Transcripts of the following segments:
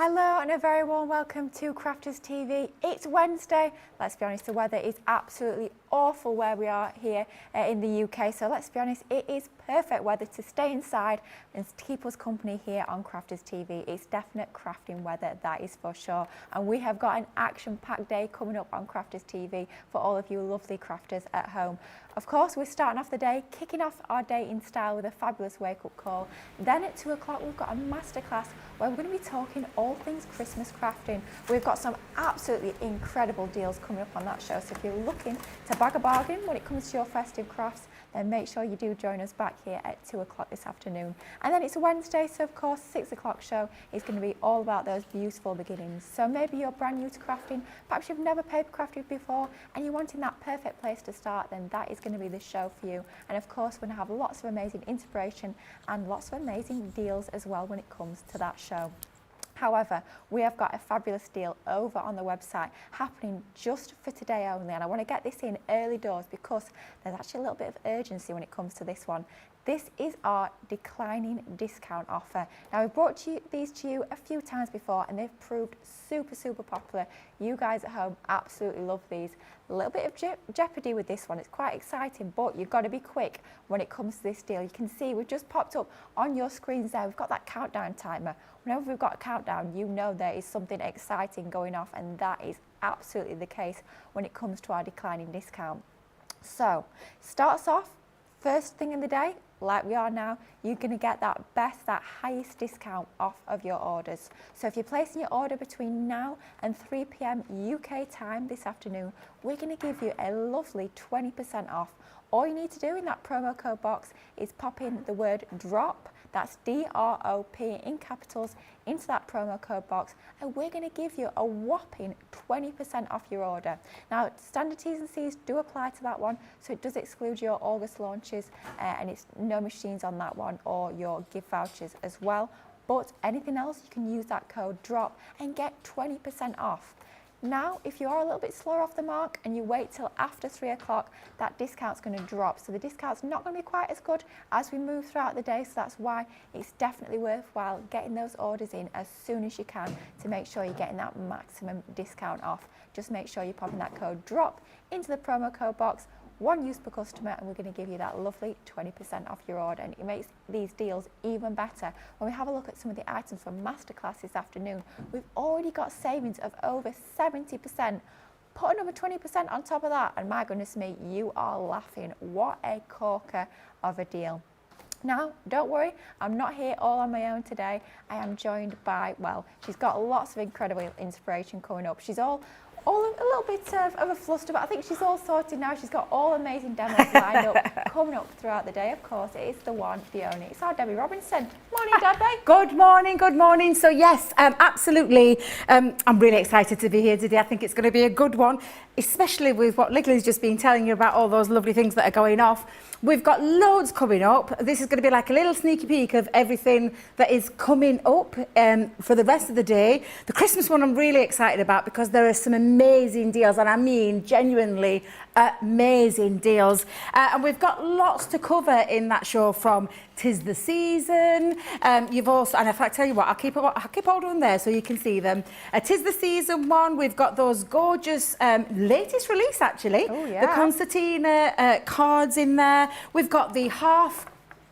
Hello and a very warm welcome to Crafters TV. It's Wednesday. Let's be honest, the weather is absolutely awful where we are here in the UK. So let's be honest, it is perfect weather to stay inside and to keep us company here on Crafters TV. It's definite crafting weather, that is for sure. And we have got an action-packed day coming up on Crafters TV for all of you lovely crafters at home. Of course, we're starting off the day, kicking off our day in style with a fabulous wake-up call. Then at 2 o'clock, we've got a masterclass where we're going to be talking all things Christmas crafting. We've got some absolutely incredible deals coming up on that show. So if you're looking to bag a bargain when it comes to your festive crafts, then make sure you do join us back here at 2 o'clock this afternoon. And then it's a Wednesday, so of course 6 o'clock show is going to be all about those beautiful beginnings. So maybe you're brand new to crafting, perhaps you've never paper crafted before and you're wanting that perfect place to start, then that is going to be the show for you. And of course we're going to have lots of amazing inspiration and lots of amazing deals as well when it comes to that show. However, we have got a fabulous deal over on the website happening just for today only, and I want to get this in early doors because there's actually a little bit of urgency when it comes to this one. This is our declining discount offer. Now, we've brought these to you a few times before and they've proved super popular. You guys at home absolutely love these. A little bit of jeopardy with this one. It's quite exciting, but you've got to be quick when it comes to this deal. You can see we've just popped up on your screens there. We've got that countdown timer. Whenever we've got a countdown, you know there is something exciting going off, and that is absolutely the case when it comes to our declining discount. So, starts off first thing in the day, like we are now, you're going to get that highest discount off of your orders. So if you're placing your order between now and 3 p.m. UK time this afternoon, we're going to give you a lovely 20% off. All you need to do in that promo code box is pop in the word DROP, that's D-R-O-P in capitals, into that promo code box, and we're going to give you a whopping 20% off your order. Now, standard T's and C's do apply to that one, so it does exclude your August launches, and it's no machines on that one or your gift vouchers as well. But anything else, you can use that code DROP and get 20% off. Now, if you are a little bit slower off the mark and you wait till after 3 o'clock, that discount's going to drop. So the discount's not going to be quite as good as we move throughout the day. So that's why it's definitely worthwhile getting those orders in as soon as you can to make sure you're getting that maximum discount off. Just make sure you're popping that code DROP into the promo code box. One use per customer, and we're going to give you that lovely 20% off your order. And it makes these deals even better. When we have a look at some of the items from Masterclass this afternoon, we've already got savings of over 70%. Put another 20% on top of that, and my goodness me, you are laughing. What a corker of a deal. Now, don't worry, I'm not here all on my own today. I am joined by, well, she's got lots of incredible inspiration coming up. She's all a little bit of a fluster, but I think she's all sorted now. She's got all amazing demos lined up, coming up throughout the day. Of course, it is the one, the only. It's our Debbie Robinson. Morning, Debbie. Good morning. So yes, absolutely. I'm really excited to be here today. I think it's going to be a good one, especially with what Lilly's just been telling you about all those lovely things that are going off. We've got loads coming up. This is going to be like a little sneaky peek of everything that is coming up for the rest of the day. The Christmas one I'm really excited about because there are some amazing deals, and I mean genuinely amazing deals. And we've got lots to cover in that show, from 'Tis the Season. You've also, and if I tell you what, I'll keep hold of them there so you can see them. 'Tis the Season one, we've got those gorgeous latest release actually. Oh, yeah. The concertina cards in there. We've got the half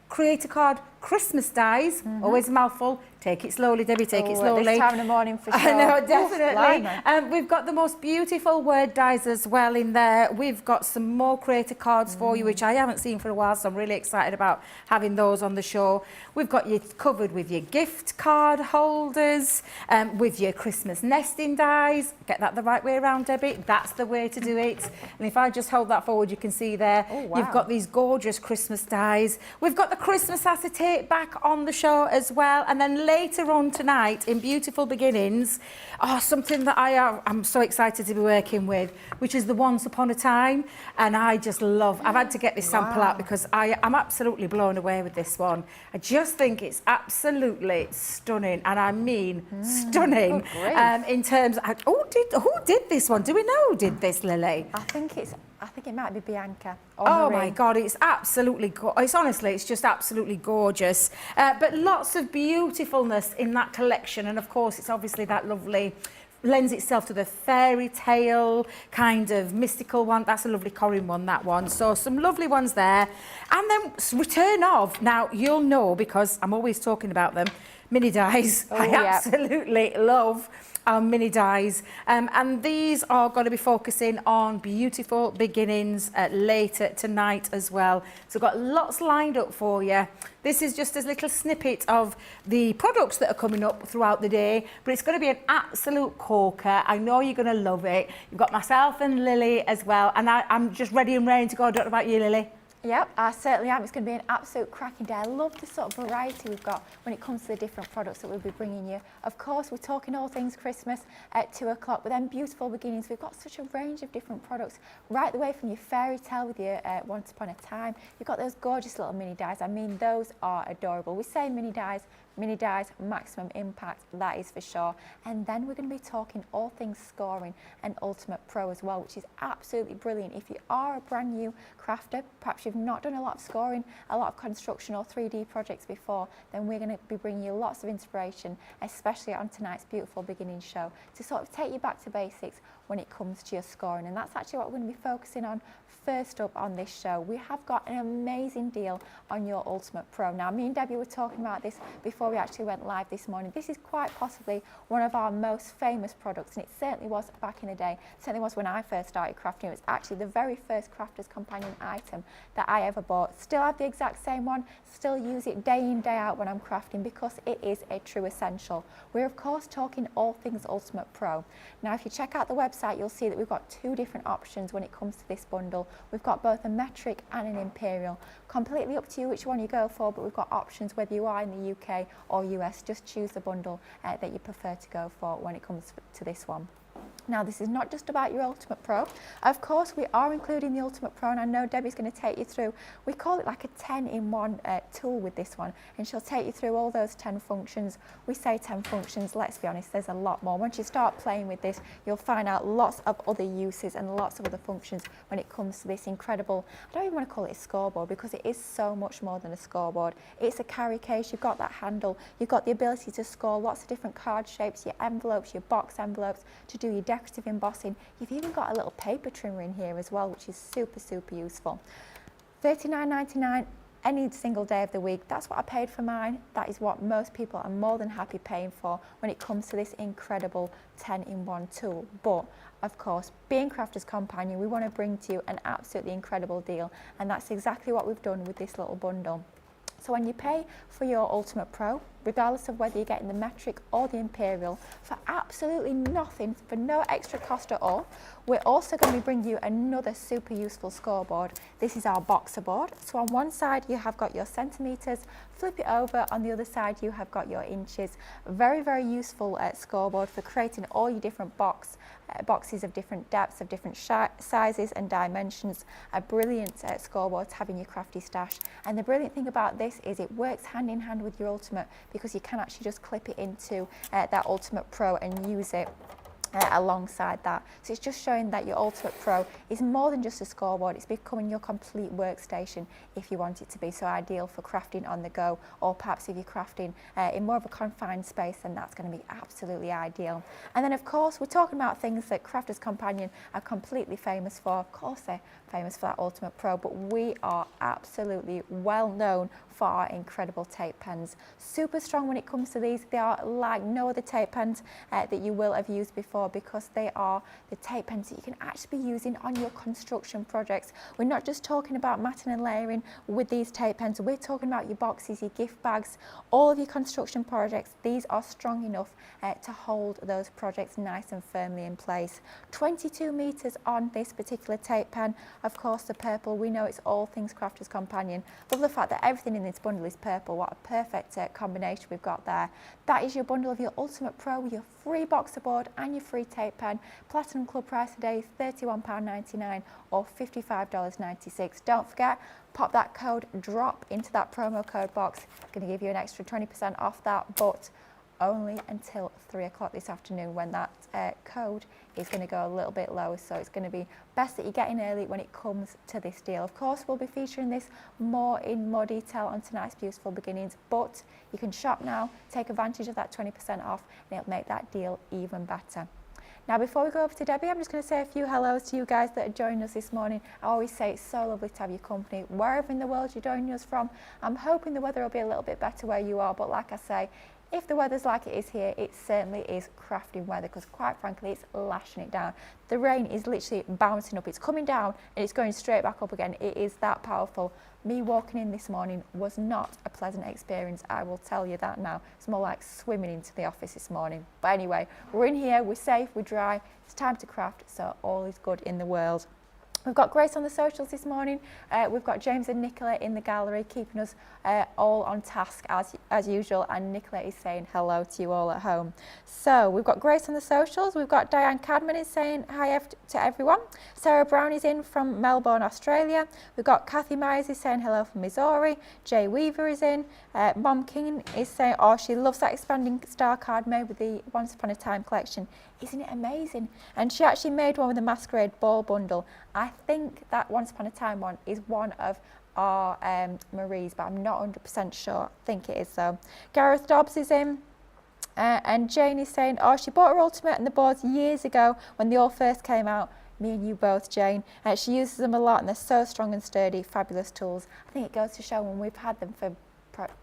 creator card Christmas dies. Always a mouthful. Take it slowly, Debbie, take it slowly. This time in the morning for sure. I know, definitely. We've got the most beautiful word dies as well in there. We've got some more creator cards for you, which I haven't seen for a while, so I'm really excited about having those on the show. We've got you covered with your gift card holders, with your Christmas nesting dies. Get that the right way around, Debbie. That's the way to do it. And if I just hold that forward, you can see there, you've got these gorgeous Christmas dies. We've got the Christmas acetate back on the show as well. And then later on tonight in Beautiful Beginnings, something that I'm so excited to be working with, which is the Once Upon a Time. And I just love, I've had to get this sample out because I'm absolutely blown away with this one. I just think it's absolutely stunning, and I mean stunning. In terms of, who did this one? Do we know who did this, Lily? I think it's I think it might be Bianca or Oh Marie. my God, it's absolutely, it's just absolutely gorgeous. But lots of beautifulness in that collection. And of course, it's obviously that lovely, lends itself to the fairy tale kind of mystical one. That's a lovely Corin one, that one. So some lovely ones there. And then return of, now you'll know because I'm always talking about them, mini dies. I absolutely love our mini dies, and these are going to be focusing on beautiful beginnings later tonight as well. So we've got lots lined up for you. This is just a little snippet of the products that are coming up throughout the day, but it's going to be an absolute corker. I know you're going to love it. You've got myself and Lily as well, and I'm just ready and raring to go. I don't know about you, Lily. Yep, I certainly am. It's going to be an absolute cracking day. I love the sort of variety we've got when it comes to the different products that we'll be bringing you. Of course, we're talking all things Christmas at 2 o'clock, but then beautiful beginnings. We've got such a range of different products, right the way from your fairy tale with your Once Upon a Time. You've got those gorgeous little mini dies. I mean, those are adorable. We say mini dies, maximum impact, that is for sure. And then we're going to be talking all things scoring and Ultimate Pro as well, which is absolutely brilliant. If you are a brand new crafter, perhaps you've not done a lot of scoring, a lot of construction or 3D projects before, then we're going to be bringing you lots of inspiration, especially on tonight's beautiful beginning show, to sort of take you back to basics when it comes to your scoring. And that's actually what we're going to be focusing on first up on this show. We have got an amazing deal on your Ultimate Pro. Now, me and Debbie were talking about this before we actually went live this morning. This is quite possibly one of our most famous products, and it certainly was back in the day. It certainly was when I first started crafting. It was actually the very first Crafter's Companion item that I ever bought. Still have the exact same one, still use it day in, day out when I'm crafting because it is a true essential. We're of course talking all things Ultimate Pro. Now, if you check out the website, you'll see that we've got two different options when it comes to this bundle. We've got both a metric and an imperial. Completely up to you which one you go for, but we've got options whether you are in the UK or US. Just choose the bundle that you prefer to go for when it comes to this one. Now, this is not just about your Ultimate Pro. Of course, we are including the Ultimate Pro, and I know Debbie's going to take you through, we call it like a 10-in-1 tool with this one, and she'll take you through all those 10 functions. We say 10 functions, let's be honest, there's a lot more. Once you start playing with this, you'll find out lots of other uses and lots of other functions when it comes to this incredible, I don't even want to call it a scoreboard because it is so much more than a scoreboard. It's a carry case, you've got that handle, you've got the ability to score lots of different card shapes, your envelopes, your box envelopes, to do your decorative embossing. You've even got a little paper trimmer in here as well, which is super, super useful. $39.99 any single day of the week. That's what I paid for mine. That is what most people are more than happy paying for when it comes to this incredible 10-in-1 tool. But of course, being Crafter's Companion, we want to bring to you an absolutely incredible deal, and that's exactly what we've done with this little bundle. So when you pay for your Ultimate Pro, regardless of whether you're getting the metric or the imperial, for absolutely nothing, for no extra cost at all, we're also going to be bringing you another super useful scoreboard. This is our boxer board. So on one side you have got your centimetres, flip it over, on the other side you have got your inches. Very, very useful scoreboard for creating all your different boxes of different depths, of different sizes and dimensions. A brilliant scoreboard to have in your crafty stash. And the brilliant thing about this is it works hand in hand with your Ultimate, because you can actually just clip it into that Ultimate Pro and use it alongside that. So it's just showing that your Ultimate Pro is more than just a scoreboard, it's becoming your complete workstation if you want it to be. So ideal for crafting on the go, or perhaps if you're crafting in more of a confined space, then that's going to be absolutely ideal. And then of course we're talking about things that Crafter's Companion are completely famous for. Of course they're famous for that Ultimate Pro, but we are absolutely well known for our incredible tape pens. Super strong when it comes to these. They are like no other tape pens that you will have used before, because they are the tape pens that you can actually be using on your construction projects. We're not just talking about matting and layering with these tape pens, we're talking about your boxes, your gift bags, all of your construction projects. These are strong enough to hold those projects nice and firmly in place. 22 meters on this particular tape pen. Of course, the purple, we know it's all things Crafter's Companion. Love the fact that everything in this bundle is purple. What a perfect combination we've got there. That is your bundle of your Ultimate Pro with your free boxer board and your free tape pen. Platinum Club price today is £31.99 or $55.96. Don't forget, pop that code DROP into that promo code box. It's going to give you an extra 20% off that, but only until 3 o'clock this afternoon when that code is going to go a little bit lower. So it's going to be best that you get in early when it comes to this deal. Of course, we'll be featuring this in more detail on tonight's Beautiful Beginnings, but you can shop now, take advantage of that 20% off, and it'll make that deal even better. Now, before we go over to Debbie, I'm just going to say a few hellos to you guys that are joining us this morning. I always say it's so lovely to have your company wherever in the world you're joining us from. I'm hoping the weather will be a little bit better where you are, but like I say, if the weather's like it is here, it certainly is crafting weather, because quite frankly, it's lashing it down. The rain is literally bouncing up. It's coming down and it's going straight back up again. It is that powerful. Me walking in this morning was not a pleasant experience, I will tell you that now. It's more like swimming into the office this morning. But anyway, we're in here, we're safe, we're dry, it's time to craft, so all is good in the world. We've got Grace on the socials this morning. We've got James and Nicola in the gallery keeping us all on task as usual, and Nicola is saying hello to you all at home. So we've got Grace on the socials. We've got Diane Cadman is saying hi to everyone. Sarah Brown is in from Melbourne, Australia. We've got Kathy Myers is saying hello from Missouri. Jay Weaver is in. Mom King is saying, oh, she loves that expanding star card made with the Once Upon a Time collection. Isn't it amazing? And she actually made one with the Masquerade Ball bundle. I think that Once Upon a Time one is one of our Marie's, but I'm not 100% sure. I think it is though. Gareth Dobbs is in. And Jane is saying, oh, she bought her Ultimate and the boards years ago when they all first came out. Me and you both, Jane. She uses them a lot and they're so strong and sturdy, fabulous tools. I think it goes to show when we've had them for,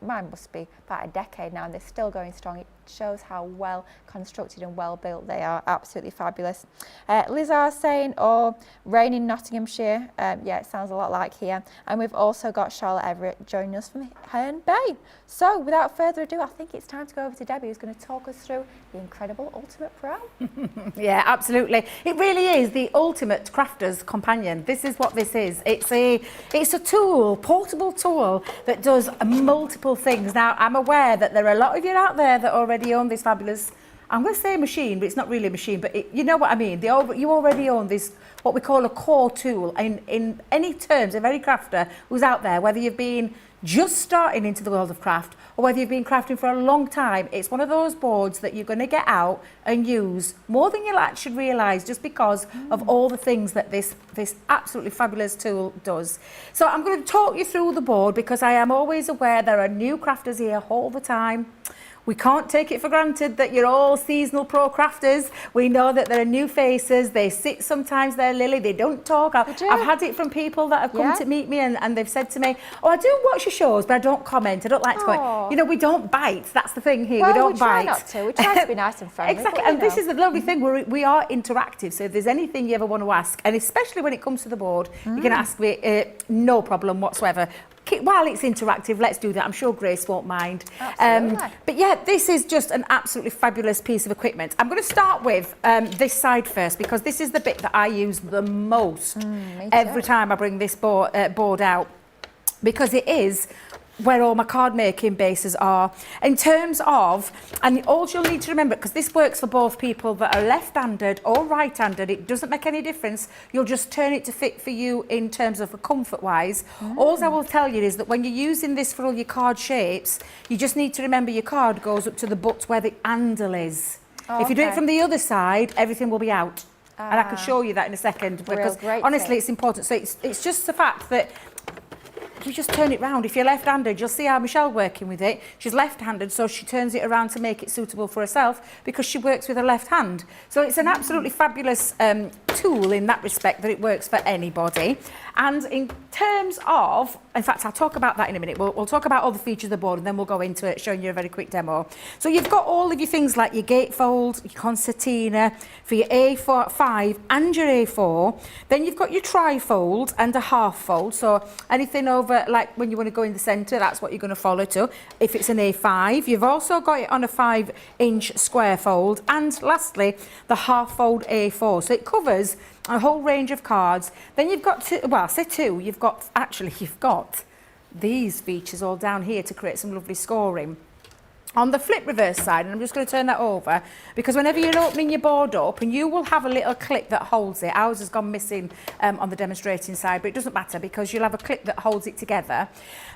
mine must be about a decade now, and they're still going strong. It shows how well constructed and well built they are. Absolutely fabulous. Liz R saying, oh, rain in Nottinghamshire. Yeah, it sounds a lot like here. And we've also got Charlotte Everett joining us from Herne Bay. So without further ado, I think it's time to go over to Debbie, who's going to talk us through the incredible Ultimate Pro. Yeah, absolutely. It really is the ultimate crafter's companion. This is what this is. It's a tool, portable tool that does multiple things. Now, I'm aware that there are a lot of you out there that already own this fabulous, I'm going to say machine, but it's not really a machine, but you know what I mean. You already own this, what we call a core tool. In any terms, of any crafter who's out there, whether you've been just starting into the world of craft or whether you've been crafting for a long time, it's one of those boards that you're going to get out and use more than you'll actually realise, just because of all the things that this absolutely fabulous tool does. So I'm going to talk you through the board, because I am always aware there are new crafters here all the time. We can't take it for granted that you're all seasonal pro crafters. We know that there are new faces. They sit sometimes there, Lily. They don't talk. I've had it from people that have come to meet me and they've said to me, oh, I do watch your shows, but I don't comment. I don't like to comment. You know, we don't bite. That's the thing here. Well, we don't we try bite. not to. We try to be nice and friendly. Exactly. And this is the lovely thing. We are interactive. So if there's anything you ever want to ask, and especially when it comes to the board, you can ask me, no problem whatsoever. While it's interactive, let's do that. I'm sure Grace won't mind. But yeah, this is just an absolutely fabulous piece of equipment. I'm going to start with this side first, because this is the bit that I use the most every time I bring this board out, because it is where all my card making bases are. In terms of, and all you'll need to remember, because this works for both people that are left-handed or right-handed, it doesn't make any difference. You'll just turn it to fit for you in terms of comfort-wise. All I will tell you is that when you're using this for all your card shapes, you just need to remember your card goes up to the butt where the handle is. If you do it from the other side, everything will be out. And I can show you that in a second, because honestly, it's important. So it's just the fact that you just turn it round. If you're left-handed, you'll see how Michelle's working with it. She's left-handed, so she turns it around to make it suitable for herself, because she works with her left hand. So it's an absolutely fabulous tool in that respect, that it works for anybody. And in terms of, in fact, I'll talk about that in a minute. We'll talk about all the features of the board, and then we'll go into it, showing you a very quick demo. So you've got all of your things like your gatefold, your concertina, for your A5 and your A4. Then you've got your trifold and a half fold. So anything over, like when you want to go in the centre, that's what you're going to follow to. If it's an A5, you've also got it on a 5-inch square fold. And lastly, the half fold A4. So it covers a whole range of cards. Then you've got you've got these features all down here to create some lovely scoring. On the flip reverse side, and I'm just going to turn that over, because whenever you're opening your board up, and you will have a little clip that holds it. Ours has gone missing on the demonstrating side, but it doesn't matter, because you'll have a clip that holds it together.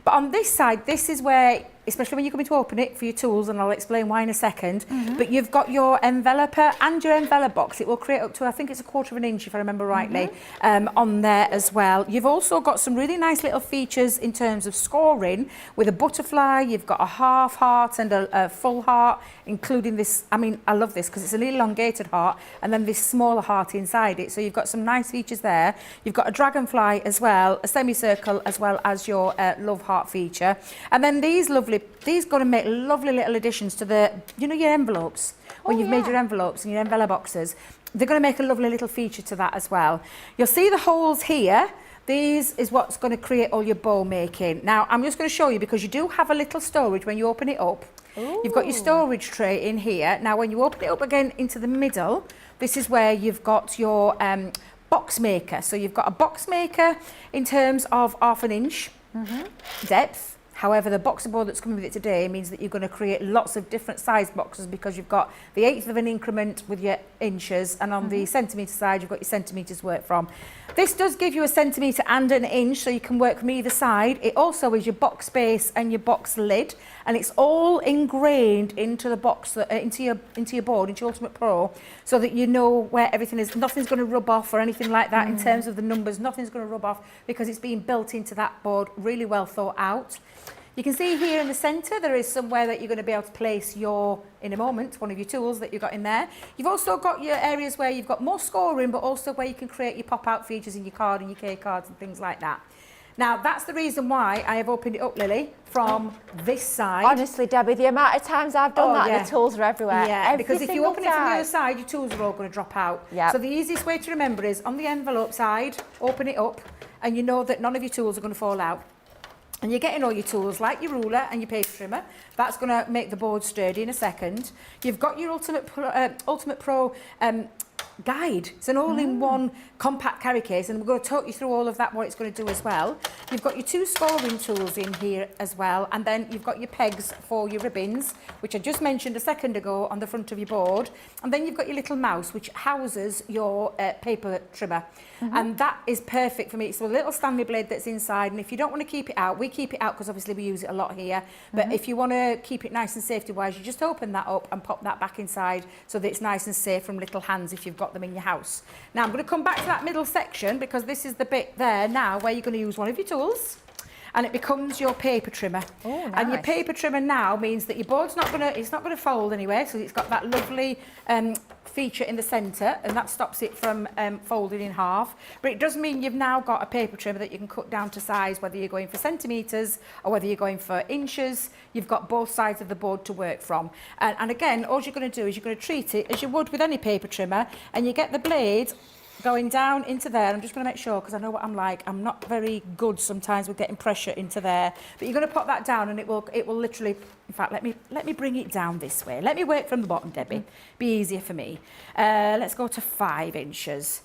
But on this side, this is where especially when you're coming to open it for your tools, and I'll explain why in a second. But you've got your enveloper and your envelope box. It will create up to, I think it's 1/4 of an inch if I remember rightly, on there as well. You've also got some really nice little features in terms of scoring with a butterfly. You've got a half heart and a full heart, including this. I mean, I love this because it's an elongated heart and then this smaller heart inside it. So you've got some nice features there. You've got a dragonfly as well, a semicircle, as well as your love heart feature. And then these going to make lovely little additions to the, you know, your envelopes. When you've made your envelopes and your envelope boxes, they're going to make a lovely little feature to that as well. You'll see the holes here. These is what's going to create all your bow making. Now, I'm just going to show you because you do have a little storage when you open it up. Ooh. You've got your storage tray in here. Now, when you open it up again into the middle, this is where you've got your box maker. So you've got a box maker in terms of 1/2 inch depth. However, the boxer board that's coming with it today means that you're going to create lots of different size boxes because you've got the 1/8 of an increment with your inches, and on the centimetre side you've got your centimetres work from. This does give you a centimetre and an inch, so you can work from either side. It also is your box base and your box lid, and it's all ingrained into the box, into your board, into your Ultimate Pro, so that you know where everything is. Nothing's going to rub off or anything like that in terms of the numbers. Nothing's going to rub off because it's being built into that board, really well thought out. You can see here in the centre there is somewhere that you're going to be able to place your, in a moment, one of your tools that you've got in there. You've also got your areas where you've got more scoring, but also where you can create your pop-out features in your card and your K cards and things like that. Now, that's the reason why I have opened it up, Lily, from this side. Honestly, Debbie, the amount of times I've done that, the tools are everywhere. Yeah, because if you open it from the other side, your tools are all going to drop out. Yep. So the easiest way to remember is on the envelope side, open it up, and you know that none of your tools are going to fall out. And you're getting all your tools, like your ruler and your paper trimmer. That's going to make the board sturdy in a second. You've got your Ultimate Pro guide. It's an all-in-one compact carry case, and we're going to talk you through all of that, what it's going to do as well. You've got your 2 scoring tools in here as well, and then you've got your pegs for your ribbons, which I just mentioned a second ago on the front of your board. And then you've got your little mouse, which houses your paper trimmer. And that is perfect for me. It's a little Stanley blade that's inside, and if you don't want to keep it out, we keep it out because obviously we use it a lot here. But if you want to keep it nice and safety-wise, you just open that up and pop that back inside so that it's nice and safe from little hands if you've got them in your house. Now, I'm going to come back to that middle section because this is the bit there now where you're going to use one of your tools, and it becomes your paper trimmer. Oh, nice. And your paper trimmer now means that your board's not going to fold anyway, so it's got that lovely feature in the centre, and that stops it from folding in half. But it does mean you've now got a paper trimmer that you can cut down to size, whether you're going for centimetres or whether you're going for inches. You've got both sides of the board to work from. And again, all you're going to do is you're going to treat it as you would with any paper trimmer, and you get the blade going down into there. I'm just going to make sure, because I know what I'm like. I'm not very good sometimes with getting pressure into there. But you're going to pop that down, and it will literally, in fact, let me bring it down this way. Let me work from the bottom, Debbie. Be easier for me. Let's go to 5 inches.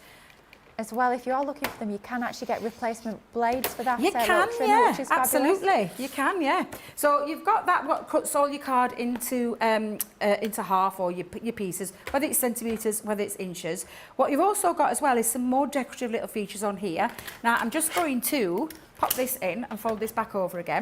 As well, if you are looking for them, you can actually get replacement blades for that. You can, trimmer, yeah, which is absolutely. Fabulous. You can, yeah. So you've got that, what cuts all your card into half, or your pieces, whether it's centimetres, whether it's inches. What you've also got as well is some more decorative little features on here. Now, I'm just going to pop this in and fold this back over again,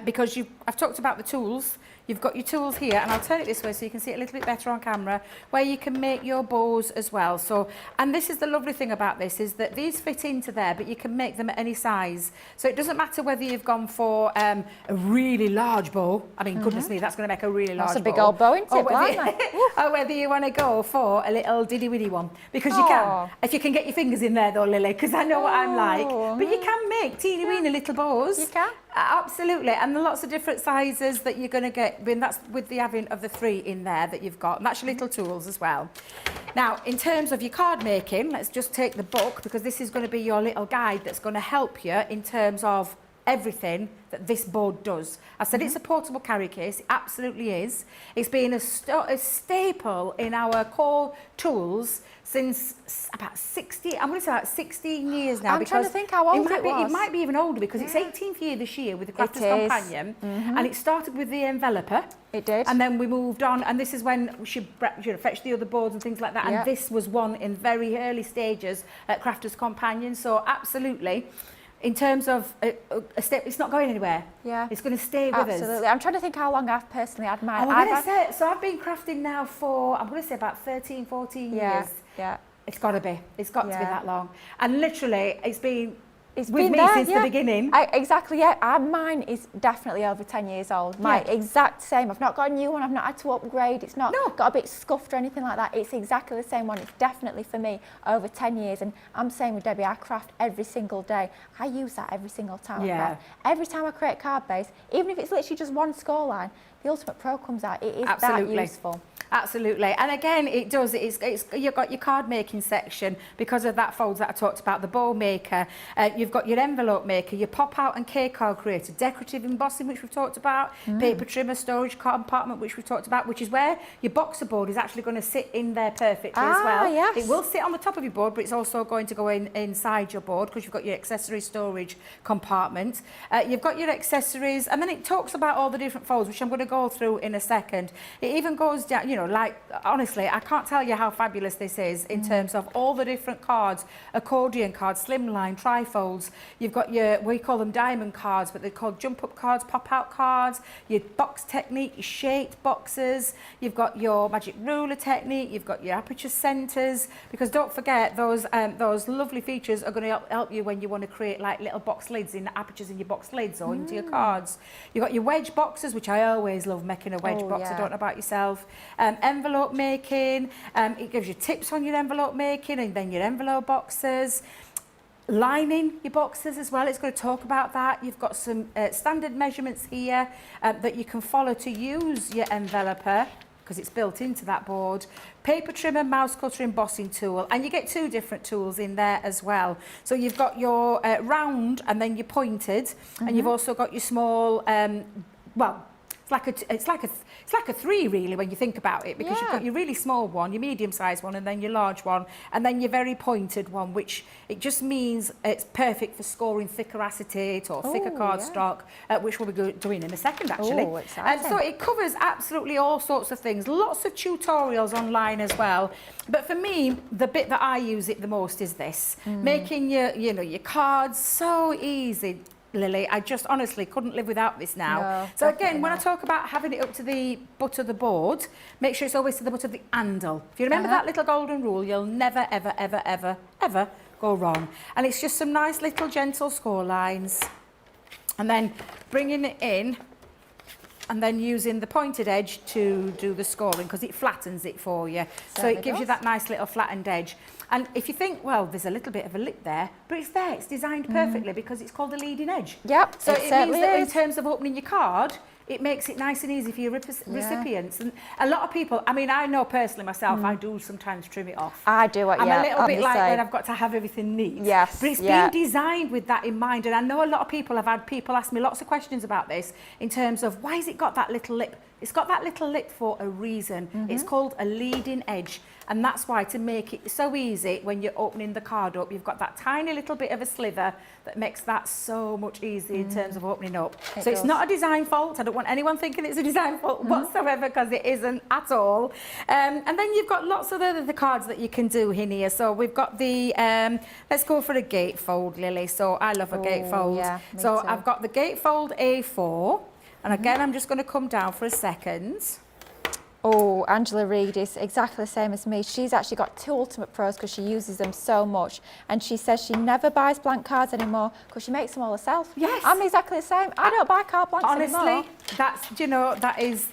because I've talked about the tools. You've got your tools here, and I'll turn it this way so you can see it a little bit better on camera, where you can make your bows as well. So, and this is the lovely thing about this, is that these fit into there, but you can make them at any size. So it doesn't matter whether you've gone for a really large bow. I mean, goodness me, that's going to make a really large bow. That's a big old bow, isn't it? Or whether you want to go for a little diddy-widdy one, because you can. If you can get your fingers in there though, Lily, because I know what I'm like. But you can make teeny-weeny little bows. You can. Absolutely, and there are lots of different sizes that you're going to get. I mean, that's with the having of the 3 in there that you've got, and that's your little tools as well. Now, in terms of your card making, let's just take the book, because this is going to be your little guide that's going to help you in terms of everything that this board does. I said it's a portable carry case. It absolutely is. It's been a staple in our core tools since about 60, I'm going to say about 16 years now. I'm trying to think how old it was. It might be even older, because it's 18th year this year with the Crafter's Companion. And it started with the enveloper. It did. And then we moved on, and this is when she fetched the other boards and things like that. And this was one in very early stages at Crafter's Companion. So absolutely, in terms of a step, it's not going anywhere. Yeah. It's going to stay with us. Absolutely. I'm trying to think how long I've personally had mine. So I've been crafting now for, I'm going to say about 13, 14 years. Yeah. It's got to be. It's got to be that long. And literally, it's been with been me there, since the beginning. Exactly, yeah. Mine is definitely over 10 years old. My exact same. I've not got a new one. I've not had to upgrade. It's not got a bit scuffed or anything like that. It's exactly the same one. It's definitely, for me, over 10 years. And I'm saying with Debbie, I craft every single day. I use that every single time I craft. Every time I create a card base, even if it's literally just one score line, the Ultimate Pro comes out. It is that useful. Absolutely. And again, it does, you've got your card making section because of that folds that I talked about, the bow maker, you've got your envelope maker, your pop out and K card creator, decorative embossing, which we've talked about, paper trimmer, storage compartment, which we've talked about, which is where your boxer board is actually going to sit in there perfectly as well. Yes. It will sit on the top of your board, but it's also going to go inside your board because you've got your accessory storage compartment. You've got your accessories, and then it talks about all the different folds, which I'm going to go through in a second. It even goes down, you know, like, honestly, I can't tell you how fabulous this is in terms of all the different cards, accordion cards, slimline, trifolds. You've got your, we call them diamond cards, but they're called jump up cards, pop out cards, your box technique, your shaped boxes. You've got your magic ruler technique, you've got your aperture centers, because don't forget those lovely features are going to help you when you want to create like little box lids in the apertures in your box lids or into your cards. You've got your wedge boxes, which I always love making a wedge box. I don't know about yourself. Envelope making, it gives you tips on your envelope making and then your envelope boxes. Lining your boxes as well, it's going to talk about that. You've got some standard measurements here that you can follow to use your enveloper because it's built into that board. Paper trimmer, mouse cutter, embossing tool, and you get two different tools in there as well. So you've got your round and then your pointed, and you've also got your small, well, it's like a three really when you think about it, because you've got your really small one, your medium-sized one, and then your large one, and then your very pointed one, which it just means it's perfect for scoring thicker acetate or thicker cardstock, which we'll be doing in a second actually. And so it covers absolutely all sorts of things, lots of tutorials online as well. But for me, the bit that I use it the most is this, making your cards so easy. Lily, I just honestly couldn't live without this now. No, so again, when I talk about having it up to the butt of the board, make sure it's always to the butt of the handle. If you remember that little golden rule, you'll never, ever, ever, ever, ever go wrong. And it's just some nice little gentle score lines. And then bringing it in and then using the pointed edge to do the scoring because it flattens it for you. So it gives you that nice little flattened edge. And if you think, well, there's a little bit of a lip there, but it's there, it's designed perfectly because it's called a leading edge. Yep, so it means that in terms of opening your card, it makes it nice and easy for your recipients. And a lot of people, I mean, I know personally myself, I do sometimes trim it off. I do it, I'm a little bit like when I've got to have everything neat. Yes. But it's been designed with that in mind. And I know a lot of people, I've had people ask me lots of questions about this in terms of why has it got that little lip? It's got that little lip for a reason. It's called a leading edge. And that's why, to make it so easy when you're opening the card up, you've got that tiny little bit of a sliver that makes that so much easier in terms of opening up. So it's not a design fault. I don't want anyone thinking it's a design fault whatsoever, because it isn't at all. And then you've got lots of the cards that you can do in here. So we've got the, let's go for a gatefold, Lily. So I love a gatefold. Yeah, so too. I've got the gatefold A4. And again, I'm just going to come down for a second. Oh, Angela Reid is exactly the same as me. She's actually got 2 Ultimate Pros because she uses them so much. And she says she never buys blank cards anymore because she makes them all herself. Yes. I'm exactly the same. I don't buy card blanks anymore. Honestly, that's, you know, that is,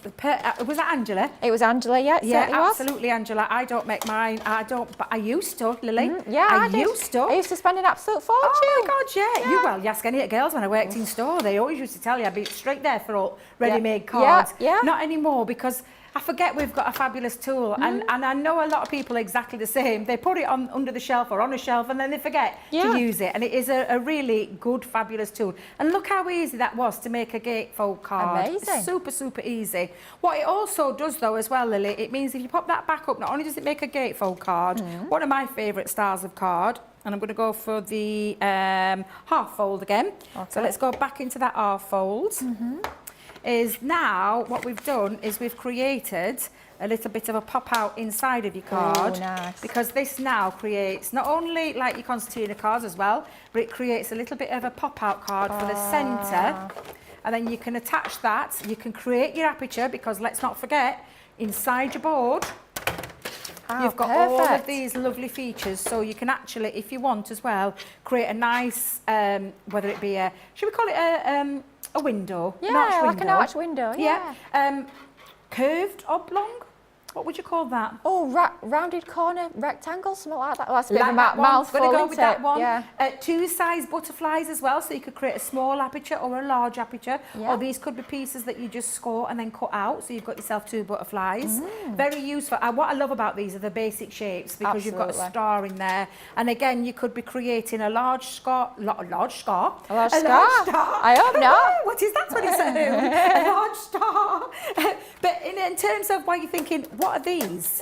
was that Angela? It was Angela, yeah, it certainly was. Absolutely, Angela. I don't make mine. But I used to, Lily. Yeah, I did. used to. I used to spend an absolute fortune. Oh my God, yeah. You ask any girls when I worked in store, they always used to tell you I'd be straight there for all ready-made cards. Yeah. Not anymore, because I forget we've got a fabulous tool, and I know a lot of people exactly the same. They put it on under the shelf or on a shelf, and then they forget to use it. And it is a really good, fabulous tool. And look how easy that was to make a gatefold card. Amazing. Super, super easy. What it also does, though, as well, Lily, it means if you pop that back up, not only does it make a gatefold card, one of my favourite styles of card, and I'm going to go for the half fold again. Okay. So let's go back into that half fold. Is now what we've done is we've created a little bit of a pop out inside of your card. Oh, nice. Because this now creates not only like your concertina cards as well, but it creates a little bit of a pop out card for the centre. And then you can attach that. You can create your aperture, because let's not forget, inside your board, you've got all of these lovely features. So you can actually, if you want as well, create a nice, whether it be a, should we call it a window? Yeah, an arch window. like an arch window, yeah. Curved oblong? What would you call that? Oh, rounded corner rectangle, something like that. Well, that's a bit Like of a that one. mouthful, Gonna go isn't with that it? one. Yeah. Two size butterflies as well, so you could create a small aperture or a large aperture. Yeah. Or these could be pieces that you just score and then cut out, so you've got yourself two butterflies. Very useful. And what I love about these are the basic shapes, because you've got a star in there. And again, you could be creating a large scar. A large star. I hope not. What is that? What is that? A large star. But in terms of why you're thinking, what are these?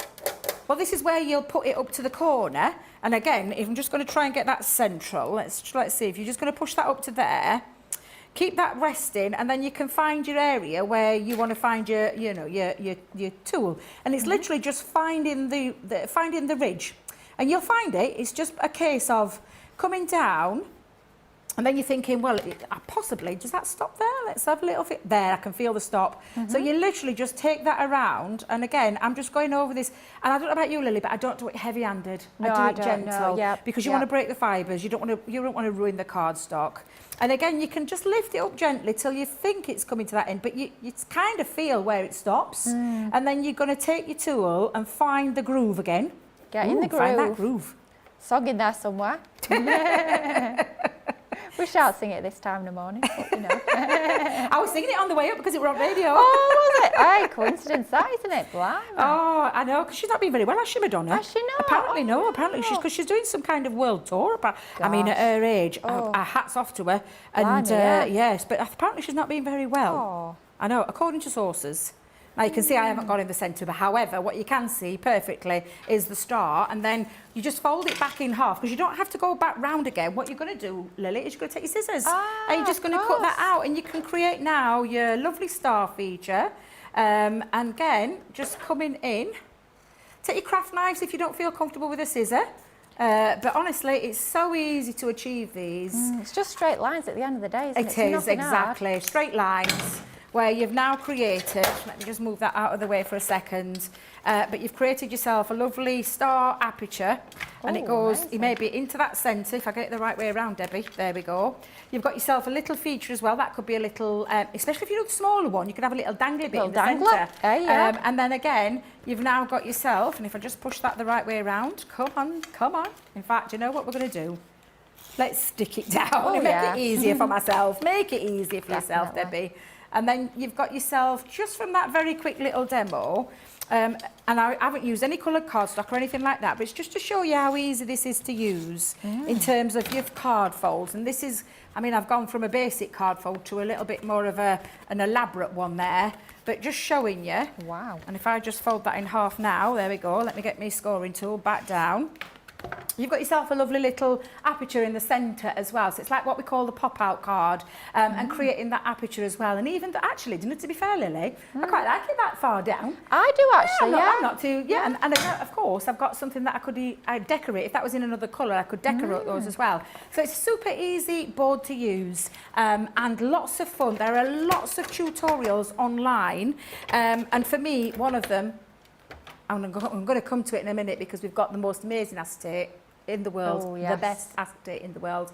Well, this is where you'll put it up to the corner. And again, if I'm just going to try and get that central, let's see. If you're just going to push that up to there, keep that resting, and then you can find your area where you want to find your, your tool. And it's literally just finding the ridge. And you'll find it's just a case of coming down. And then you're thinking, well, possibly, does that stop there? Let's have a little bit. There, I can feel the stop. So you literally just take that around. And again, I'm just going over this. And I don't know about you, Lily, but I don't do it heavy-handed. No, I do it don't, gentle. no. Because you want to break the fibres. You don't want to ruin the cardstock. And again, you can just lift it up gently till you think it's coming to that end. But you kind of feel where it stops. And then you're going to take your tool and find the groove again. Get in the groove. Find that groove. Sog in there somewhere. Wish I'd sing it this time in the morning, but, you know. I was singing it on the way up because it were on radio. Oh, was it? Hey, coincidence that, isn't it? Blimey. Oh, I know, because she's not been very well, has she, Madonna? Has she not? Apparently, no. Oh. Apparently, because she's doing some kind of world tour. I mean, at her age, our hats off to her. And Blimey, yes, but apparently she's not been very well. Oh. I know, according to sources. Now, you can see I haven't gone in the centre, but however, what you can see perfectly is the star, and then you just fold it back in half, because you don't have to go back round again. What you're going to do, Lily, is you're going to take your scissors, and you're just going to cut that out, and you can create now your lovely star feature. And again, just coming in. Take your craft knives if you don't feel comfortable with a scissor. But honestly, it's so easy to achieve these. It's just straight lines at the end of the day, isn't it? It is, exactly. Straight lines. Where you've now created, let me just move that out of the way for a second, but you've created yourself a lovely star aperture, and it goes, you maybe into that centre, if I get it the right way around, Debbie, there we go. You've got yourself a little feature as well, that could be a little, especially if you do the smaller one, you could have a little dangly bit in the centre. And then again, you've now got yourself, and if I just push that the right way around, come on. In fact, you know what we're going to do? Let's stick it down and make it easier for myself. Make it easier for yourself, Debbie. And then you've got yourself, just from that very quick little demo, and I haven't used any coloured cardstock or anything like that, but it's just to show you how easy this is to use in terms of your card folds. And this is, I mean, I've gone from a basic card fold to a little bit more of an elaborate one there, but just showing you. Wow. And if I just fold that in half now, there we go, let me get my scoring tool back down. You've got yourself a lovely little aperture in the centre as well. So it's like what we call the pop-out card, and creating that aperture as well. And even, actually, to be fair, Lily, I quite like it that far down. I do actually, I'm not too, And of course, I've got something that I'd decorate. If that was in another colour, I could decorate those as well. So it's a super easy board to use, and lots of fun. There are lots of tutorials online, and for me, one of them, I'm going to come to it in a minute, because we've got the most amazing acetate in the world, the best acetate in the world,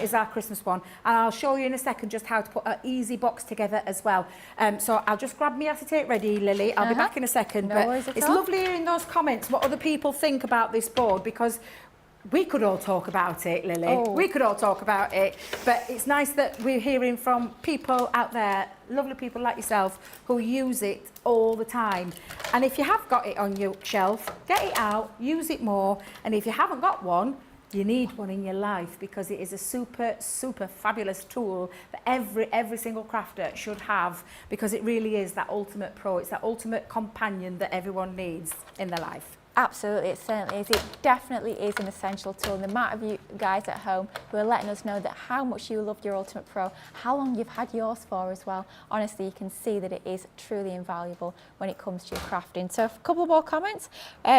is our Christmas one. And I'll show you in a second just how to put an easy box together as well. So I'll just grab my acetate ready, Lily. I'll be back in a second. No worries at all. It's lovely hearing those comments, what other people think about this board, because we could all talk about it, Lily. We could all talk about it, but it's nice that we're hearing from people out there, lovely people like yourself, who use it all the time. And if you have got it on your shelf, get it out, use it more. And if you haven't got one, you need one in your life, because it is a super, super fabulous tool that every single crafter should have, because it really is that ultimate pro. It's that ultimate companion that everyone needs in their life. Absolutely, it certainly is. It definitely is an essential tool. And the amount of you guys at home who are letting us know that how much you love your Ultimate Pro, how long you've had yours for as well. Honestly, you can see that it is truly invaluable when it comes to your crafting. So a couple more comments.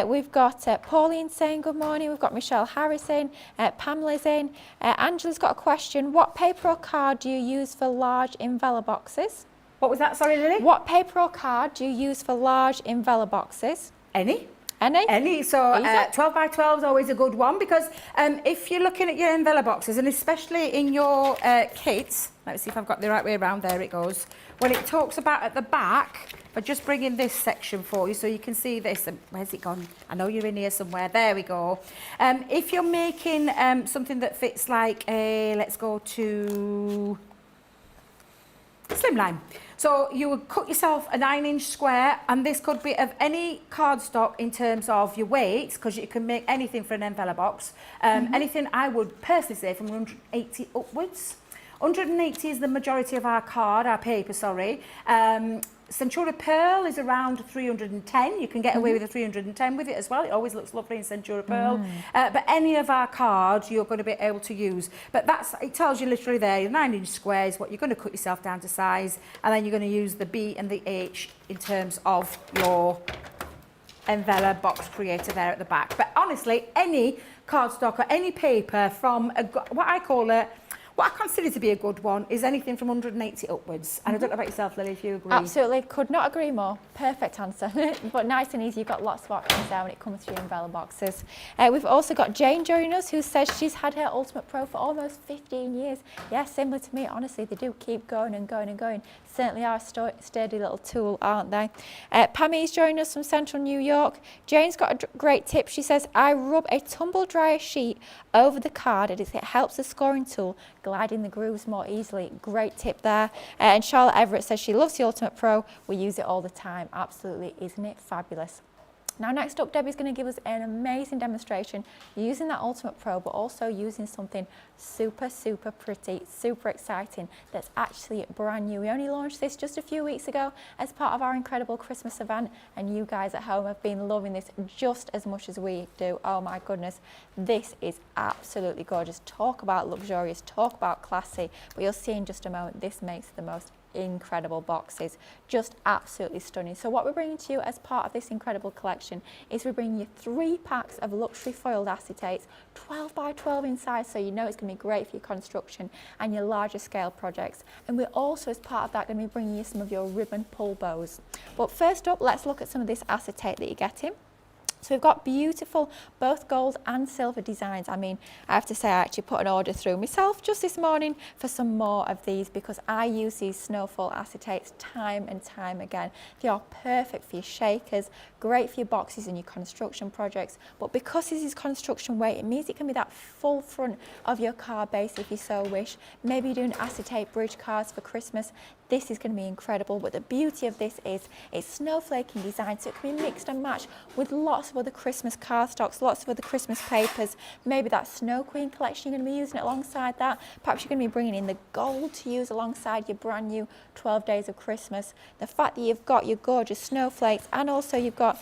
We've got Pauline saying good morning. We've got Michelle Harris in. Pamela's in. Angela's got a question. What paper or card do you use for large Invella boxes? What was that? Sorry, Lily? What paper or card do you use for large Invella boxes? Any. Any? So 12 by 12 is always a good one, because if you're looking at your Invella boxes, and especially in your kits, let's see if I've got the right way around, there it goes. When it talks about at the back, but just bringing this section for you so you can see this. Where's it gone? I know you're in here somewhere. There we go. If you're making something that fits like a, let's go to slimline. So you would cut yourself a 9-inch square, and this could be of any cardstock in terms of your weight, because you can make anything for an Invella box. Anything, I would personally say, from 180 upwards. 180 is the majority of our paper, sorry. Centura Pearl is around 310. You can get away with a 310 with it as well. It always looks lovely in Centura Pearl. But any of our cards you're going to be able to use. But it tells you literally there, your 9-inch square is what you're going to cut yourself down to size, and then you're going to use the B and the H in terms of your Invella box creator there at the back. But honestly, any cardstock or any paper from what I consider to be a good one is anything from 180 upwards. And I don't know about yourself, Lily, if you agree. Absolutely, could not agree more. Perfect answer. But nice and easy, you've got lots of options there when it comes to your Invella boxes. We've also got Jane joining us, who says she's had her Ultimate Pro for almost 15 years. Yeah, similar to me, honestly, they do keep going and going and going. Certainly are a sturdy little tool, aren't they? Pammy's joining us from Central New York. Jane's got a great tip. She says, I rub a tumble dryer sheet over the card. It helps the scoring tool glide in the grooves more easily. Great tip there. And Charlotte Everett says she loves the Ultimate Pro. We use it all the time. Absolutely, isn't it fabulous? Now next up, Debbie's going to give us an amazing demonstration using that Ultimate Pro, but also using something super, super pretty, super exciting that's actually brand new. We only launched this just a few weeks ago as part of our incredible Christmas event, and you guys at home have been loving this just as much as we do. Oh my goodness, this is absolutely gorgeous. Talk about luxurious, talk about classy, but you'll see in just a moment, this makes the most incredible boxes, just absolutely stunning. So what we're bringing to you as part of this incredible collection is we're bringing you 3 packs of luxury foiled acetates, 12 by 12 in size, so you know it's going to be great for your construction and your larger scale projects. And we're also, as part of that, going to be bringing you some of your ribbon pull bows. But first up, let's look at some of this acetate that you're getting. So we've got beautiful both gold and silver designs. I mean, I have to say I actually put an order through myself just this morning for some more of these, because I use these snowfall acetates time and time again. They are perfect for your shakers, great for your boxes and your construction projects. But because this is construction weight, it means it can be that full front of your card base if you so wish. Maybe you're doing acetate bridge cards for Christmas. This is going to be incredible, but the beauty of this is it's snowflaking design, so it can be mixed and matched with lots of other Christmas cardstocks, lots of other Christmas papers. Maybe that Snow Queen collection, you're going to be using it alongside that. Perhaps you're going to be bringing in the gold to use alongside your brand new 12 Days of Christmas. The fact that you've got your gorgeous snowflakes, and also you've got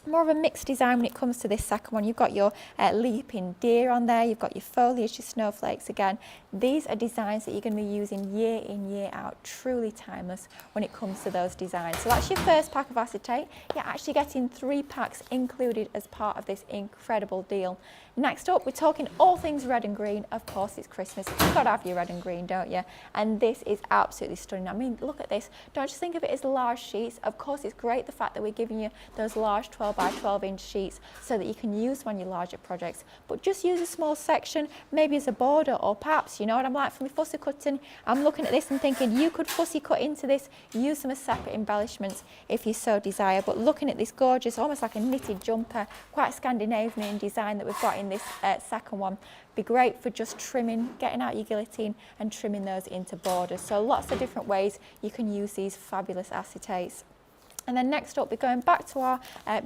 more of a mixed design when it comes to this second one. You've got your leaping deer on there, you've got your foliage, your snowflakes again. These are designs that you're going to be using year in, year out, truly timeless when it comes to those designs. So that's your first pack of acetate. You're actually getting 3 packs included as part of this incredible deal. Next up, we're talking all things red and green. Of course, it's Christmas. You've got to have your red and green, don't you? And this is absolutely stunning. I mean, look at this. Don't just think of it as large sheets. Of course, it's great the fact that we're giving you those large 12 by 12 inch sheets so that you can use them on your larger projects. But just use a small section, maybe as a border, or perhaps, you know what I'm like for my fussy cutting, I'm looking at this and thinking you could fussy cut into this, use them as separate embellishments if you so desire. But looking at this gorgeous, almost like a knitted jumper, quite Scandinavian in design that we've got in this second one, be great for just trimming, getting out your guillotine and trimming those into borders. So lots of different ways you can use these fabulous acetates. And then next up, we're going back to our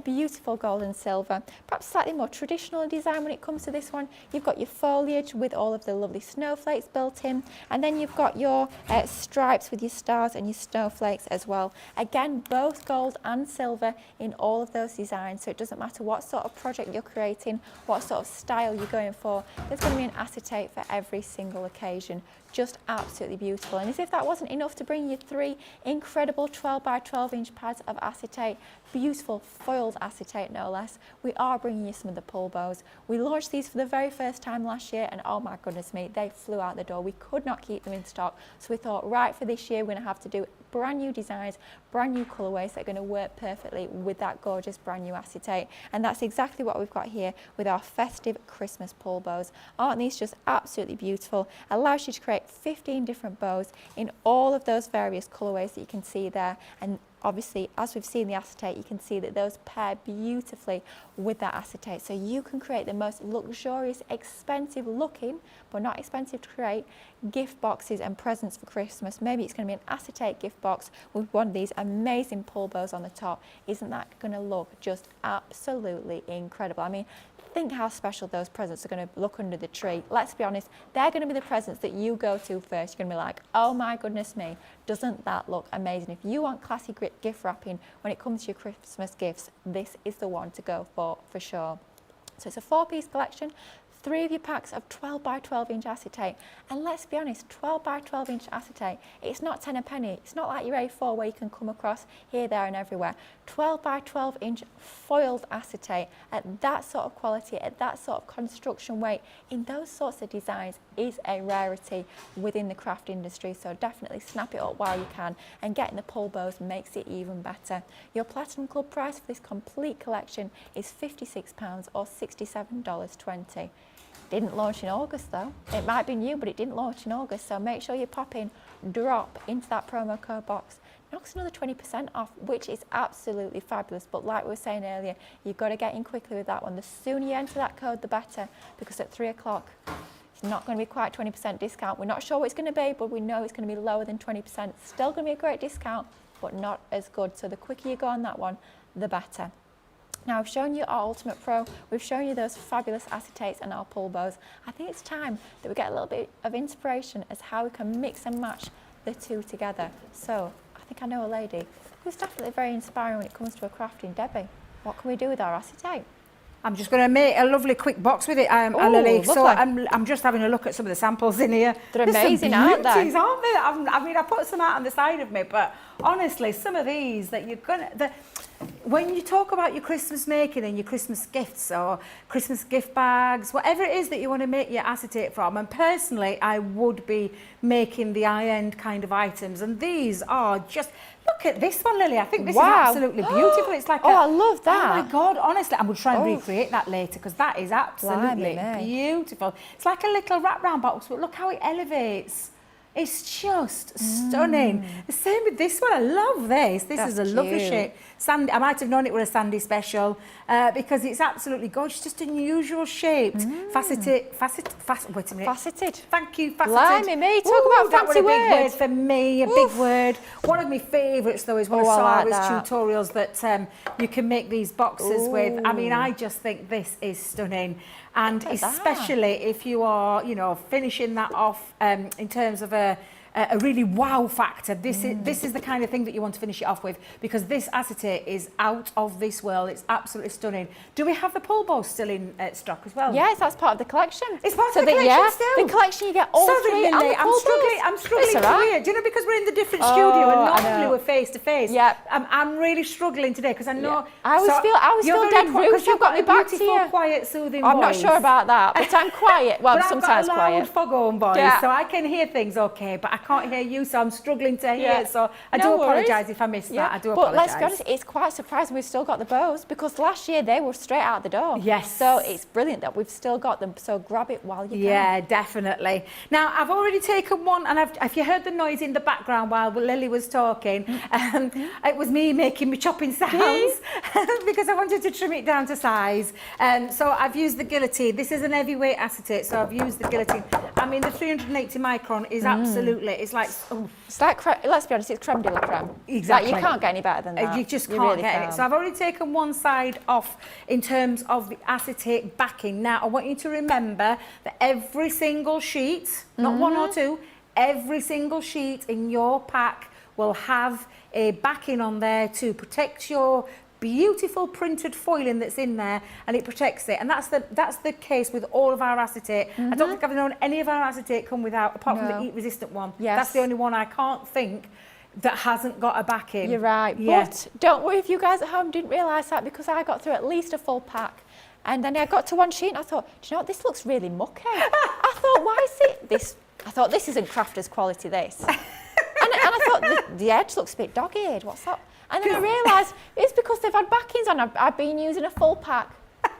beautiful gold and silver, perhaps slightly more traditional design when it comes to this one. You've got your foliage with all of the lovely snowflakes built in, and then you've got your stripes with your stars and your snowflakes as well. Again, both gold and silver in all of those designs, so it doesn't matter what sort of project you're creating, what sort of style you're going for, there's going to be an acetate for every single occasion. Just absolutely beautiful. And as if that wasn't enough to bring you 3 incredible 12 by 12 inch pads of acetate, beautiful foiled acetate no less, we are bringing you some of the pull bows. We launched these for the very first time last year, and oh my goodness me, they flew out the door. We could not keep them in stock, so we thought, right, for this year we're going to have to do brand new designs, brand new colourways that are going to work perfectly with that gorgeous brand new acetate. And that's exactly what we've got here with our festive Christmas pull bows. Aren't these just absolutely beautiful? Allows you to create 15 different bows in all of those various colourways that you can see there. And obviously, as we've seen the acetate, you can see that those pair beautifully with that acetate. So you can create the most luxurious, expensive looking, but not expensive to create, gift boxes and presents for Christmas. Maybe it's going to be an acetate gift box with one of these amazing pull bows on the top. Isn't that going to look just absolutely incredible? I mean, think how special those presents are going to look under the tree. Let's be honest, they're going to be the presents that you go to first. You're going to be like, oh my goodness me, doesn't that look amazing? If you want classy gift wrapping when it comes to your Christmas gifts, this is the one to go for sure. So it's a 4-piece collection, 3 of your packs of 12 by 12 inch acetate. And let's be honest, 12 by 12 inch acetate, it's not 10 a penny. It's not like your A4 where you can come across here, there and everywhere. 12 by 12 inch foiled acetate at that sort of quality, at that sort of construction weight, in those sorts of designs is a rarity within the craft industry. So definitely snap it up while you can, and getting the pull bows makes it even better. Your Platinum Club price for this complete collection is £56 or $67.20. Didn't launch in August though. It might be new, but it didn't launch in August, so make sure you pop in, drop into that promo code box. Knocks another 20% off, which is absolutely fabulous. But like we were saying earlier, you've got to get in quickly with that one. The sooner you enter that code, the better, because at 3 o'clock, it's not going to be quite 20% discount. We're not sure what it's going to be, but we know it's going to be lower than 20%. Still going to be a great discount, but not as good. So the quicker you go on that one, the better. Now, I've shown you our Ultimate Pro, we've shown you those fabulous acetates and our pull bows. I think it's time that we get a little bit of inspiration as how we can mix and match the two together. So, I think I know a lady who's definitely very inspiring when it comes to her crafting. Debbie, what can we do with our acetate? I'm just going to make a lovely quick box with it, Lily. So I'm just having a look at some of the samples in here. They're amazing, aren't they? Aren't they? I mean, I put some out on the side of me, but honestly, some of these that you're going to... When you talk about your Christmas making and your Christmas gifts or Christmas gift bags, whatever it is that you want to make your acetate from, and personally, I would be making the high-end kind of items, and these are just... Look at this one, Lily. I think this is absolutely beautiful. It's like I love that. Oh my God, honestly, I'm going to try and recreate that later because that is absolutely beautiful. It's like a little wraparound box, but look how it elevates. It's just stunning. The same with this one. I love this. This is a lovely shape. Sandy, I might have known it was a Sandy special because it's absolutely gorgeous. Just unusual shaped. Faceted. Wait a minute. Faceted. Thank you. Faceted. Blimey me. Talk about fancy words. That was a big word for me. A big word. One of my favourites though is one of Sarah's tutorials that you can make these boxes with. I mean, I just think this is stunning. And especially if you are, you know, finishing that off in terms of a really wow factor. This is the kind of thing that you want to finish it off with because this acetate is out of this world. It's absolutely stunning. Do we have the pull bow still in stock as well? Yes, that's part of the collection. It's part of the collection still? The collection you get all three and the pull bows. I'm struggling to hear. Do you know, because we're in the different studio and normally we're face to face. Yep. I'm really struggling today because I know... I always feel dead rude. You've got me back to you. Quiet, soothing voice. I'm not sure about that, but I'm quiet. Well, sometimes quiet. But I've got a loud foghorn voice, so I can hear things okay, but I can't hear you, so I'm struggling to hear it. So I do apologise if I missed that. I do apologise. But let's be honest, it's quite surprising we've still got the bows because last year they were straight out the door. Yes. So it's brilliant that we've still got them. So grab it while you can. Yeah, definitely. Now, I've already taken one, and if you heard the noise in the background while Lily was talking, it was me making me chopping sounds because I wanted to trim it down to size. So I've used the guillotine. This is an heavyweight acetate, so I've used the guillotine. I mean, the 380 micron is absolutely feel it. It's like, oh. It's like, let's be honest, it's creme de la creme. Exactly. Like, you can't get any better than that. You just can't really get it. So I've already taken one side off in terms of the acetate backing. Now, I want you to remember that every single sheet, not one or two, every single sheet in your pack will have a backing on there to protect your beautiful printed foiling that's in there, and it protects it. And that's the case with all of our acetate. I don't think I've known any of our acetate come without, apart from the heat resistant one. Yes. That's the only one I can't think that hasn't got a backing. You're right. Yeah. But don't worry if you guys at home didn't realise that, because I got through at least a full pack. And then I got to one sheet and I thought, do you know what, this looks really mucky. I thought, why is it this? I thought, this isn't crafters quality, this. and I thought, the edge looks a bit dog-eared. What's that? And then I realised it's because they've had backings on. I've been using a full pack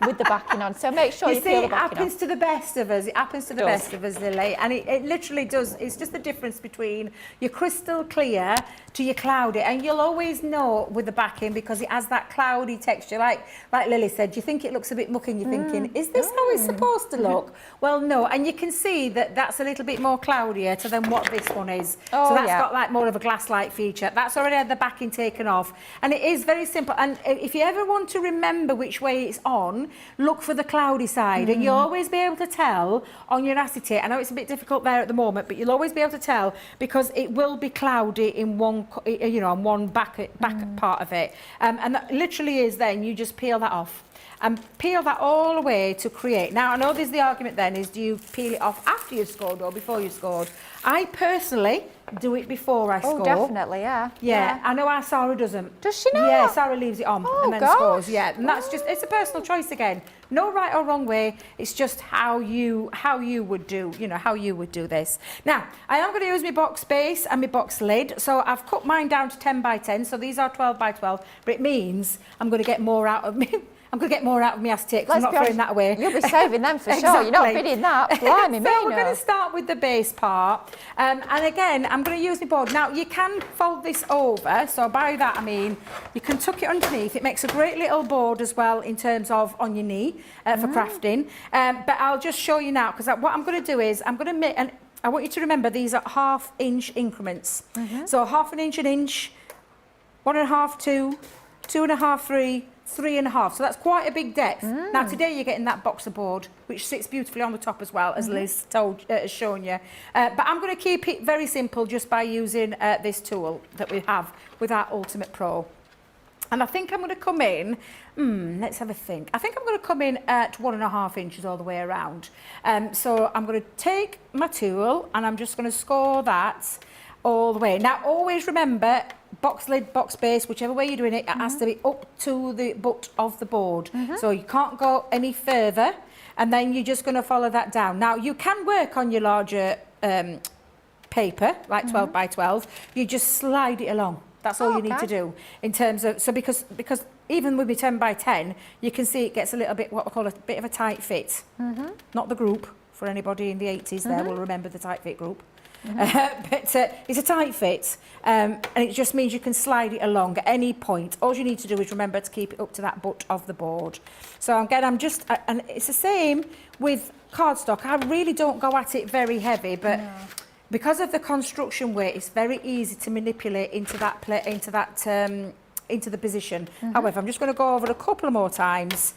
with the backing on, so make sure you peel the backing on. It happens to the best of us. It happens to the best of us, Lily, and it literally does. It's just the difference between your crystal clear to your cloudy, and you'll always know with the backing because it has that cloudy texture. Like Lily said, you think it looks a bit mucky, and you're thinking, is this how it's supposed to look? Well, no, and you can see that that's a little bit more cloudier than what this one is. So that's got like more of a glass-like feature. That's already had the backing taken off, and it is very simple. And if you ever want to remember which way it's on, look for the cloudy side, and you'll always be able to tell on your acetate. I know it's a bit difficult there at the moment, but you'll always be able to tell because it will be cloudy in one, on one back part of it. And that literally is then you just peel that off. And peel that all the way to create. Now, I know there's the argument then is, do you peel it off after you've scored or before you've scored? I personally do it before I score. Oh, definitely, yeah. I know our Sarah doesn't. Does she not? Yeah, Sarah leaves it on and then gosh. scores. Yeah, and that's just, it's a personal choice again. No right or wrong way. It's just how you would do, how you would do this. Now, I am going to use my box base and my box lid. So I've cut mine down to 10 by 10. So these are 12 by 12, but it means I'm going to get more out of me. I'm going to get more out of my acetate because I'm not throwing that away. You'll be saving them for sure. You're not bidding that. Blimey, so we're going to start with the base part. And again, I'm going to use my board. Now, you can fold this over. So by that, I mean, you can tuck it underneath. It makes a great little board as well in terms of on your knee for crafting. But I'll just show you now because what I'm going to do is I'm going to make, and I want you to remember these are 1/2 inch increments. So 1/2 inch, 1 inch, 1.5, 2, 2.5, 3, 3.5, so that's quite a big depth. Now today you're getting that boxer board, which sits beautifully on the top as well, as Liz has shown you. But I'm going to keep it very simple just by using this tool that we have with our Ultimate Pro. And I think I'm going to come in, let's have a think. I think I'm going to come in at 1.5 inches all the way around. So I'm going to take my tool and I'm just going to score that all the way. Now always remember, box lid, box base, whichever way you're doing it, it has to be up to the butt of the board. So you can't go any further, and then you're just going to follow that down. Now you can work on your larger paper, like 12 by 12. You just slide it along. That's all you need to do in terms of, so because even with my 10 by 10, you can see it gets a little bit, what we call a bit of a tight fit. Not the group, for anybody in the 80s there will remember the tight fit group. But it's a tight fit, and it just means you can slide it along at any point. All you need to do is remember to keep it up to that butt of the board. So again, I'm just, and it's the same with cardstock. I really don't go at it very heavy, but because of the construction weight, it's very easy to manipulate into that into the position. However, I'm just going to go over it a couple of more times.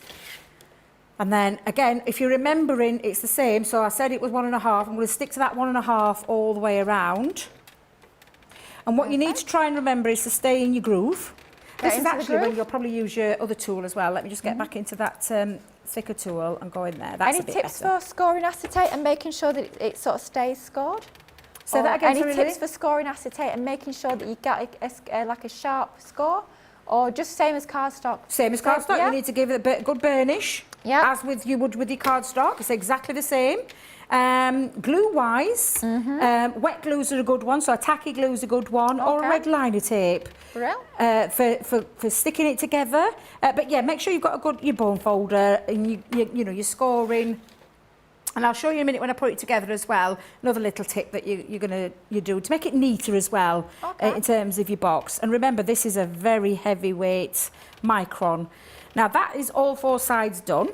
And then again, if you're remembering, it's the same. So I said it was 1.5. I'm going to stick to that 1.5 all the way around. And what you need to try and remember is to stay in your groove. This is actually when you'll probably use your other tool as well. Let me just get back into that thicker tool and go in there. That's Any tips for scoring acetate and making sure that it sort of stays scored? Say that again. Any tips for scoring acetate and making sure that you get like a sharp score? Or just same as cardstock? Same as cardstock. You need to give it a good burnish. Yeah. As with you would with your cardstock. It's exactly the same. Glue-wise, wet glues are a good one. So a tacky glue is a good one, or a red liner tape. For sticking it together. But yeah, make sure you've got a good your bone folder and you're scoring. And I'll show you in a minute when I put it together as well. Another little tip that you do to make it neater as well in terms of your box. And remember, this is a very heavyweight micron. Now that is all 4 sides done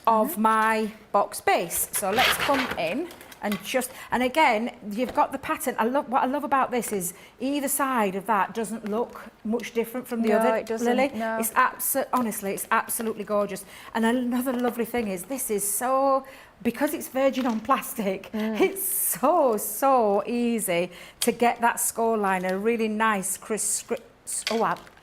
of my box base. So let's come in And again, you've got the pattern. What I love about this is either side of that doesn't look much different from the other. It doesn't, Lily. no. It's honestly, it's absolutely gorgeous. And another lovely thing is this is so, because it's virgin on plastic, it's so easy to get that score line, a really nice crisp.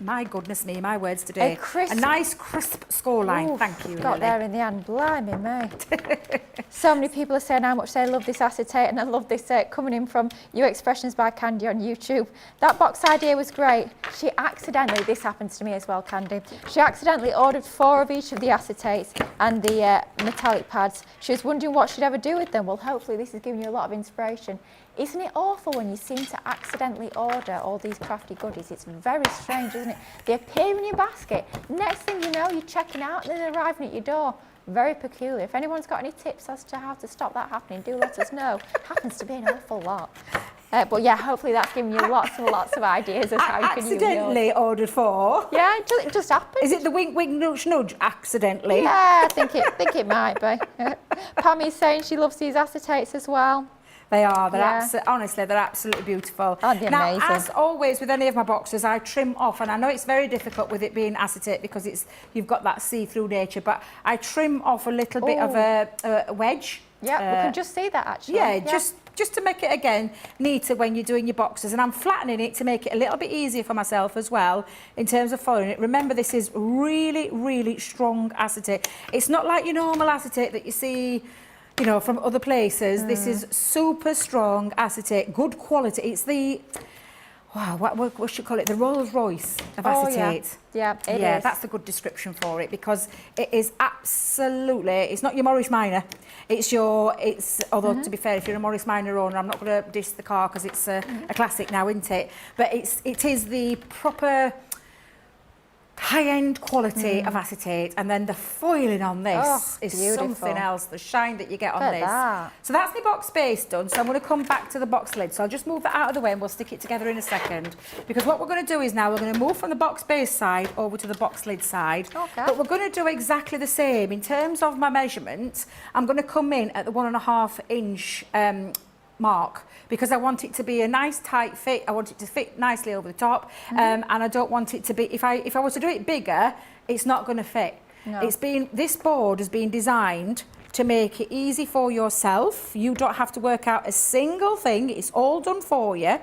My goodness me, my words today. A nice crisp score line. Thank you, got Lily. there in the end. Blimey, mate. So many people are saying how much they love this acetate, and I love this coming in from You Expressions by Candy on YouTube. That box idea was great. She accidentally, this happens to me as well, Candy, she accidentally ordered 4 of each of the acetates and the metallic pads. She was wondering what she'd ever do with them. Well, hopefully this is giving you a lot of inspiration. Isn't it awful when you seem to accidentally order all these crafty goodies? It's very strange, isn't it? They appear in your basket. Next thing you know, you're checking out and they're arriving at your door. Very peculiar. If anyone's got any tips as to how to stop that happening, do let us know. Happens to be an awful lot. But yeah, hopefully that's giving you lots and lots of ideas as how you can use yours. Accidentally ordered 4? Yeah, it just happens. Is it the wink, wink, nudge, nudge accidentally? Yeah, I think it might be. Pammy's saying she loves these acetates as well. They are. Honestly, they're absolutely beautiful. Oh, they're now, amazing. as always with any of my boxes, I trim off, and I know it's very difficult with it being acetate because you've got that see-through nature, but I trim off a little bit of a wedge. Yeah, we can just see that actually. Yeah, just to make it, again, neater when you're doing your boxes. And I'm flattening it to make it a little bit easier for myself as well in terms of following it. Remember, this is really, really strong acetate. It's not like your normal acetate that you see, you know, from other places. This is super strong acetate, good quality. It's the, wow, what should we call it? The Rolls Royce of acetate. Yeah, it is. That's the good description for it, because it is absolutely, it's not your Morris Minor. Although to be fair, if you're a Morris Minor owner, I'm not going to diss the car because it's a classic now, isn't it? But it is the proper high-end quality of acetate, and then the foiling on this is beautiful. something else. The shine that you get on Look at this. that. So that's my box base done. So I'm going to come back to the box lid. So I'll just move that out of the way and we'll stick it together in a second. Because what we're going to do is now we're going to move from the box base side over to the box lid side. Okay. But we're going to do exactly the same. In terms of my measurement, I'm going to come in at the 1.5 inch mark, because I want it to be a nice tight fit. I want it to fit nicely over the top, and I don't want it to be, if I was to do it bigger, it's not going to fit. No. This board has been designed to make it easy for yourself. You don't have to work out a single thing. It's all done for you.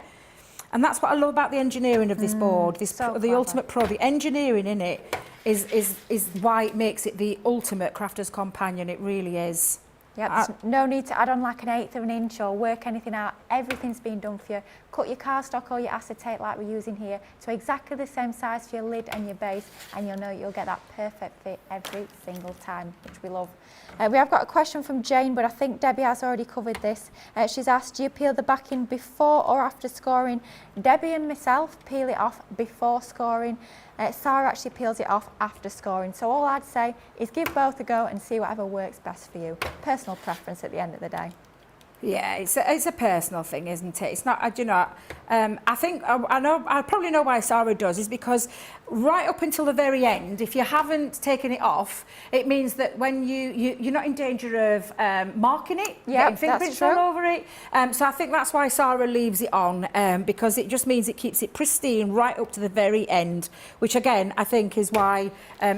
And that's what I love about the engineering of this board, the Ultimate Pro. The engineering in it is why it makes it the ultimate crafter's companion. It really is. Yep, there's no need to add on like 1/8 of an inch or work anything out. Everything's been done for you. Cut your cardstock or your acetate like we're using here to exactly the same size for your lid and your base, and you'll know you'll get that perfect fit every single time, which we love. We have got a question from Jane, but I think Debbie has already covered this. She's asked, do you peel the backing before or after scoring? Debbie and myself peel it off before scoring. Sarah actually peels it off after scoring. So all I'd say is give both a go and see whatever works best for you. Personal preference at the end of the day. Yeah, it's a personal thing, isn't it? It's not, I think, I probably know why Sarah does, is because right up until the very end, if you haven't taken it off, it means that when you're not in danger of marking it, getting fingerprints all over it. So I think that's why Sarah leaves it on, because it just means it keeps it pristine right up to the very end, which again, I think is why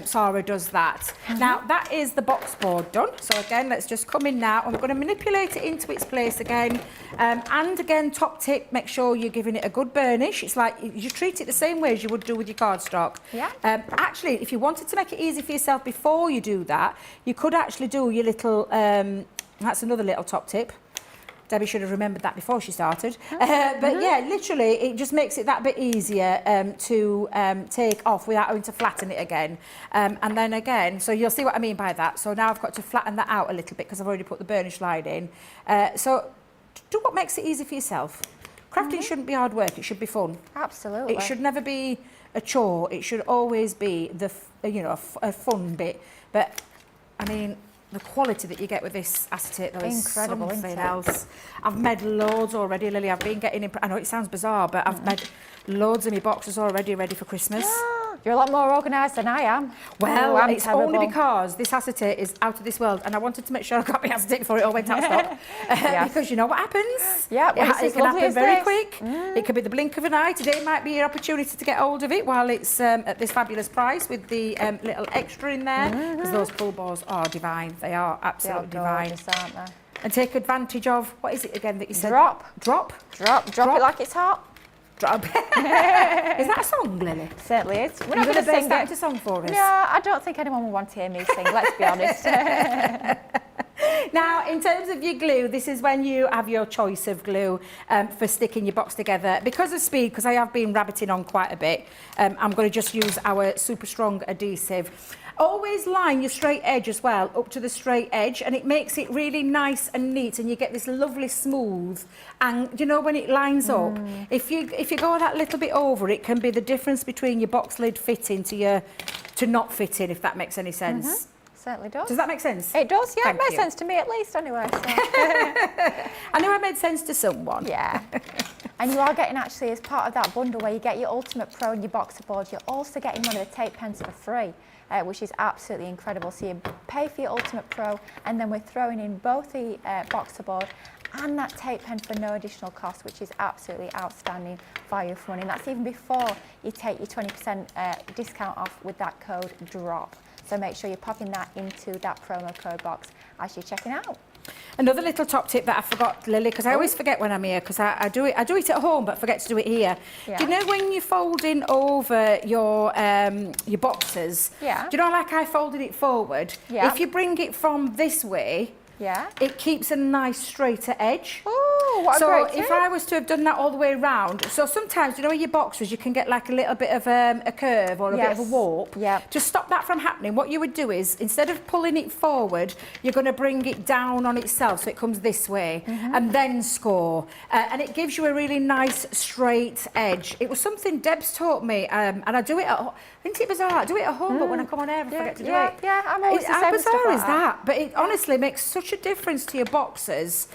Sarah does that. Now, that is the box board done. So again, let's just come in now, and we're going to manipulate it into its place again. And again, top tip, make sure you're giving it a good burnish. It's like you treat it the same way as you would do with your cardstock. Yeah. Actually, if you wanted to make it easy for yourself before you do that, you could actually do your little, that's another little top tip. Debbie should have remembered that before she started. But yeah, literally, it just makes it that bit easier to take off without having to flatten it again. And then again, so you'll see what I mean by that. So now I've got to flatten that out a little bit because I've already put the burnish line in. So do what makes it easy for yourself. Crafting shouldn't be hard work, it should be fun. Absolutely. It should never be a chore, it should always be a fun bit. But I mean, the quality that you get with this acetate, though, is incredible, something else. I've made loads already, Lily. I've been getting, I know it sounds bizarre, but I've made loads of my boxes already ready for Christmas. You're a lot more organised than I am. Well, I'm it's terrible. only because this acetate is out of this world, and I wanted to make sure I got my acetate before it all went out of stock. Because you know what happens? Yeah, well, it can happen very quick. It could be the blink of an eye. Today might be your opportunity to get hold of it while it's at this fabulous price with the little extra in there, because those pull balls are divine. They are absolutely divine. Gorgeous, aren't they? And take advantage of, what is it again that you said? Drop. Drop? Drop it like it's hot. Drop. Is that a song, Lily? Certainly is. We're You're not going to sing that it. into song for us? No, I don't think anyone will want to hear me sing, let's be honest. Now, in terms of your glue, this is when you have your choice of glue for sticking your box together. Because of speed, because I have been rabbiting on quite a bit, I'm going to just use our super strong adhesive. Always line your straight edge as well, up to the straight edge, and it makes it really nice and neat, and you get this lovely smooth. And you know, when it lines up, if you go that little bit over, it can be the difference between your box lid fitting to not fitting, if that makes any sense. Certainly does. Does that make sense? It does, yeah. Thank It makes you. sense to me at least, anyway. So. I know I made sense to someone. Yeah. And you are getting, actually, as part of that bundle where you get your Ultimate Pro and your boxer board, you're also getting one of the tape pens for free, which is absolutely incredible. So you pay for your Ultimate Pro, and then we're throwing in both the boxer board and that tape pen for no additional cost, which is absolutely outstanding value for money. And that's even before you take your 20% discount off with that code DROP. So make sure you're popping that into that promo code box as you're checking out. Another little top tip that I forgot, Lily, because I always forget when I'm here, because I do it at home but forget to do it here. Yeah. Do you know when you're folding over your boxes? Yeah. Do you know, like I folded it forward? Yeah. If you bring it from this way, Yeah. it keeps a nice straighter edge. Oh, what a So great if tip. I was to have done that all the way around, so sometimes, you know, in your boxes, you can get like a little bit of a curve or a bit of a warp. Yeah. To stop that from happening, what you would do is, instead of pulling it forward, you're going to bring it down on itself, so it comes this way, and then score. And it gives you a really nice straight edge. It was something Deb's taught me, and I do it at home. Isn't it bizarre? I do it at home, but when I come on air, I forget to do it. Yeah, I'm always the How same with stuff bizarre like is that? But it honestly makes such a difference to your boxes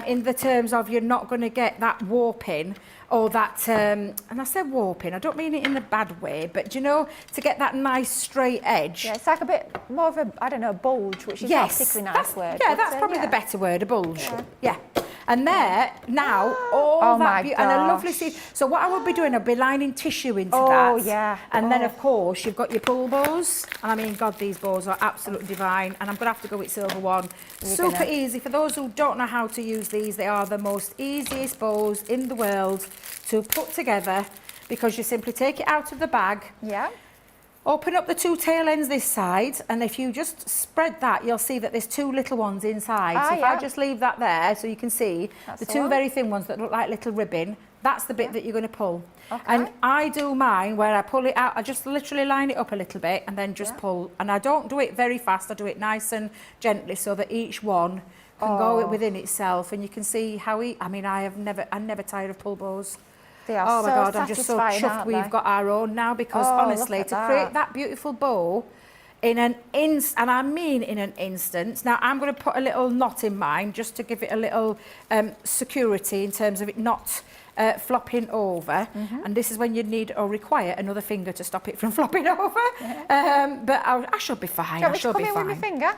in the terms of you're not going to get that warping or that, and I say warping, I don't mean it in a bad way, but you know, to get that nice straight edge. Yeah, it's like a bit more of a, I don't know, bulge, which is not a particularly nice word. Yeah, but, that's probably yeah. the better word, a bulge. Yeah. And there, now, all Oh that my and a lovely gosh. seed. So what I would be doing, I'd be lining tissue into Oh, that. yeah. And then, of course, you've got your pull bows. And I mean, God, these bows are absolutely divine. And I'm going to have to go with silver one. Super easy. For those who don't know how to use these, they are the most easiest bows in the world to put together, because you simply take it out of the bag. Yeah. Open up the two tail ends this side, and if you just spread that, you'll see that there's two little ones inside. So if I just leave that there, so you can see the two very thin ones that look like little ribbon, that's the bit that you're going to pull. Okay. And I do mine where I pull it out, I just literally line it up a little bit and then just pull. And I don't do it very fast, I do it nice and gently so that each one can go within itself. And you can see how I mean, I'm never tired of pull bows. They are Oh my so God, I'm just so satisfying, chuffed aren't we've they? got our own now, because Oh, honestly, look to at create that. that beautiful bow in an and I mean in an instance. Now I'm going to put a little knot in mine just to give it a little security in terms of it not flopping over. And this is when you need or require another finger to stop it from flopping over. But I should be fine. Do you want me to should come be in fine. with my finger?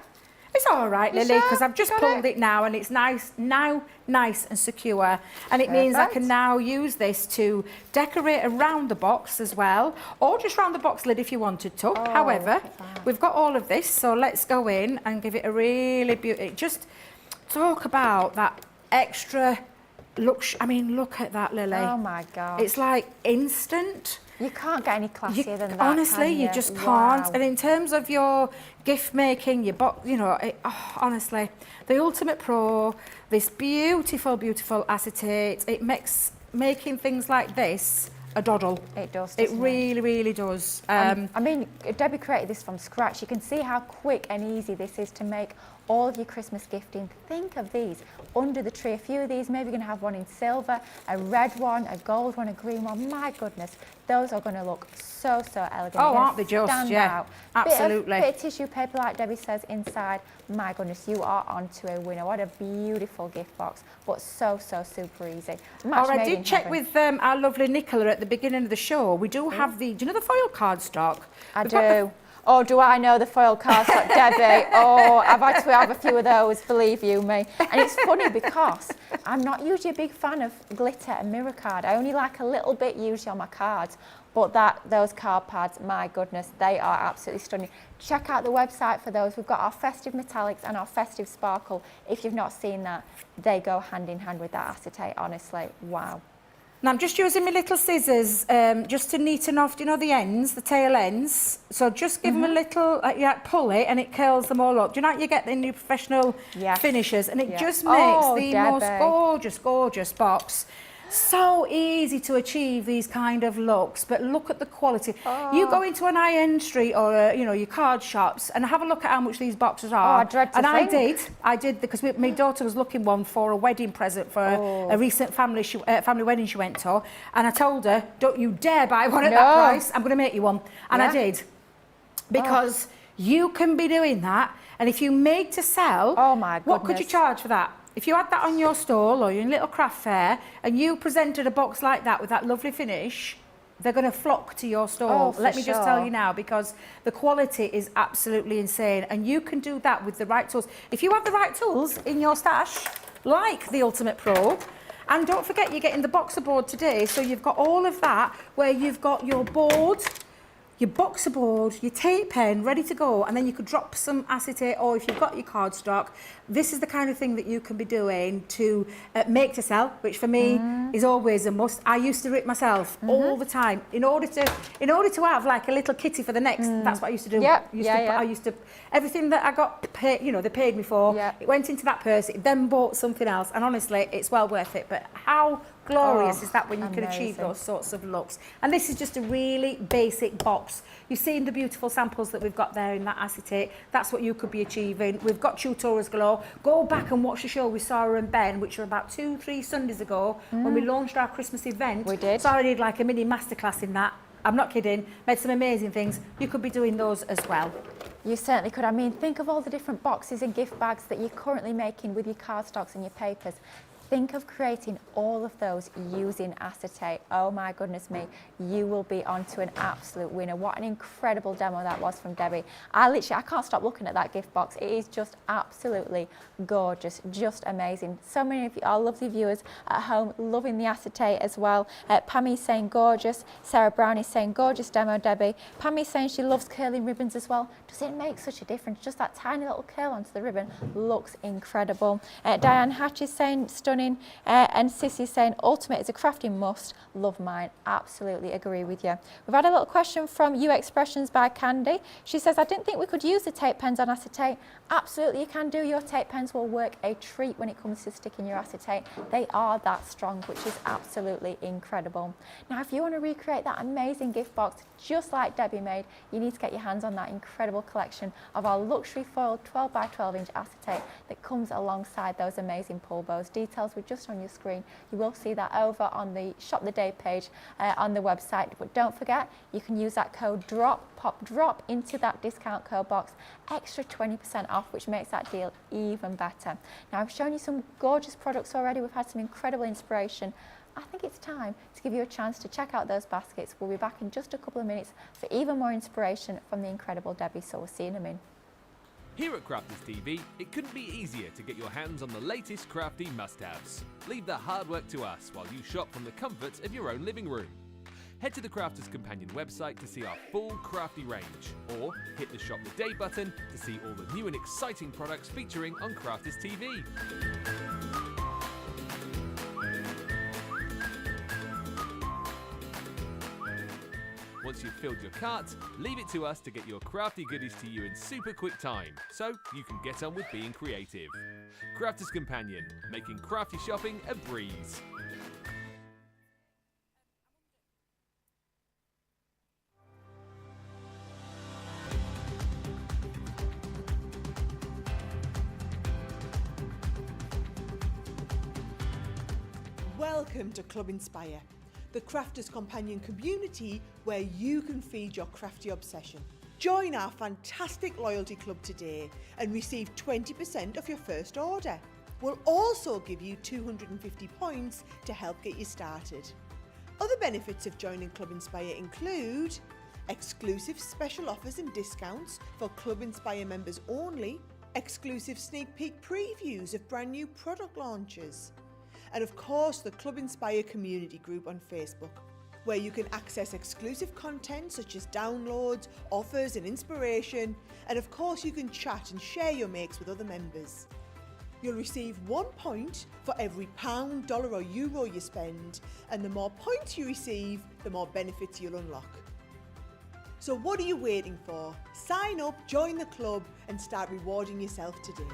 It's all right, You Lily, sure? because I've just Got pulled it? it now, and it's nice and secure. And it means I Perfect. can now use this to decorate around the box as well, or just around the box lid if you wanted to. However, look at that. we've got all of this, so let's go in and give it a really beautiful. Just talk about that extra look. I mean, look at that, Lily. Oh my God. It's like instant. You can't get any classier than that. Honestly, can you just can't. Wow. And in terms of your gift making, your box, you know, honestly, the Ultimate Pro, this beautiful, beautiful acetate, it makes making things like this a doddle. It does. It doesn't really, really does. I mean, Debbie created this from scratch. You can see how quick and easy this is to make all of your Christmas gifting. Think of these under the tree. A few of these, maybe you're going to have one in silver, a red one, a gold one, a green one. My goodness, those are going to look so elegant. Oh, aren't they just? Stand Yeah, out. absolutely. Bit of tissue paper, like Debbie says, inside. My goodness, you are onto a winner. What a beautiful gift box, but so super easy. Match I made did in check heaven. with our lovely Nicola at the beginning of the show. We do have the, do you know the foil card stock? I We've got do. Oh, do I know the foil cards like Debbie? Oh, I've had to have a few of those, believe you me. And it's funny because I'm not usually a big fan of glitter and mirror card. I only like a little bit usually on my cards. But those card pads, my goodness, they are absolutely stunning. Check out the website for those. We've got our festive metallics and our festive sparkle. If you've not seen that, they go hand in hand with that acetate, honestly. Wow. Now I'm just using my little scissors just to neaten off, you know, the ends, the tail ends. So just give them a little, pull it and it curls them all up. Do you know what you get in your professional finishers? And it just makes the most gorgeous box. So easy to achieve these kind of looks, but look at the quality. You go into an high-end street or you know, your card shops and have a look at how much these boxes are. I dread to think. I did because my daughter was looking one for a wedding present for a recent family wedding she went to, and I told her, don't you dare buy one at that price. I'm going to make you one, and I did, because you can be doing that, and if you made to sell, oh my goodness, what could you charge for that? If you had that on your stall or your little craft fair and you presented a box like that with that lovely finish, they're going to flock to your stall. Let me just tell you now, because the quality is absolutely insane, and you can do that with the right tools. If you have the right tools in your stash, like the Ultimate Pro, and don't forget you're getting the boxer board today, so you've got all of that where you've got your board, your boxer board, your tape pen ready to go, and then you could drop some acetate, or if you've got your cardstock, this is the kind of thing that you can be doing to make to sell, which for me is always a must. I used to rip myself all the time in order to have like a little kitty for the next. That's what I used to do. I used to everything that I got paid, you know, they paid me for. It went into that purse. It then bought something else, and honestly, it's well worth it. But how glorious is that when you can achieve those sorts of looks? And this is just a really basic box. You've seen the beautiful samples that we've got there in that acetate. That's what you could be achieving. We've got tutorials galore. Go back and watch the show with Sarah and Ben, which were about 2-3 Sundays ago when we launched our Christmas event. We did. Sarah did like a mini masterclass in that. I'm not kidding. Made some amazing things. You could be doing those as well. You certainly could. I mean, think of all the different boxes and gift bags that you're currently making with your cardstocks and your papers. Think of creating all of those using acetate. Oh my goodness me, you will be onto an absolute winner. What an incredible demo that was from Debbie. I can't stop looking at that gift box. It is just absolutely gorgeous, just amazing. So many of you, our lovely viewers at home, loving the acetate as well. Pammy's saying gorgeous. Sarah Brown is saying gorgeous demo, Debbie. Pammy's saying she loves curling ribbons as well. Does it make such a difference? Just that tiny little curl onto the ribbon looks incredible. Diane Hatch is saying stunning. And Sissy saying ultimate is a crafting must. Love mine. Absolutely agree with you. We've had a little question from You Expressions by Candy. She says, I didn't think we could use the tape pens on acetate. Absolutely you can do. Your tape pens will work a treat when it comes to sticking your acetate. They are that strong, which is absolutely incredible. Now if you want to recreate that amazing gift box just like Debbie made, you need to get your hands on that incredible collection of our luxury foiled 12 by 12 inch acetate that comes alongside those amazing pull bows. Details were just on your screen. You will see that over on the Shop the Day page on the website, but don't forget you can use that code DROP into that discount code box, extra 20% off, which makes that deal even better. Now I've shown you some gorgeous products already. We've had some incredible inspiration. I think it's time to give you a chance to check out those baskets. We'll be back in just a couple of minutes for even more inspiration from the incredible Debbie, so we'll see you in a minute. Here at Crafters TV, it couldn't be easier to get your hands on the latest crafty must-haves. Leave the hard work to us while you shop from the comfort of your own living room. Head to the Crafters Companion website to see our full crafty range, or hit the Shop the Day button to see all the new and exciting products featuring on Crafters TV. Once you've filled your cart, leave it to us to get your crafty goodies to you in super quick time, so you can get on with being creative. Crafters Companion, making crafty shopping a breeze. Welcome to Club Inspire, the crafters' companion community where you can feed your crafty obsession. Join our fantastic loyalty club today and receive 20% off your first order. We'll also give you 250 points to help get you started. Other benefits of joining Club Inspire include exclusive special offers and discounts for Club Inspire members only, exclusive sneak peek previews of brand new product launches, and of course the Club Inspire community group on Facebook, where you can access exclusive content such as downloads, offers and inspiration, and of course you can chat and share your makes with other members. You'll receive 1 point for every pound, dollar or euro you spend, and the more points you receive, the more benefits you'll unlock. So what are you waiting for? Sign up, join the club and start rewarding yourself today.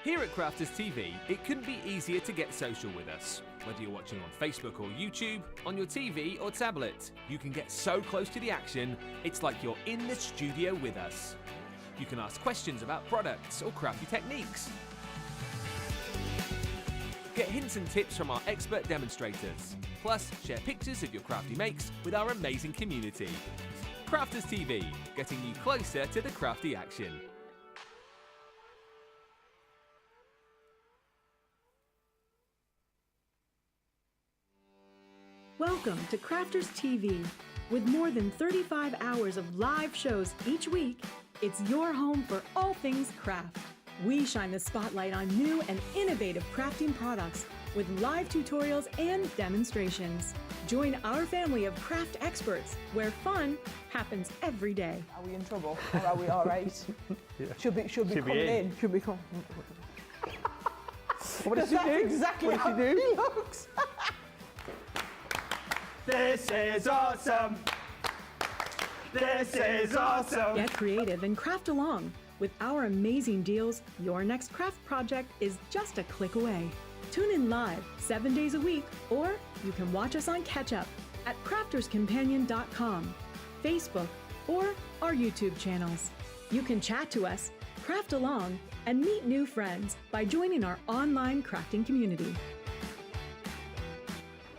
Here at Crafters TV, it couldn't be easier to get social with us. Whether you're watching on Facebook or YouTube, on your TV or tablet, you can get so close to the action, it's like you're in the studio with us. You can ask questions about products or crafty techniques. Get hints and tips from our expert demonstrators. Plus, share pictures of your crafty makes with our amazing community. Crafters TV, getting you closer to the crafty action. Welcome to Crafters TV. With more than 35 hours of live shows each week, it's your home for all things craft. We shine the spotlight on new and innovative crafting products with live tutorials and demonstrations. Join our family of craft experts where fun happens every day. Are we in trouble or are we all right? Yeah. Should be coming in. Should be coming. What did she do? Exactly What how did she do? he looks. This is awesome! This is awesome! Get creative and craft along. With our amazing deals, your next craft project is just a click away. Tune in live 7 days a week, or you can watch us on Catch Up at crafterscompanion.com, Facebook, or our YouTube channels. You can chat to us, craft along, and meet new friends by joining our online crafting community.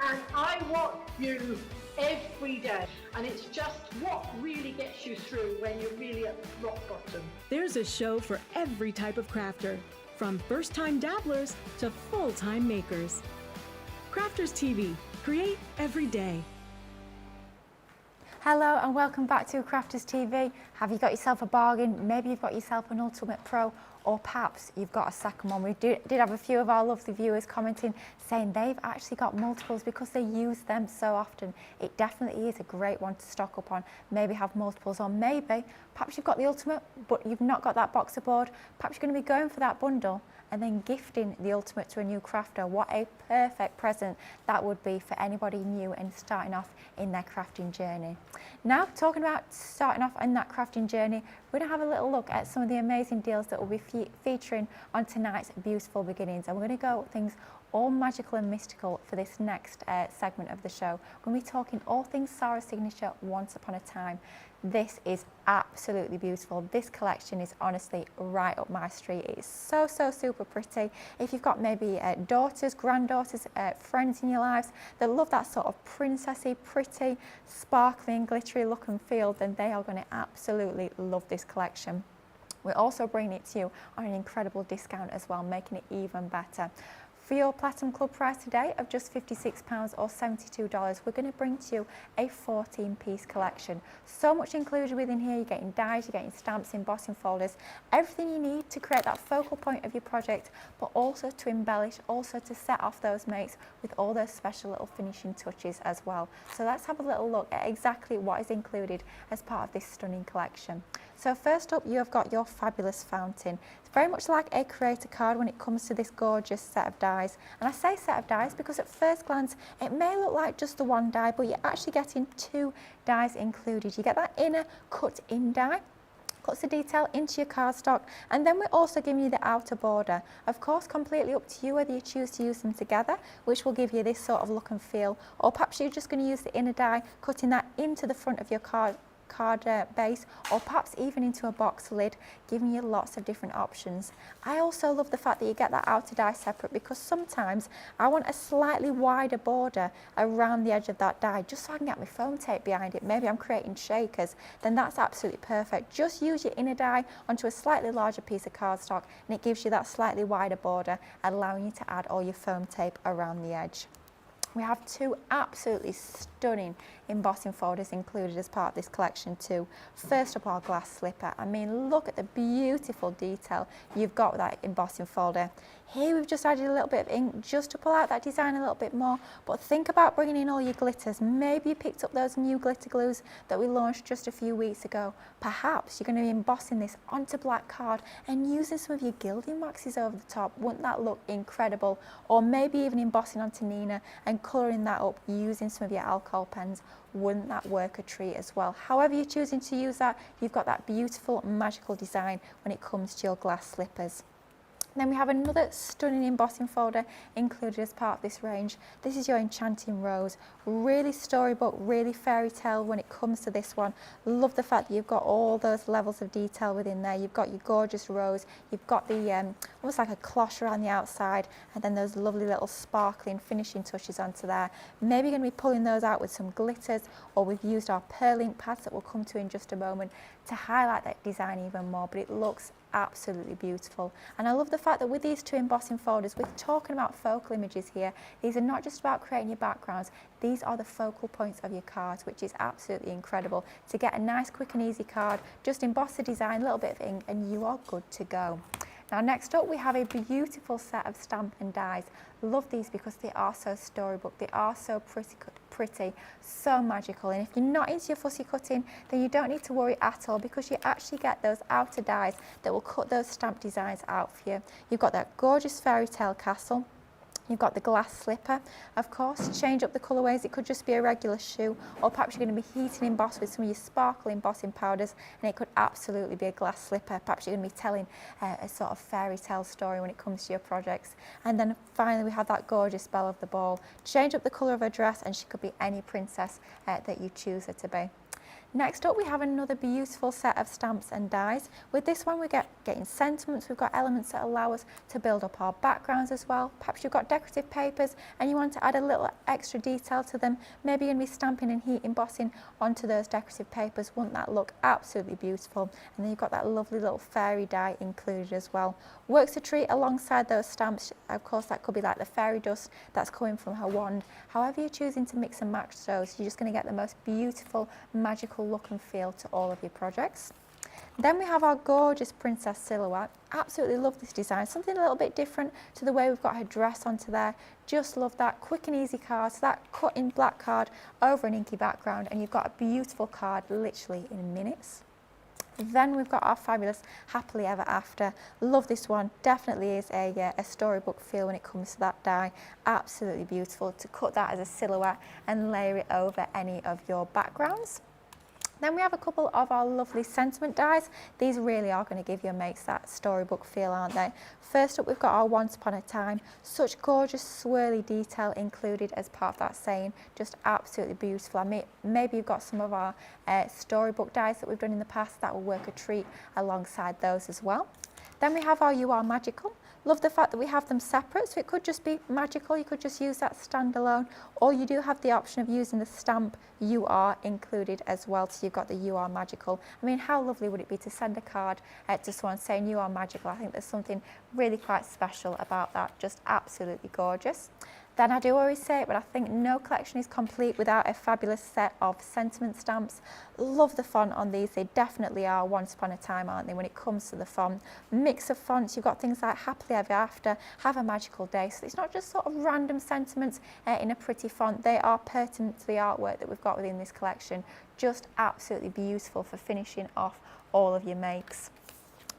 And I watch you every day, and it's just what really gets you through when you're really at rock bottom. There's a show for every type of crafter, from first-time dabblers to full-time makers. Crafters TV, create every day. Hello and welcome back to Crafters TV. Have you got yourself a bargain? Maybe you've got yourself an Ultimate Pro, or perhaps you've got a second one. We did have a few of our lovely viewers commenting saying they've actually got multiples because they use them so often. It definitely is a great one to stock up on. Maybe have multiples, or maybe perhaps you've got the Ultimate but you've not got that boxer board. Perhaps you're going to be going for that bundle and then gifting the Ultimate to a new crafter. What a perfect present that would be for anybody new and starting off in their crafting journey. Now, talking about starting off in that crafting journey, we're going to have a little look at some of the amazing deals that will be featuring on tonight's Beautiful Beginnings, and we're going to go things all magical and mystical for this next segment of the show. We're going to be talking all things Sarah's signature Once Upon a Time. This is absolutely beautiful. This collection is honestly right up my street. It's so super pretty. If you've got maybe daughters, granddaughters, friends in your lives that love that sort of princessy, pretty, sparkling, glittery look and feel, then they are going to absolutely love this collection. We're also bringing it to you on an incredible discount as well, making it even better. For your Platinum Club price today of just £56 or $72, we're going to bring to you a 14-piece collection. So much included within here. You're getting dies, you're getting stamps, embossing folders, everything you need to create that focal point of your project, but also to embellish, also to set off those makes with all those special little finishing touches as well. So let's have a little look at exactly what is included as part of this stunning collection. So first up, you have got your fabulous fountain. It's very much like a creator card when it comes to this gorgeous set of dies. And I say set of dies because at first glance, it may look like just the one die, but you're actually getting 2 dies included. You get that inner cut-in die, cuts the detail into your cardstock, and then we're also giving you the outer border. Of course, completely up to you whether you choose to use them together, which will give you this sort of look and feel, or perhaps you're just going to use the inner die, cutting that into the front of your card base, or perhaps even into a box lid, giving you lots of different options. I also love the fact that you get that outer die separate, because sometimes I want a slightly wider border around the edge of that die, just so I can get my foam tape behind it. Maybe I'm creating shakers, then that's absolutely perfect. Just use your inner die onto a slightly larger piece of cardstock, and it gives you that slightly wider border, allowing you to add all your foam tape around the edge. We have two absolutely stunning embossing folders included as part of this collection too. First up, our glass slipper. I mean, look at the beautiful detail you've got with that embossing folder. Here we've just added a little bit of ink just to pull out that design a little bit more, but think about bringing in all your glitters. Maybe you picked up those new glitter glues that we launched just a few weeks ago. Perhaps you're going to be embossing this onto black card and using some of your gilding waxes over the top. Wouldn't that look incredible? Or maybe even embossing onto Nina and colouring that up using some of your alcohol pens. Wouldn't that work a treat as well? However you're choosing to use that, you've got that beautiful magical design when it comes to your glass slippers. Then we have another stunning embossing folder included as part of this range. This is your Enchanting Rose. Really storybook, really fairy tale when it comes to this one. Love the fact that you've got all those levels of detail within there. You've got your gorgeous rose, you've got the almost like a cloche around the outside, and then those lovely little sparkling finishing touches onto there. Maybe you're going to be pulling those out with some glitters, or we've used our pearl ink pads that we'll come to in just a moment to highlight that design even more, but it looks absolutely beautiful. And I love the fact that with these two embossing folders, we're talking about focal images here. These are not just about creating your backgrounds, these are the focal points of your cards, which is absolutely incredible. To get a nice, quick and easy card, just emboss the design, a little bit of ink, and you are good to go. Now next up we have a beautiful set of stamp and dies. Love these because they are so storybook, they are so pretty, so magical. And if you're not into your fussy cutting, then you don't need to worry at all, because you actually get those outer dies that will cut those stamp designs out for you. You've got that gorgeous fairy tale castle. You've got the glass slipper, of course. Change up the colourways. It could just be a regular shoe, or perhaps you're going to be heating emboss with some of your sparkle embossing powders, and it could absolutely be a glass slipper. Perhaps you're going to be telling a sort of fairy tale story when it comes to your projects. And then finally we have that gorgeous Belle of the Ball. Change up the colour of her dress, and she could be any princess that you choose her to be. Next up we have another beautiful set of stamps and dies. With this one we're getting sentiments, we've got elements that allow us to build up our backgrounds as well. Perhaps you've got decorative papers and you want to add a little extra detail to them. Maybe you're going to be stamping and heat embossing onto those decorative papers. Wouldn't that look absolutely beautiful? And then you've got that lovely little fairy die included as well. Works a treat alongside those stamps. Of course that could be like the fairy dust that's coming from her wand. However you're choosing to mix and match those, you're just going to get the most beautiful, magical look and feel to all of your projects. Then we have our gorgeous princess silhouette. Absolutely love this design, something a little bit different to the way we've got her dress onto there. Just love that quick and easy card, so that cut in black card over an inky background, and you've got a beautiful card literally in minutes. Then we've got our fabulous Happily Ever After. Love this one, definitely is a storybook feel when it comes to that die. Absolutely beautiful to cut that as a silhouette and layer it over any of your backgrounds. Then we have a couple of our lovely sentiment dies. These really are going to give your mates that storybook feel, aren't they? First up we've got our Once Upon a Time. Such gorgeous swirly detail included as part of that saying. Just absolutely beautiful. I mean, maybe you've got some of our storybook dies that we've done in the past that will work a treat alongside those as well. Then we have our You Are Magical. Love the fact that we have them separate, so it could just be magical, you could just use that standalone, or you do have the option of using the stamp You Are included as well, so you've got the You Are Magical. I mean, how lovely would it be to send a card to someone saying You Are Magical? I think there's something really quite special about that, just absolutely gorgeous. Then I do always say it, but I think no collection is complete without a fabulous set of sentiment stamps. Love the font on these. They definitely are Once Upon a Time, aren't they, when it comes to the font. Mix of fonts, you've got things like Happily Ever After, Have a Magical Day. So it's not just sort of random sentiments in a pretty font. They are pertinent to the artwork that we've got within this collection. Just absolutely beautiful for finishing off all of your makes.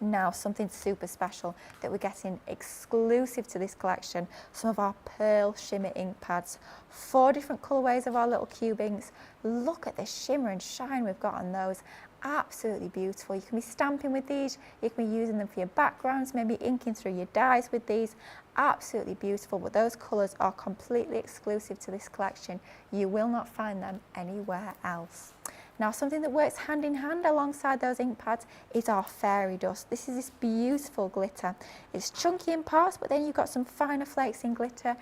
Now something super special that we're getting exclusive to this collection, some of our pearl shimmer ink pads. 4 different colourways of our little cube inks. Look at the shimmer and shine we've got on those. Absolutely beautiful. You can be stamping with these, you can be using them for your backgrounds, maybe inking through your dies with these. Absolutely beautiful, but those colours are completely exclusive to this collection. You will not find them anywhere else. Now, something that works hand in hand alongside those ink pads is our fairy dust. This is this beautiful glitter. It's chunky in parts, but then you've got some finer flakes in glitter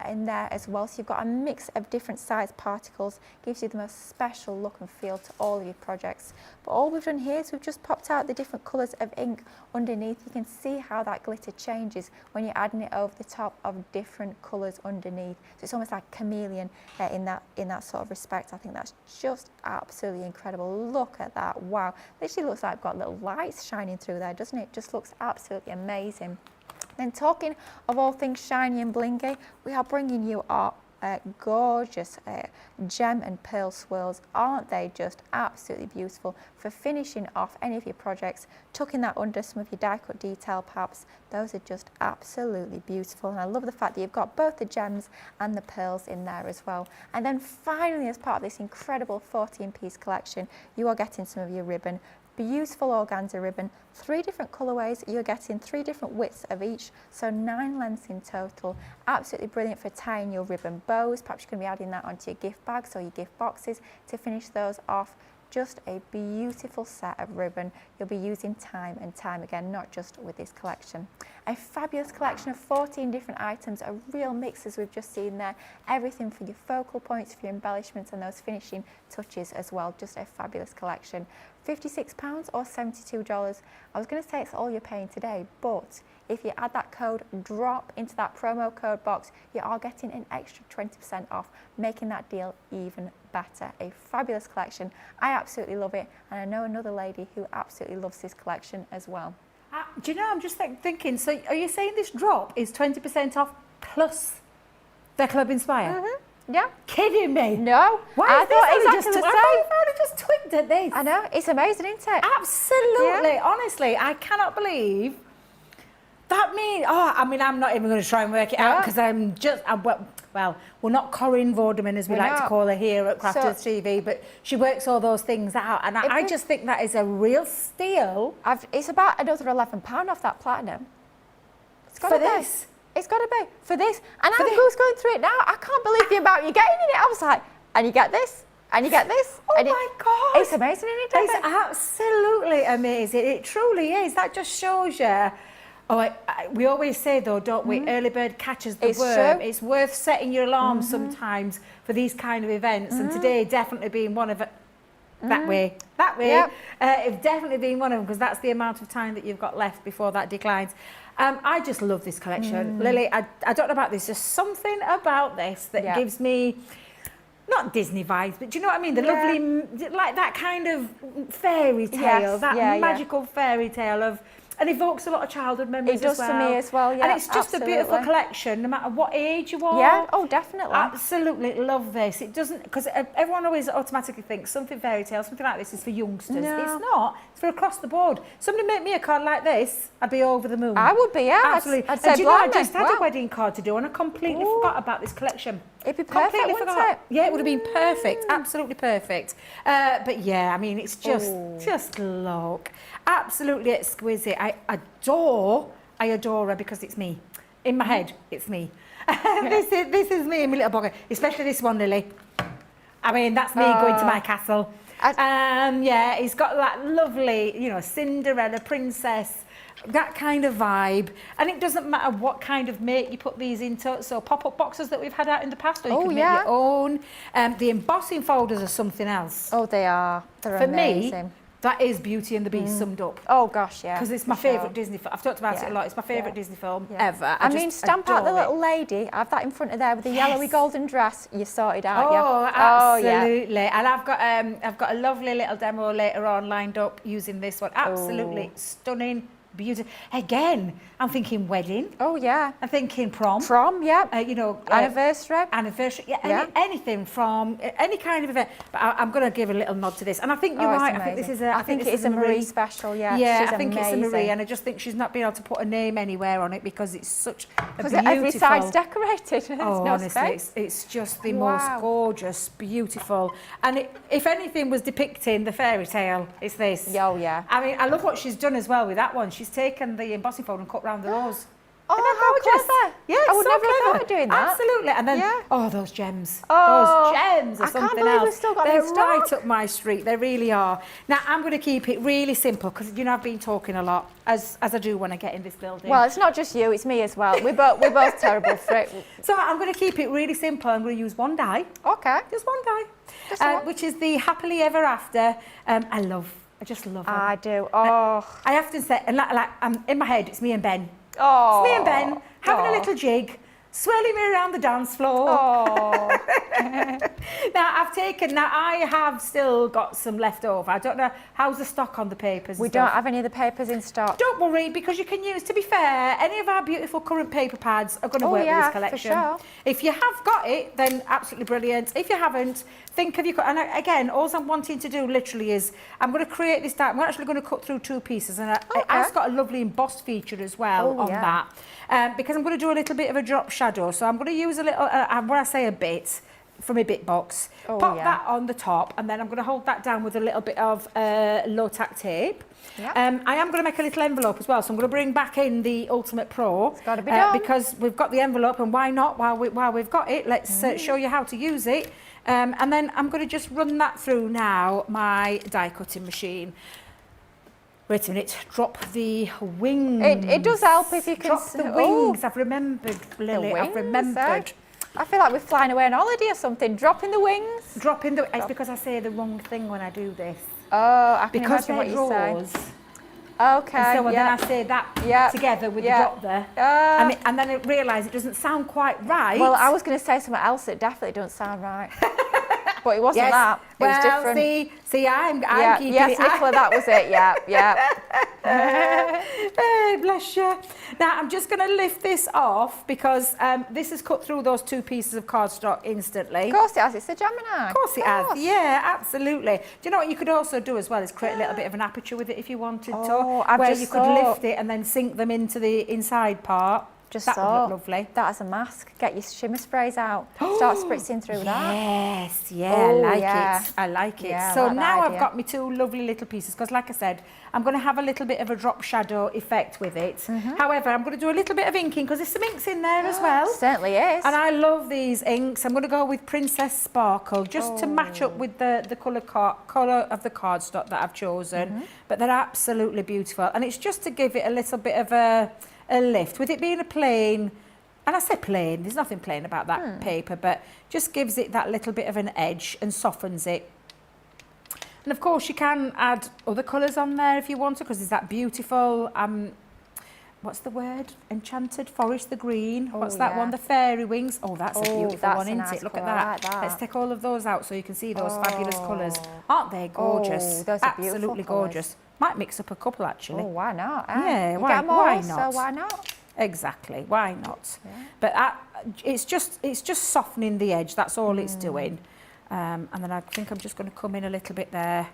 in there as well. So you've got a mix of different size particles, gives you the most special look and feel to all of your projects. But all we've done here is we've just popped out the different colours of ink underneath. You can see how that glitter changes when you're adding it over the top of different colours underneath. So it's almost like chameleon in that sort of respect. I think that's just absolutely incredible. Look at that. Wow. Literally looks like I've got little lights shining through there, doesn't it? Just looks absolutely amazing. Then talking of all things shiny and blingy, we are bringing you our gorgeous gem and pearl swirls. Aren't they just absolutely beautiful for finishing off any of your projects, tucking that under some of your die cut detail perhaps. Those are just absolutely beautiful, and I love the fact that you've got both the gems and the pearls in there as well. And then finally, as part of this incredible 14-piece collection, you are getting some of your ribbon. Beautiful organza ribbon, 3 different colourways. You're getting 3 different widths of each, so 9 lengths in total. Absolutely brilliant for tying your ribbon bows. Perhaps you can be adding that onto your gift bags or your gift boxes to finish those off. Just a beautiful set of ribbon you'll be using time and time again, not just with this collection. A fabulous collection of 14 different items, a real mix as we've just seen there. Everything for your focal points, for your embellishments and those finishing touches as well. Just a fabulous collection. £56 or $72. I was going to say it's all you're paying today, but if you add that code DROP into that promo code box, you are getting an extra 20% off, making that deal even better. A fabulous collection. I absolutely love it, and I know another lady who absolutely loves this collection as well. Do you know, I'm just thinking, so are you saying this drop is 20% off plus the Club Inspire? Yeah. Kidding me? No. Why I is this thought only exactly just the I same. thought you've only just twigged at this. I know, it's amazing, isn't it? Absolutely. Yeah. Honestly, I cannot believe that means, I'm not even going to try and work it out because I'm just, well, we're not Corinne Vorderman as we like to call her here at Crafters TV, but she works all those things out, and I just think that is a real steal. It's about another £11 off that platinum. It's got For to be. this? It's got to be for this. And I'm who's going through it now. I can't believe the amount you're getting in it. I was like, and you get this, and you get this. Oh my God. It's amazing, isn't it, It's absolutely amazing. It truly is. That just shows you. We always say though, don't we? Early bird catches the worm. True. It's worth setting your alarm sometimes for these kind of events, and today definitely being one of it. That way. Yep. It's definitely been one of them, because that's the amount of time that you've got left before that declines. I just love this collection. Lily, I don't know about this, just something about this that gives me, not Disney vibes, but do you know what I mean? The lovely, like that kind of fairy tale, magical fairy tale of, and evokes a lot of childhood memories as well. It does to me as well, yeah. And it's just a beautiful collection, no matter what age you are. Yeah, oh, definitely. Absolutely love this. It doesn't, because everyone always automatically thinks something fairy tale, something like this is for youngsters. No. It's not. It's for across the board. Somebody make me a card like this, I'd be over the moon. I would be, yeah. Absolutely. I'd say and do you know, I blimey, just had wow. a wedding card to do, and I completely forgot about this collection. It'd be perfect, Completely wouldn't forgot. it? Yeah, it would have been perfect. Absolutely perfect. But yeah, I mean, it's just look. Absolutely exquisite. I adore her because it's me. In my head, it's me. This is me in my little pocket, especially this one, Lily. I mean, that's me going to my castle. Yeah, it's got that lovely, Cinderella princess, that kind of vibe. And it doesn't matter what kind of make you put these into. So pop-up boxes that we've had out in the past, or you can make your own. The embossing folders are something else. Oh, they are. They're For amazing. me, that is Beauty and the Beast summed up. Oh gosh, yeah. Because it's my favourite Disney film. I've talked about it a lot. It's my favourite Disney film ever. I mean, stamp out the little lady. Have that in front of there with the yellowy golden dress. You sorted out, absolutely. And I've got a lovely little demo later on lined up using this one. Absolutely stunning. Beautiful. Again, I'm thinking wedding. Oh yeah. I'm thinking prom. Prom, yeah. Anniversary. Yeah. Anything from any kind of event. But I'm going to give a little nod to this. And I think you're right. I think this is a. I think it is a Marie special. Yeah. Yeah, she's I think amazing. it's a Marie, and I just think she's not been able to put a name anywhere on it because it's such a beautiful. Every side's decorated. There's no honestly, space. it's just the most gorgeous, beautiful. And if anything was depicting the fairy tale, it's this. Oh yeah. I mean, I love what she's done as well with that one. She's taken the embossing fold and cut round the rose. Oh, how clever. Yeah, I would so never have clever. thought of doing that. Absolutely. And then, Yeah. oh, those gems. Oh, those gems are I can't something believe else. we've still got They're them in stock. right up my street. They really are. Now, I'm going to keep it really simple because, you know, I've been talking a lot, as I do when I get in this building. Well, it's not just you, it's me as well. We're both terrible for it. So I'm going to keep it really simple. I'm going to use one die. Okay. Just one die. Just one. Which is the Happily Ever After. I just love them. I do. Oh. I often say, and like in my head, it's me and Ben. Oh. It's me and Ben having a little jig, swirling me around the dance floor. Oh. Now I have still got some left over. I don't know, how's the stock on the papers? We don't have any of the papers in stock. Don't worry, because you can use, to be fair, any of our beautiful current paper pads are going to work with this collection. For sure. If you have got it, then absolutely brilliant. If you haven't, think of your... And again, all I'm wanting to do literally is, I'm going to create this die. I'm actually going to cut through 2 pieces, and it has got a lovely embossed feature as well on that. Because I'm going to do a little bit of a drop shadow. So I'm going to use a little, when I say a bit, from a bit box, pop that on the top, and then I'm going to hold that down with a little bit of low-tack tape. I am going to make a little envelope as well, so I'm going to bring back in the Ultimate Pro. It's got to be done. Because we've got the envelope, and why not, while we've got it, let's show you how to use it. And then I'm going to just run that through now, my die cutting machine. Wait a minute, drop the wings. It does help if you can... Drop the wings, I've remembered, Lily, I've remembered. I feel like we're flying away on holiday or something. Dropping the wings. Dropping the... It's because I say the wrong thing when I do this. Oh, I can because imagine what they're you say. rows. Okay, And so then I say that together with the drop there. And then I realise it doesn't sound quite right. Well, I was going to say something else that definitely don't sound right. But it wasn't that. It was different. See, I'm keeping yes, it. Nicola, that was it. Yeah. Hey, bless you. Now, I'm just going to lift this off because this has cut through those 2 pieces of cardstock instantly. Of course it has. It's a Gemini. Of course it has. Yeah, absolutely. Do you know what you could also do as well is create a little bit of an aperture with it if you wanted to, where you could lift it and then sink them into the inside part. That would look lovely. That as a mask. Get your shimmer sprays out. Start spritzing through that. Yes, I like it. Yeah, so I like that now idea. I've got my 2 lovely little pieces because, like I said, I'm going to have a little bit of a drop shadow effect with it. However, I'm going to do a little bit of inking because there's some inks in there as well. Certainly is. And I love these inks. I'm going to go with Princess Sparkle just to match up with the colour of the cardstock that I've chosen. But they're absolutely beautiful. And it's just to give it a little bit of a lift. With it being a plain, and I say plain, there's nothing plain about that paper, but just gives it that little bit of an edge and softens it. And of course you can add other colours on there if you want to, because there's that beautiful, what's the word? Enchanted Forest, the green. What's that one? The Fairy Wings. Oh, that's a beautiful one, isn't it? Look at that. Like that. Let's take all of those out so you can see those fabulous colours. Aren't they gorgeous? Those are beautiful absolutely colours. gorgeous. Might mix up a couple actually. Oh, why not? Yeah, You why get 'em all, not? So why not? Exactly, why not? But it's just softening the edge, that's all it's doing. And then I think I'm just going to come in a little bit there.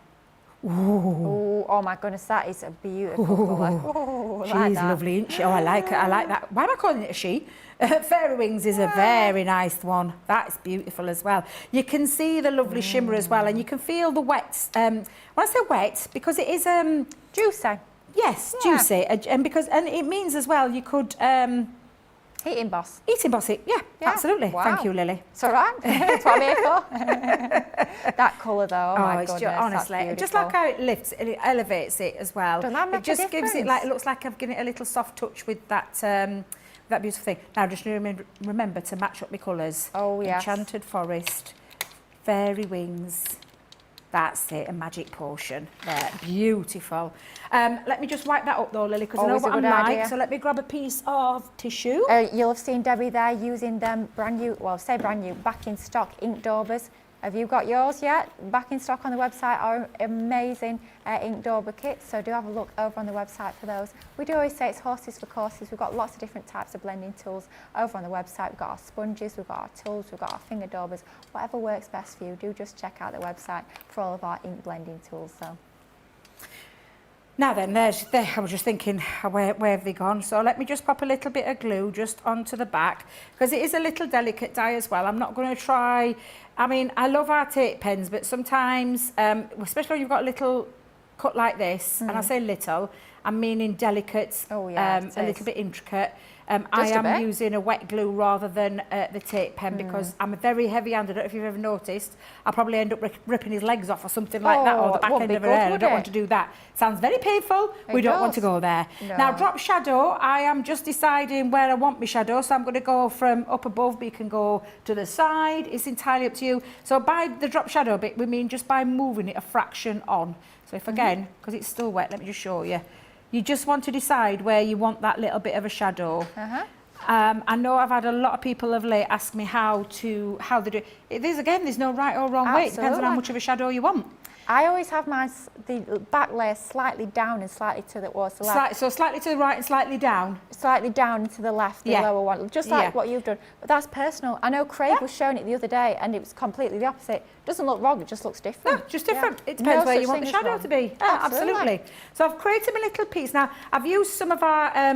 Ooh, oh my goodness, that is a beautiful colour. Oh, She's like that. lovely, isn't she? Oh, I like it. I like that. Why am I calling it a she? Fairy Wings is a very nice one. That's beautiful as well. You can see the lovely shimmer as well, and you can feel the wet. When I say wet, because it is Juicy. yes, juicy, and it means as well you could Heat emboss. heat emboss it. Yeah, absolutely. Wow. Thank you, Lily. It's all right. That's what I'm here for. That colour though, oh my it's goodness, honestly, that's just beautiful. like how it lifts, it elevates it as well. Doesn't that make it just a gives it difference? like, it looks like I've given it a little soft touch with that that beautiful thing. Now just remember to match up my colours. Oh yes. Enchanted Forest, Fairy Wings. That's it, a magic potion. There, beautiful. Let me just wipe that up though, Lily, because I know Always a what I'm good like. idea. So let me grab a piece of tissue. You'll have seen Debbie there using them brand new, well, say brand new, back in stock ink daubers. Have you got yours yet? Back in stock on the website are amazing ink dauber kits, so do have a look over on the website for those. We do always say it's horses for courses. We've got lots of different types of blending tools over on the website. We've got our sponges, we've got our tools, we've got our finger daubers. Whatever works best for you, do just check out the website for all of our ink blending tools. So. Now then, I was just thinking, where have they gone? So let me just pop a little bit of glue just onto the back, because it is a little delicate die as well. I'm not going to try, I mean, I love our tape pens, but sometimes, especially when you've got a little cut like this, and I say little, I'm meaning delicate, Oh, yeah, a little bit intricate. I am using a wet glue rather than the tape pen because I'm a very heavy-handed. I don't know if you've ever noticed. I'll probably end up ripping his legs off or something like that, or the back end of her hair. I don't want to do that. Sounds very painful. We don't want to go there. No. Now, drop shadow, I am just deciding where I want my shadow. So I'm going to go from up above, but you can go to the side. It's entirely up to you. So by the drop shadow bit, we mean just by moving it a fraction on. So if again, because it's still wet, let me just show you. You just want to decide where you want that little bit of a shadow. I know I've had a lot of people of late ask me how they do it. There's no right or wrong way. It depends on how much of a shadow you want. I always have the back layer slightly down and slightly to the left. So slightly to the right and slightly down? Slightly down and to the left, the lower one, just like what you've done. But that's personal. I know Craig was showing it the other day and it was completely the opposite. It doesn't look wrong, it just looks different. No, just different. It depends where you want the shadow to be. Absolutely. So I've created a little piece. Now, I've used some of our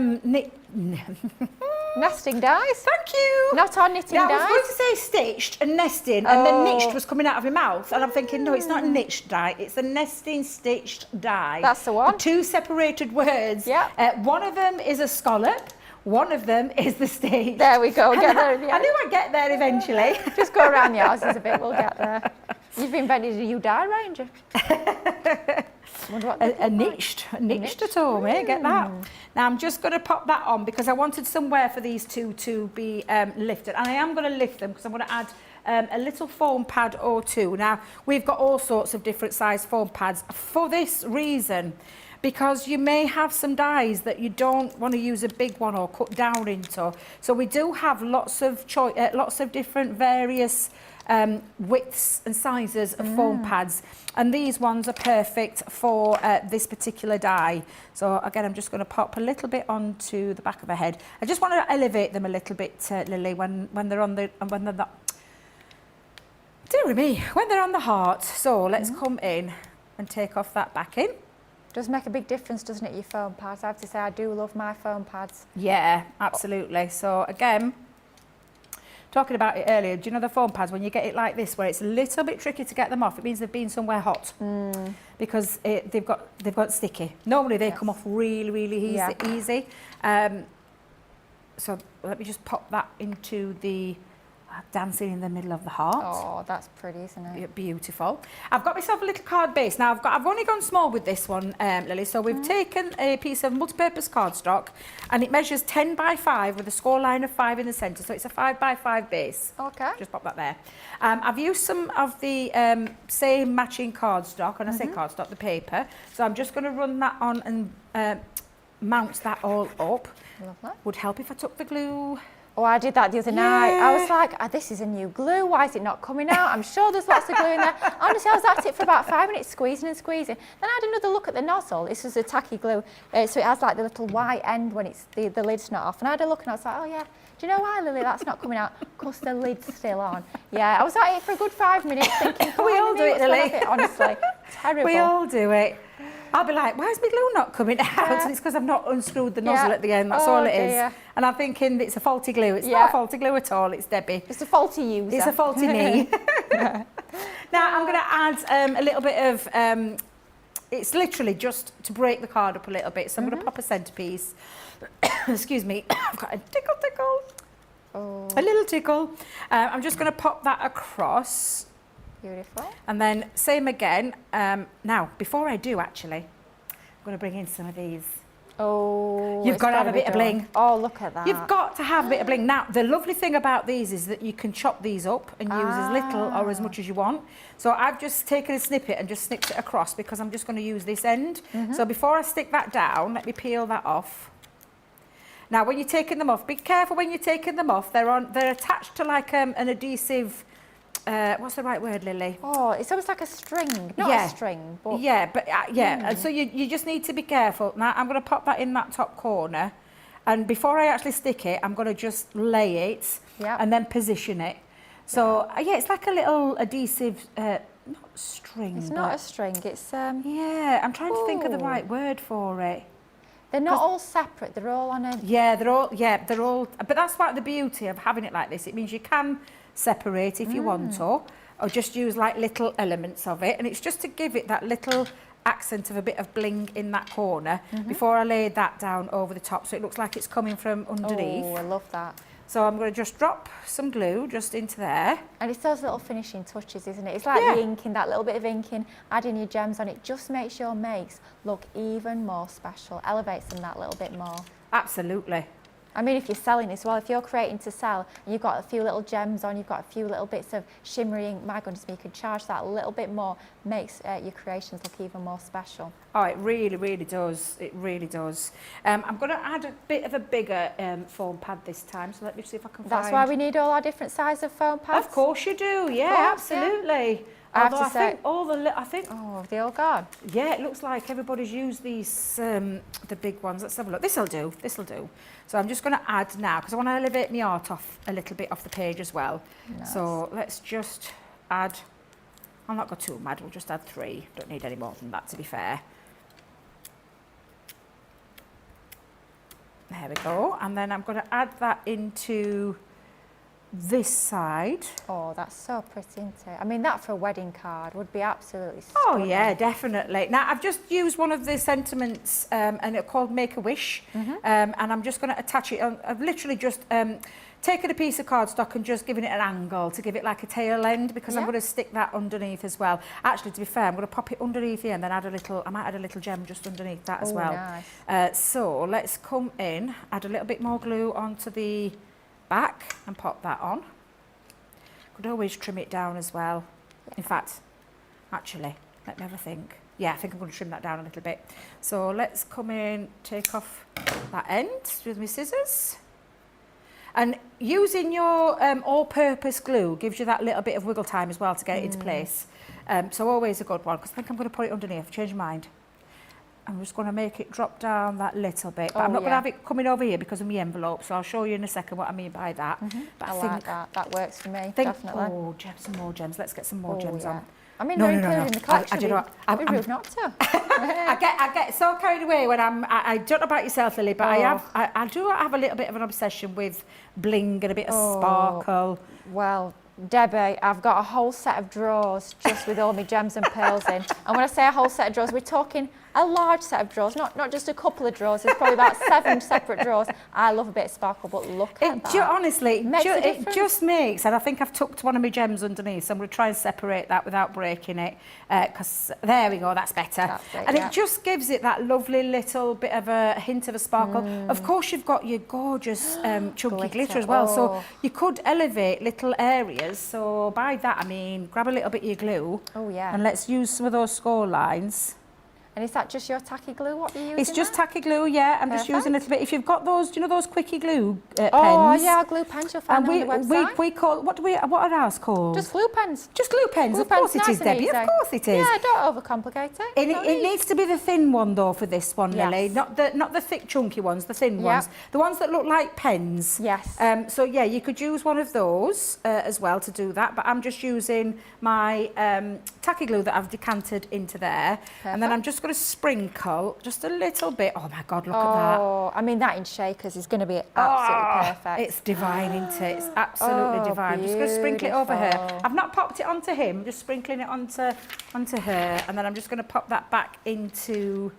nesting dies. Thank you. Not our knitting dies. I was going to say stitched and nesting, and then niched was coming out of my mouth, and I'm thinking, no, it's not a niched die, it's a nesting stitched die. That's the one. Two separated words. Yeah. One of them is a scallop. One of them is the stitch. There we go. Get there in the end. I knew I'd get there eventually. Just go around the houses a bit. We'll get there. You've invented a new die range. A niched at home, eh? Get that. Now I'm just going to pop that on because I wanted somewhere for these two to be lifted, and I am going to lift them because I'm going to add a little foam pad or two. Now we've got all sorts of different size foam pads for this reason, because you may have some dies that you don't want to use a big one or cut down into. So we do have lots of different various widths and sizes of foam pads, and these ones are perfect for this particular die. So again, I'm just going to pop a little bit onto the back of her head. I just want to elevate them a little bit, Lily, when they're on the dear me, when they're on the heart. So let's come in and take off that backing. Does make a big difference, doesn't it, your foam pads? I have to say I do love my foam pads. Yeah, absolutely. So again, talking about it earlier, do you know the foam pads, when you get it like this, where it's a little bit tricky to get them off, it means they've been somewhere hot because they've got sticky. Normally they come off really easy. So let me just pop that into the dancing in the middle of the heart. Oh, that's pretty, isn't it? Beautiful. I've got myself a little card base. Now I've only gone small with this one, Lily. So we've taken a piece of multi-purpose cardstock, and it measures 10 by 5 with a score line of 5 in the centre. So it's a 5 by 5 base. Okay. Just pop that there. I've used some of the same matching cardstock, and I say cardstock, the paper. So I'm just going to run that on and mount that all up. Lovely. Would help if I took the glue. Oh, I did that the other night. I was like, this is a new glue. Why is it not coming out? I'm sure there's lots of glue in there. Honestly, I was at it for about 5 minutes, squeezing and squeezing. Then I had another look at the nozzle. This was a tacky glue. So it has like the little white end when it's the lid's not off. And I had a look and I was like, oh yeah, do you know why, Lily, that's not coming out? Of course, the lid's still on. Yeah, I was at it for a good 5 minutes thinking, we all do it, Lily. Honestly, terrible. We all do it. I'll be like, why is my glue not coming out? And it's because I've not unscrewed the nozzle at the end. That's all it is. And I'm thinking it's a faulty glue. It's not a faulty glue at all. It's Debbie. It's a faulty user. It's a faulty me. Now I'm going to add a little bit of, it's literally just to break the card up a little bit. So I'm going to pop a centrepiece. Excuse me. I've got a tickle. Oh. A little tickle. I'm just going to pop that across. Beautiful. And then same again. Now, before I do actually, I'm going to bring in some of these. Oh, You've got to have a bit of bling. Oh, look at that. You've got to have a bit of bling. Now, the lovely thing about these is that you can chop these up and use as little or as much as you want. So I've just taken a snippet and just snipped it across because I'm just going to use this end. So before I stick that down, let me peel that off. Now, when you're taking them off, be careful when you're taking them off. They're attached to like an adhesive. What's the right word, Lily? Oh, it's almost like a string, not a string. But And so you just need to be careful. Now I'm going to pop that in that top corner, and before I actually stick it, I'm going to just lay it and then position it. So it's like a little adhesive, not string. It's not a string. It's yeah. I'm trying to think of the right word for it. They're not all separate. They're all on a. They're all. But that's like the beauty of having it like this. It means you can separate if you want to, or just use like little elements of it, and it's just to give it that little accent of a bit of bling in that corner before I lay that down over the top, so it looks like it's coming from underneath. Oh, I love that. So I'm going to just drop some glue just into there. And it's those little finishing touches, isn't it? It's like the inking, that little bit of inking, adding your gems on it just makes your makes look even more special, elevates them that little bit more. Absolutely. I mean, if you're selling as well, if you're creating to sell and you've got a few little gems on, you've got a few little bits of shimmery ink, my goodness me, you could charge that a little bit more, makes your creations look even more special. Oh, it really, really does. It really does. I'm going to add a bit of a bigger foam pad this time, so let me see if I can find... That's why we need all our different sizes of foam pads? Of course you do, yeah, absolutely. I have Although to say... I think Oh, have they all gone? yeah, it looks like everybody's used these, the big ones. Let's have a look. This'll do, this'll do. So I'm just going to add now, because I want to elevate my art off a little bit off the page as well. Nice. So let's just add, I'll not go too mad, we'll just add 3. Don't need any more than that, to be fair. There we go. And then I'm going to add that into this side. Oh, that's so pretty, isn't it? I mean, that for a wedding card would be absolutely Oh stunning. yeah, definitely. Now I've just used one of the sentiments and it's called Make a Wish, and I'm just going to attach it on. I've literally just taken a piece of cardstock and just given it an angle to give it like a tail end, because I'm going to stick that underneath as well. Actually, to be fair, I'm going to pop it underneath here and then add a little, I might add a little gem just underneath that as well. Nice. So let's come in, add a little bit more glue onto the back and pop that on. Could always trim it down as well. In fact, actually, let me have a think. Yeah, I think I'm going to trim that down a little bit. So let's come in, take off that end with my scissors. And using your all-purpose glue gives you that little bit of wiggle time as well to get it into place. So always a good one, because I think I'm going to put it underneath. Change my mind. I'm just going to make it drop down that little bit. But I'm not going to have it coming over here because of my envelope, so I'll show you in a second what I mean by that. But I like that. That works for me, definitely. Oh, gems, some more gems. Let's get some more gems on. I mean, they're included in the collection. I'd be rude not to. I get so carried away when I don't know about yourself, Lily, but I do have a little bit of an obsession with bling and a bit of sparkle. Well, Debbie, I've got a whole set of drawers just with all my gems and pearls in. And when I say a whole set of drawers, we're talking a large set of drawers, not just a couple of drawers. There's probably about 7 separate drawers. I love a bit of sparkle, but look at that. Honestly, it just makes, and I think I've tucked one of my gems underneath, so I'm going to try and separate that without breaking it, because there we go, that's better. That's it, and it just gives it that lovely little bit of a hint of a sparkle. Of course, you've got your gorgeous chunky glitter as well, so you could elevate little areas. So by that, I mean, grab a little bit of your glue. Oh, yeah. And let's use some of those score lines. And is that just your tacky glue? What are you using? It's just tacky glue, yeah. I'm just using a little bit. If you've got those, do you know those quickie glue pens? Oh, yeah, glue pens. You'll find and on the website. we call, what are ours called? Just glue pens. Just glue pens, of course it is, Debbie, of course it is. Yeah, don't overcomplicate it. It needs to be the thin one though for this one, Lily, not the thick chunky ones, the thin ones. The ones that look like pens. Yes. So yeah, you could use one of those as well to do that, but I'm just using my tacky glue that I've decanted into there. And then I'm just going to sprinkle just a little bit. Oh my God, look at that. Oh, I mean, that in shakers is going to be absolutely perfect. It's divine, isn't it? It's absolutely divine. I'm just going to sprinkle it over her. I've not popped it onto him, I'm just sprinkling it onto her, and then I'm just going to pop that back into...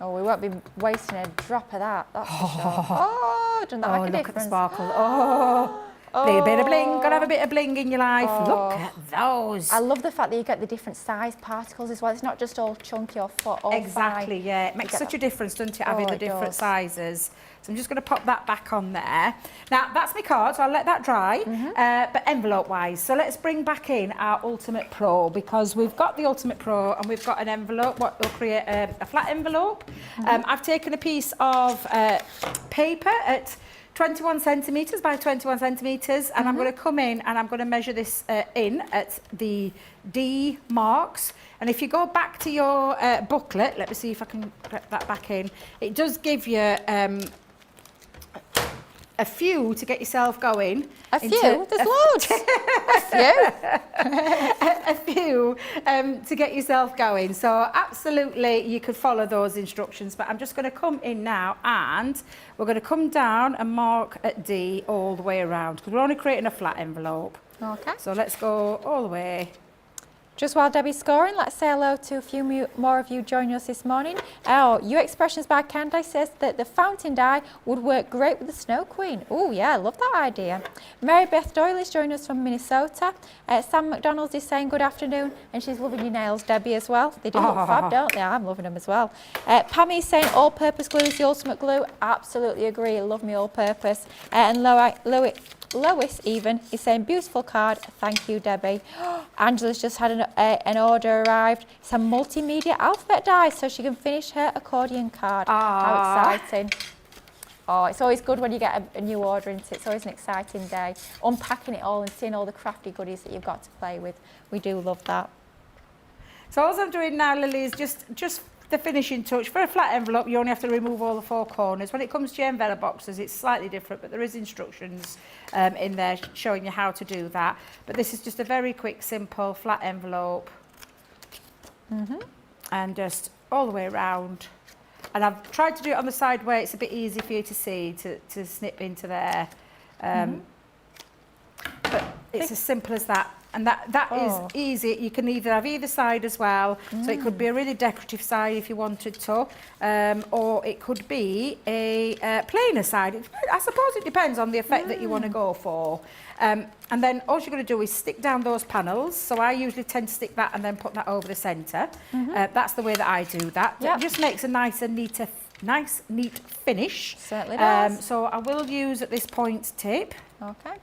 Oh, we won't be wasting a drop of that, that's for sure. Oh, doesn't that make a difference? Look at the sparkle. A bit of bling, gotta have a bit of bling in your life. Look at those. I love the fact that you get the different size particles as well. It's not just all chunky or all exactly, fine. yeah. It makes such a difference, doesn't it, having the different sizes. So I'm just going to pop that back on there. Now, that's my card, so I'll let that dry, but envelope-wise. So let's bring back in our Ultimate Pro, because we've got the Ultimate Pro and we've got an envelope, what will create a flat envelope. I've taken a piece of paper at 21 centimetres by 21 centimetres, and I'm going to come in and I'm going to measure this in at the D marks. And if you go back to your booklet, let me see if I can get that back in, it does give you a few to get yourself going. A few? There's loads. A few? A few to get yourself going. So absolutely you could follow those instructions, but I'm just going to come in now and we're going to come down and mark at D all the way around, because we're only creating a flat envelope. Okay. So let's go all the way Just while Debbie's scoring, let's say hello to a few more of you joining us this morning. Oh, Your Expressions by Candy says that the fountain dye would work great with the Snow Queen. Oh yeah, I love that idea. Mary Beth Doyle is joining us from Minnesota. Sam McDonald's is saying good afternoon, and she's loving your nails, Debbie, as well. They do look fab, don't they? I'm loving them as well. Pammy is saying all-purpose glue is the ultimate glue. Absolutely agree, I love me all-purpose. And Lois even is saying beautiful card, thank you Debbie. Angela's just had an order arrived. It's a multimedia alphabet die so she can finish her accordion card. How exciting. Oh, it's always good when you get a new order, isn't it? It's always an exciting day. Unpacking it all and seeing all the crafty goodies that you've got to play with. We do love that. So all I'm doing now, Lily, is just the finishing touch. For a flat envelope, you only have to remove all the 4 corners. When it comes to your envelope boxes, it's slightly different, but there is instructions in there showing you how to do that. But this is just a very quick, simple flat envelope. And just all the way around. And I've tried to do it on the side where it's a bit easy for you to see, to snip into there. But it's as simple as that. And that is easy. You can either have either side as well. So it could be a really decorative side if you wanted to, or it could be a plainer side. I suppose it depends on the effect that you want to go for. And then all you're going to do is stick down those panels. So I usually tend to stick that and then put that over the centre. That's the way that I do that. It just makes a nice, neat finish. Certainly does. So I will use at this point tape. Okay.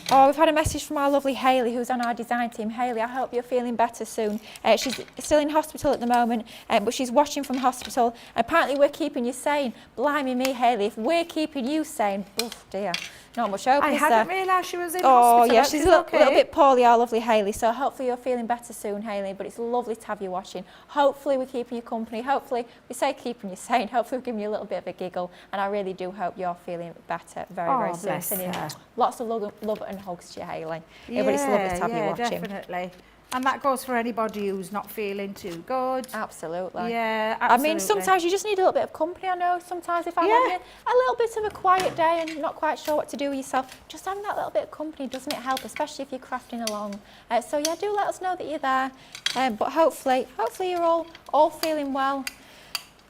Oh, we've had a message from our lovely Hayley, who's on our design team. Hayley, I hope you're feeling better soon. She's still in hospital at the moment, but she's watching from hospital. Apparently we're keeping you sane. Blimey me, Hayley, if we're keeping you sane, oh dear, not much hope, I is there? hadn't realised she was in Oh hospital. yeah, she's a little bit poorly, our lovely Hayley, so hopefully you're feeling better soon, Hayley, but it's lovely to have you watching. Hopefully we're keeping you company. Hopefully, we say keeping you sane, hopefully we're giving you a little bit of a giggle, and I really do hope you're feeling better very soon. Bless Sending her. lots of love and hugs to you, Hayley. Yeah, but it's lovely to have you watching. Definitely. And that goes for anybody who's not feeling too good. Absolutely. Yeah, absolutely. I mean, sometimes you just need a little bit of company. I know sometimes if I'm having a little bit of a quiet day and not quite sure what to do with yourself, just having that little bit of company, doesn't it help, especially if you're crafting along. So yeah, do let us know that you're there. But hopefully you're all feeling well.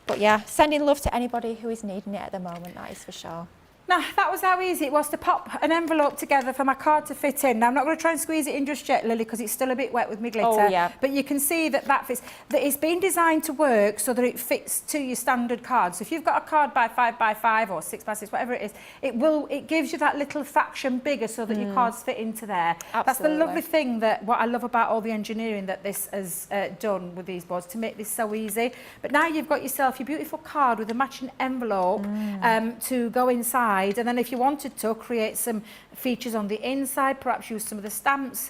But yeah, sending love to anybody who is needing it at the moment, that is for sure. Now, that was how easy it was to pop an envelope together for my card to fit in. Now, I'm not going to try and squeeze it in just yet, Lily, because it's still a bit wet with my glitter. Oh, yeah. But you can see that fits. That it's been designed to work so that it fits to your standard card. So if you've got a card by 5 by 5 or 6 by 6, whatever it is, it gives you that little fraction bigger so that your cards fit into there. Absolutely. That's the lovely thing, what I love about all the engineering that this has done with these boards to make this so easy. But now you've got yourself your beautiful card with a matching envelope to go inside. And then if you wanted to create some features on the inside, perhaps use some of the stamps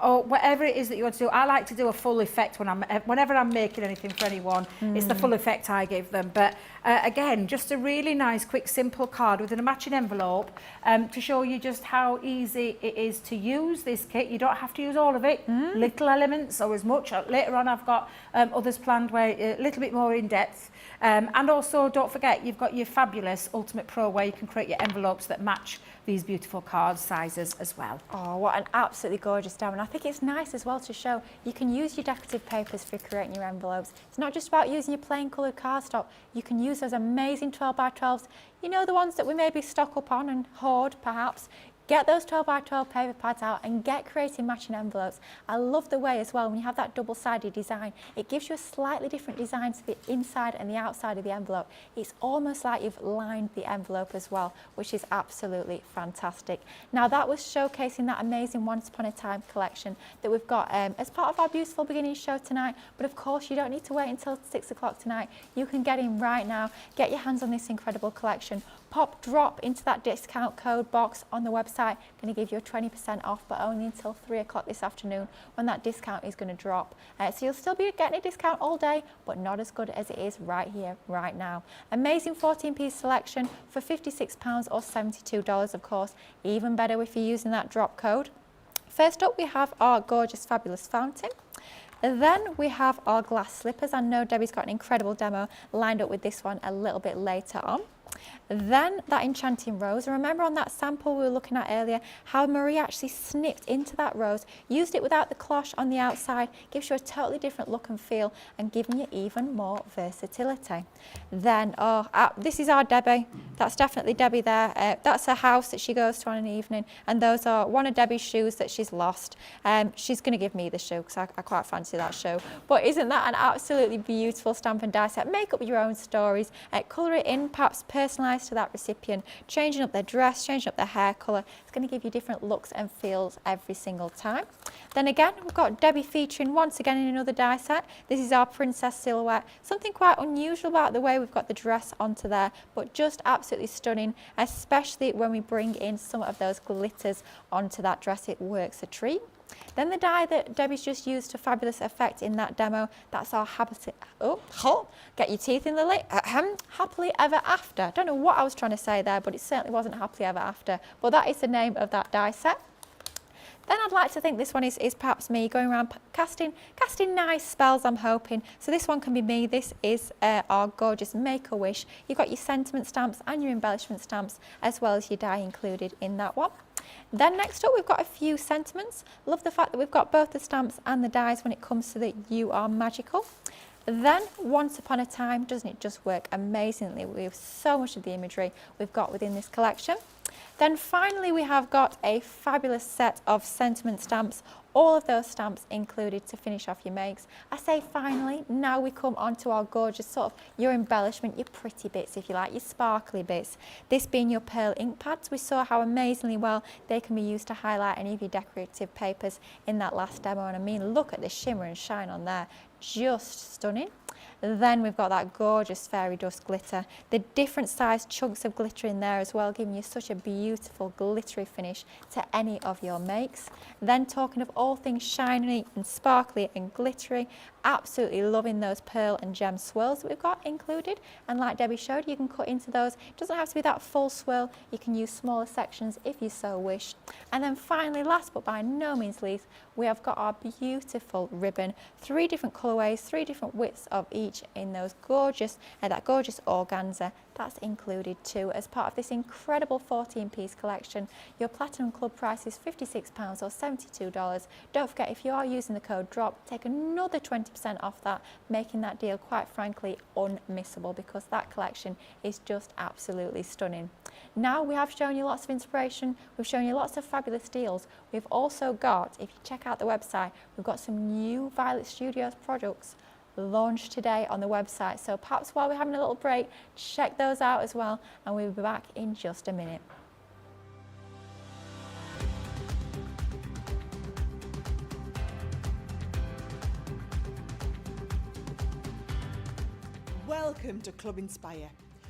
or whatever it is that you want to do. I like to do a full effect whenever I'm making anything for anyone. It's the full effect I give them. But again, just a really nice, quick, simple card with a matching envelope to show you just how easy it is to use this kit. You don't have to use all of it, little elements or as much. Later on, I've got others planned where a little bit more in depth. And also, don't forget, you've got your fabulous Ultimate Pro where you can create your envelopes that match these beautiful card sizes as well. Oh, what an absolutely gorgeous diamond. I think it's nice as well to show you can use your decorative papers for creating your envelopes. It's not just about using your plain coloured cardstock. You can use those amazing 12 by 12s. You know, the ones that we maybe stock up on and hoard perhaps. Get those 12 by 12 paper pads out and get creating matching envelopes. I love the way as well when you have that double-sided design, it gives you a slightly different design to the inside and the outside of the envelope. It's almost like you've lined the envelope as well, which is absolutely fantastic. Now that was showcasing that amazing Once Upon a Time collection that we've got as part of our beautiful beginning show tonight. But of course you don't need to wait until 6 o'clock tonight. You can get in right now, get your hands on this incredible collection. Pop drop into that discount code box on the website. Going to give you a 20% off, but only until 3 o'clock this afternoon when that discount is going to drop. So you'll still be getting a discount all day, but not as good as it is right here, right now. Amazing 14-piece selection for £56 or $72, of course. Even better if you're using that drop code. First up, we have our gorgeous, fabulous fountain. Then we have our glass slippers. I know Debbie's got an incredible demo lined up with this one a little bit later on. Then that enchanting rose, and remember on that sample we were looking at earlier how Marie actually snipped into that rose, used it without the cloche on the outside, gives you a totally different look and feel and giving you even more versatility. Then, this is our Debby. That's definitely Debby there. That's a house that she goes to on an evening, and those are one of Debbie's shoes that she's lost. She's going to give me the shoe because I quite fancy that shoe. But isn't that an absolutely beautiful stamp and die set? Make up your own stories, colour it in, perhaps personalised to that recipient, changing up their dress, changing up their hair colour. It's going to give you different looks and feels every single time. Then again, we've got Debby featuring once again in another die set. This is our princess silhouette. Something quite unusual about the way we've got the dress onto there, but just absolutely stunning, especially when we bring in some of those glitters onto that dress. It works a treat. Then the die that Debbie's just used to fabulous effect in that demo, that's our get your teeth in, Lily, happily ever after. Don't know what I was trying to say there, but it certainly wasn't happily ever after. But that is the name of that die set. Then I'd like to think this one is perhaps me going around casting nice spells, I'm hoping. So this one can be me. This is our gorgeous Make-A-Wish. You've got your sentiment stamps and your embellishment stamps, as well as your die included in that one. Then next up, we've got a few sentiments. Love the fact that we've got both the stamps and the dies when it comes to that you are magical. Then Once Upon a Time, doesn't it just work amazingly with so much of the imagery we've got within this collection. Then finally we have got a fabulous set of sentiment stamps, all of those stamps included to finish off your makes. I say finally, now we come on to our gorgeous sort of your embellishment, your pretty bits if you like, your sparkly bits. This being your pearl ink pads. We saw how amazingly well they can be used to highlight any of your decorative papers in that last demo, and I mean look at the shimmer and shine on there, just stunning. Then we've got that gorgeous fairy dust glitter, the different sized chunks of glitter in there as well, giving you such a beautiful glittery finish to any of your makes. Then talking of all things shiny and sparkly and glittery, absolutely loving those pearl and gem swirls that we've got included, and like Debbie showed, you can cut into those. It doesn't have to be that full swirl, you can use smaller sections if you so wish. And then finally, last but by no means least, we have got our beautiful ribbon, 3 different colourways, 3 different widths of each in those gorgeous, that gorgeous organza. That's included too as part of this incredible 14-piece collection. Your Platinum Club price is £56 or $72. Don't forget, if you are using the code DROP, take another 20% off that, making that deal quite frankly unmissable, because that collection is just absolutely stunning. Now we have shown you lots of inspiration, we've shown you lots of fabulous deals. We've also got, if you check out the website, we've got some new Violet Studios products launched today on the website, so perhaps while we're having a little break, check those out as well, and we'll be back in just a minute. Welcome to Club Inspire,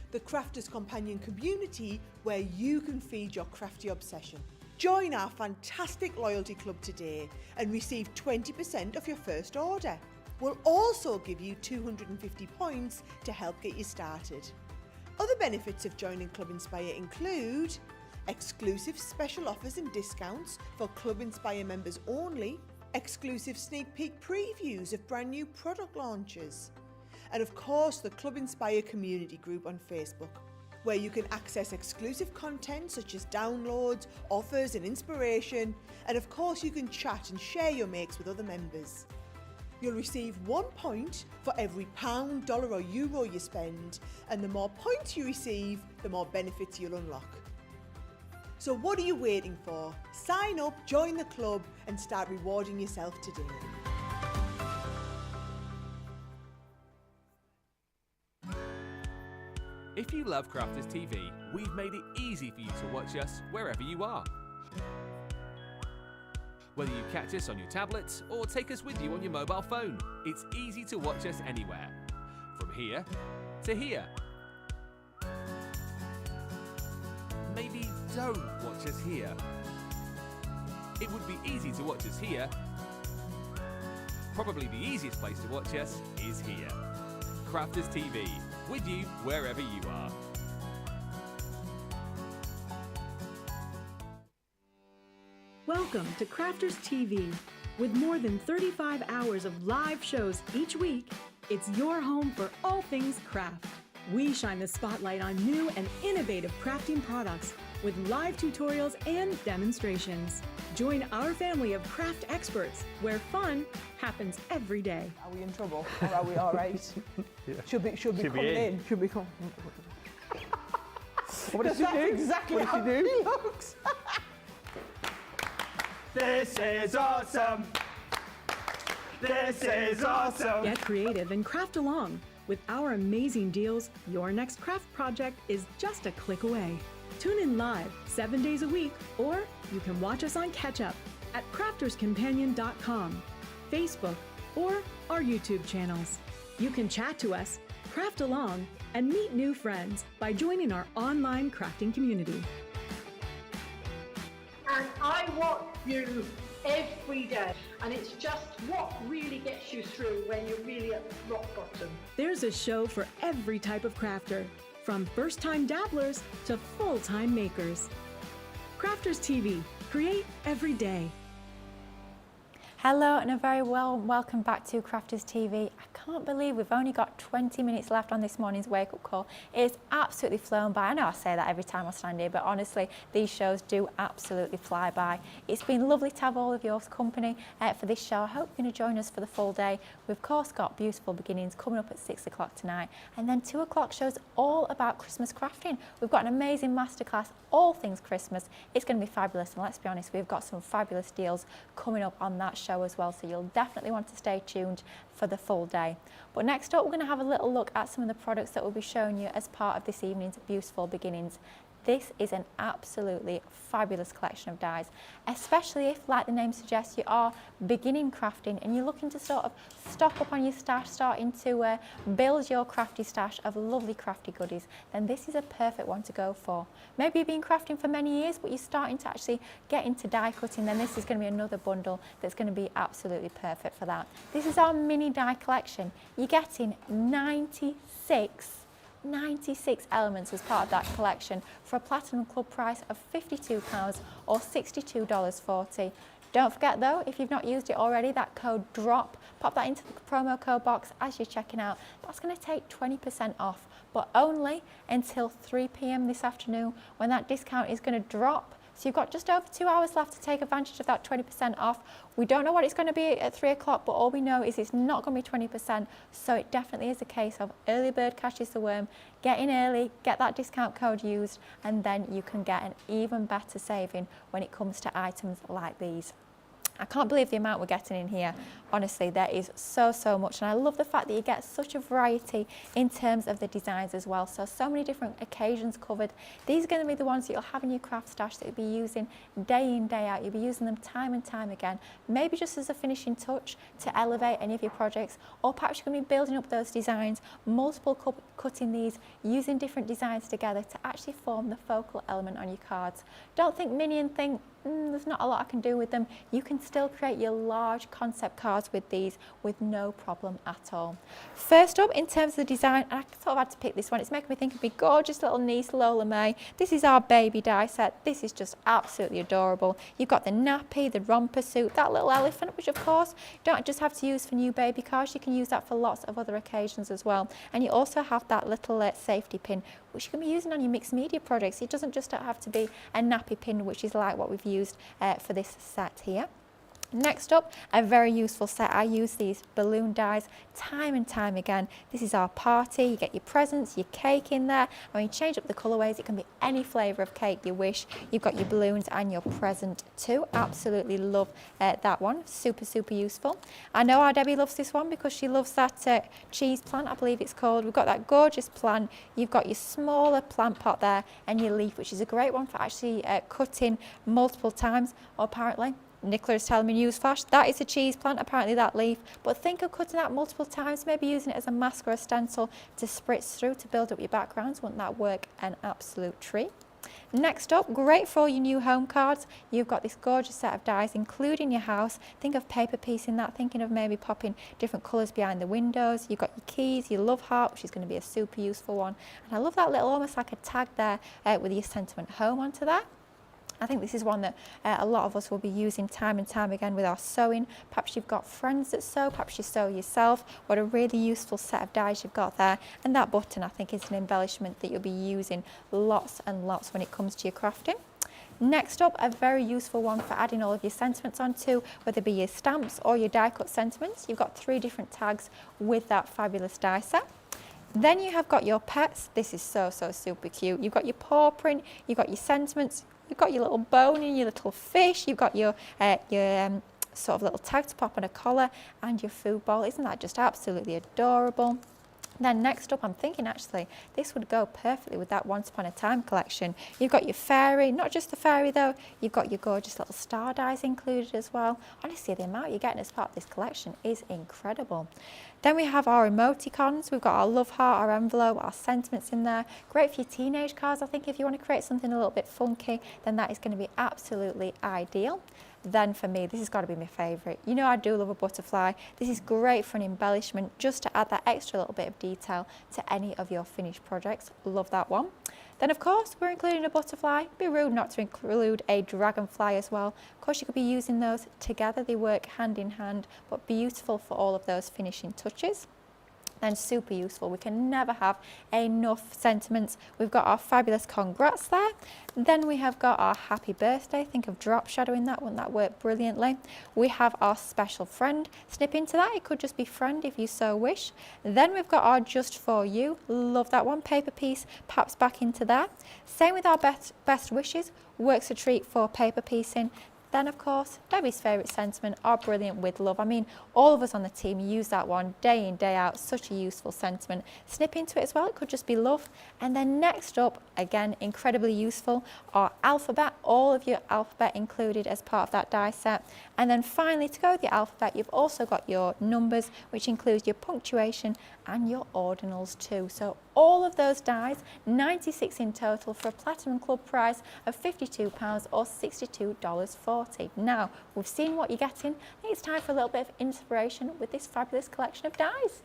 the crafters companion community where you can feed your crafty obsession. Join our fantastic loyalty club today and receive 20% off your first order. We'll also give you 250 points to help get you started. Other benefits of joining Club Inspire include exclusive special offers and discounts for Club Inspire members only, exclusive sneak peek previews of brand new product launches, and of course the Club Inspire community group on Facebook, where you can access exclusive content such as downloads, offers and inspiration, and of course you can chat and share your makes with other members. You'll receive 1 point for every £1, dollar or euro you spend, and the more points you receive, the more benefits you'll unlock. So what are you waiting for? Sign up, join the club and start rewarding yourself today. If you love Crafters TV, we've made it easy for you to watch us wherever you are. Whether you catch us on your tablets or take us with you on your mobile phone, it's easy to watch us anywhere. From here to here. Maybe don't watch us here. It would be easy to watch us here. Probably the easiest place to watch us is here. Crafters TV, with you wherever you are. Welcome to Crafters TV. With more than 35 hours of live shows each week, it's your home for all things craft. We shine the spotlight on new and innovative crafting products with live tutorials and demonstrations. Join our family of craft experts where fun happens every day. Are we in trouble or are we all right? Should be coming in. Should be coming. What Because does that's she do? exactly What how does she do? he looks. This is awesome. This is awesome. Get creative and craft along. With our amazing deals, your next craft project is just a click away. Tune in live 7 days a week, or you can watch us on Catch Up at crafterscompanion.com, Facebook, or our YouTube channels. You can chat to us, craft along, and meet new friends by joining our online crafting community. And I watch you every day, and it's just what really gets you through when you're really at rock bottom. There's a show for every type of crafter, from first-time dabblers to full-time makers. Crafters TV, create every day. Hello and a very welcome back to Crafters TV. I can't believe we've only got 20 minutes left on this morning's wake-up call. It's absolutely flown by. I know I say that every time I stand here, but honestly, these shows do absolutely fly by. It's been lovely to have all of your company for this show. I hope you're going to join us for the full day. We've of course got Beautiful Beginnings coming up at 6 o'clock tonight, and then 2 o'clock shows all about Christmas crafting. We've got an amazing masterclass, all things Christmas. It's going to be fabulous, and let's be honest, we've got some fabulous deals coming up on that show as well, so you'll definitely want to stay tuned for the full day. But next up, we're going to have a little look at some of the products that we'll be showing you as part of this evening's Beautiful Beginnings. This is an absolutely fabulous collection of dies, especially if, like the name suggests, you are beginning crafting and you're looking to sort of stock up on your stash, starting to build your crafty stash of lovely crafty goodies, then this is a perfect one to go for. Maybe you've been crafting for many years, but you're starting to actually get into die cutting, then this is going to be another bundle that's going to be absolutely perfect for that. This is our mini die collection. You're getting 96 elements as part of that collection for a Platinum Club price of £52 or $62.40. Don't forget though, if you've not used it already, that code DROP, pop that into the promo code box as you're checking out. That's going to take 20% off, but only until 3 p.m. this afternoon, when that discount is going to drop. So you've got just over 2 hours left to take advantage of that 20% off. We don't know what it's going to be at 3 o'clock, but all we know is it's not going to be 20%. So it definitely is a case of early bird catches the worm. Get in early, get that discount code used, and then you can get an even better saving when it comes to items like these. I can't believe the amount we're getting in here. Honestly, there is so much, and I love the fact that you get such a variety in terms of the designs as well. So many different occasions covered. These are going to be the ones that you'll have in your craft stash that you'll be using day in, day out. You'll be using them time and time again, maybe just as a finishing touch to elevate any of your projects, or perhaps you're going to be building up those designs, multiple cutting these, using different designs together to actually form the focal element on your cards. Don't think mini and think, there's not a lot I can do with them. You can still create your large concept cards with these with no problem at all. First up, in terms of the design, I sort of had to pick this one. It's making me think of my gorgeous little niece Lola May. This is our baby die set. This is just absolutely adorable. You've got the nappy, the romper suit, that little elephant, which of course you don't just have to use for new baby cars. You can use that for lots of other occasions as well. And you also have that little safety pin, which you can be using on your mixed media projects. It doesn't just have to be a nappy pin, which is like what we've used for this set here. Next up, a very useful set. I use these balloon dies time and time again. This is our party. You get your presents, your cake in there. And when you change up the colourways, it can be any flavour of cake you wish. You've got your balloons and your present too. Absolutely love that one. Super useful. I know our Debbie loves this one because she loves that cheese plant, I believe it's called. We've got that gorgeous plant. You've got your smaller plant pot there and your leaf, which is a great one for actually cutting multiple times, or apparently Nicola is telling me newsflash, that is a cheese plant, apparently that leaf, but think of cutting that multiple times, maybe using it as a mask or a stencil to spritz through to build up your backgrounds. Wouldn't that work an absolute treat? Next up, great for all your new home cards. You've got this gorgeous set of dies, including your house. Think of paper piecing that, thinking of maybe popping different colours behind the windows. You've got your keys, your love heart, which is going to be a super useful one. And I love that little, almost like a tag there with your sentiment home onto that. I think this is one that a lot of us will be using time and time again with our sewing. Perhaps you've got friends that sew, perhaps you sew yourself. What a really useful set of dies you've got there. And that button, I think, is an embellishment that you'll be using lots and lots when it comes to your crafting. Next up, a very useful one for adding all of your sentiments onto, whether it be your stamps or your die cut sentiments. You've got 3 different tags with that fabulous die set. Then you have got your pets. This is so super cute. You've got your paw print, you've got your sentiments, you've got your little bone and your little fish, you've got your sort of little tag to pop on a collar, and your food bowl. Isn't that just absolutely adorable? Then next up, I'm thinking actually this would go perfectly with that Once Upon a Time collection. You've got your fairy, not just the fairy though, you've got your gorgeous little star dies included as well. Honestly, the amount you're getting as part of this collection is incredible. Then we have our emoticons. We've got our love heart, our envelope, our sentiments in there. Great for your teenage cards. I think if you want to create something a little bit funky, then that is going to be absolutely ideal. Then for me, this has got to be my favourite. You know I do love a butterfly. This is great for an embellishment, just to add that extra little bit of detail to any of your finished projects. Love that one. Then of course, we're including a butterfly. It'd be rude not to include a dragonfly as well. Of course, you could be using those together. They work hand in hand, but beautiful for all of those finishing touches. And super useful. We can never have enough sentiments. We've got our fabulous congrats there. Then we have got our happy birthday. Think of drop shadowing that one, that worked brilliantly. We have our special friend. Snip into that, it could just be friend if you so wish. Then we've got our just for you. Love that one, paper piece, perhaps back into that. Same with our best wishes, works a treat for paper piecing. Then of course, Debbie's favourite sentiment, our brilliant with love. I mean, all of us on the team use that one day in, day out, such a useful sentiment. Snip into it as well, it could just be love. And then next up, again, incredibly useful, our alphabet, all of your alphabet included as part of that die set. And then finally, to go with your alphabet, you've also got your numbers, which includes your punctuation and your ordinals too. So all of those dies, 96 in total for a Platinum Club price of £52 or $62.40. Now, we've seen what you're getting. I think it's time for a little bit of inspiration with this fabulous collection of dies.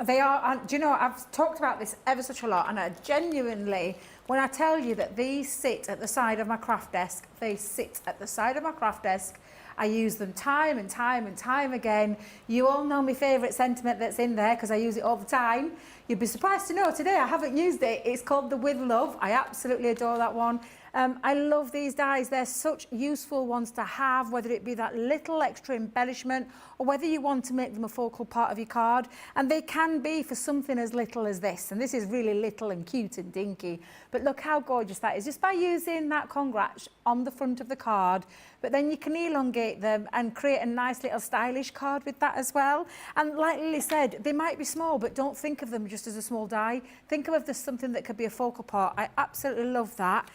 They are, do you know, I've talked about this ever such a lot, and I genuinely, when I tell you that these sit at the side of my craft desk, they sit at the side of my craft desk. I use them time and time and time again. You all know my favourite sentiment that's in there because I use it all the time. You'd be surprised to know today I haven't used it. It's called the With Love. I absolutely adore that one. I love these dies. They're such useful ones to have, whether it be that little extra embellishment or whether you want to make them a focal part of your card. And they can be for something as little as this. And this is really little and cute and dinky. But look how gorgeous that is, just by using that congrats on the front of the card. But then you can elongate them and create a nice little stylish card with that as well. And like Lily said, they might be small, but don't think of them just as a small die. Think of them as something that could be a focal part. I absolutely love that.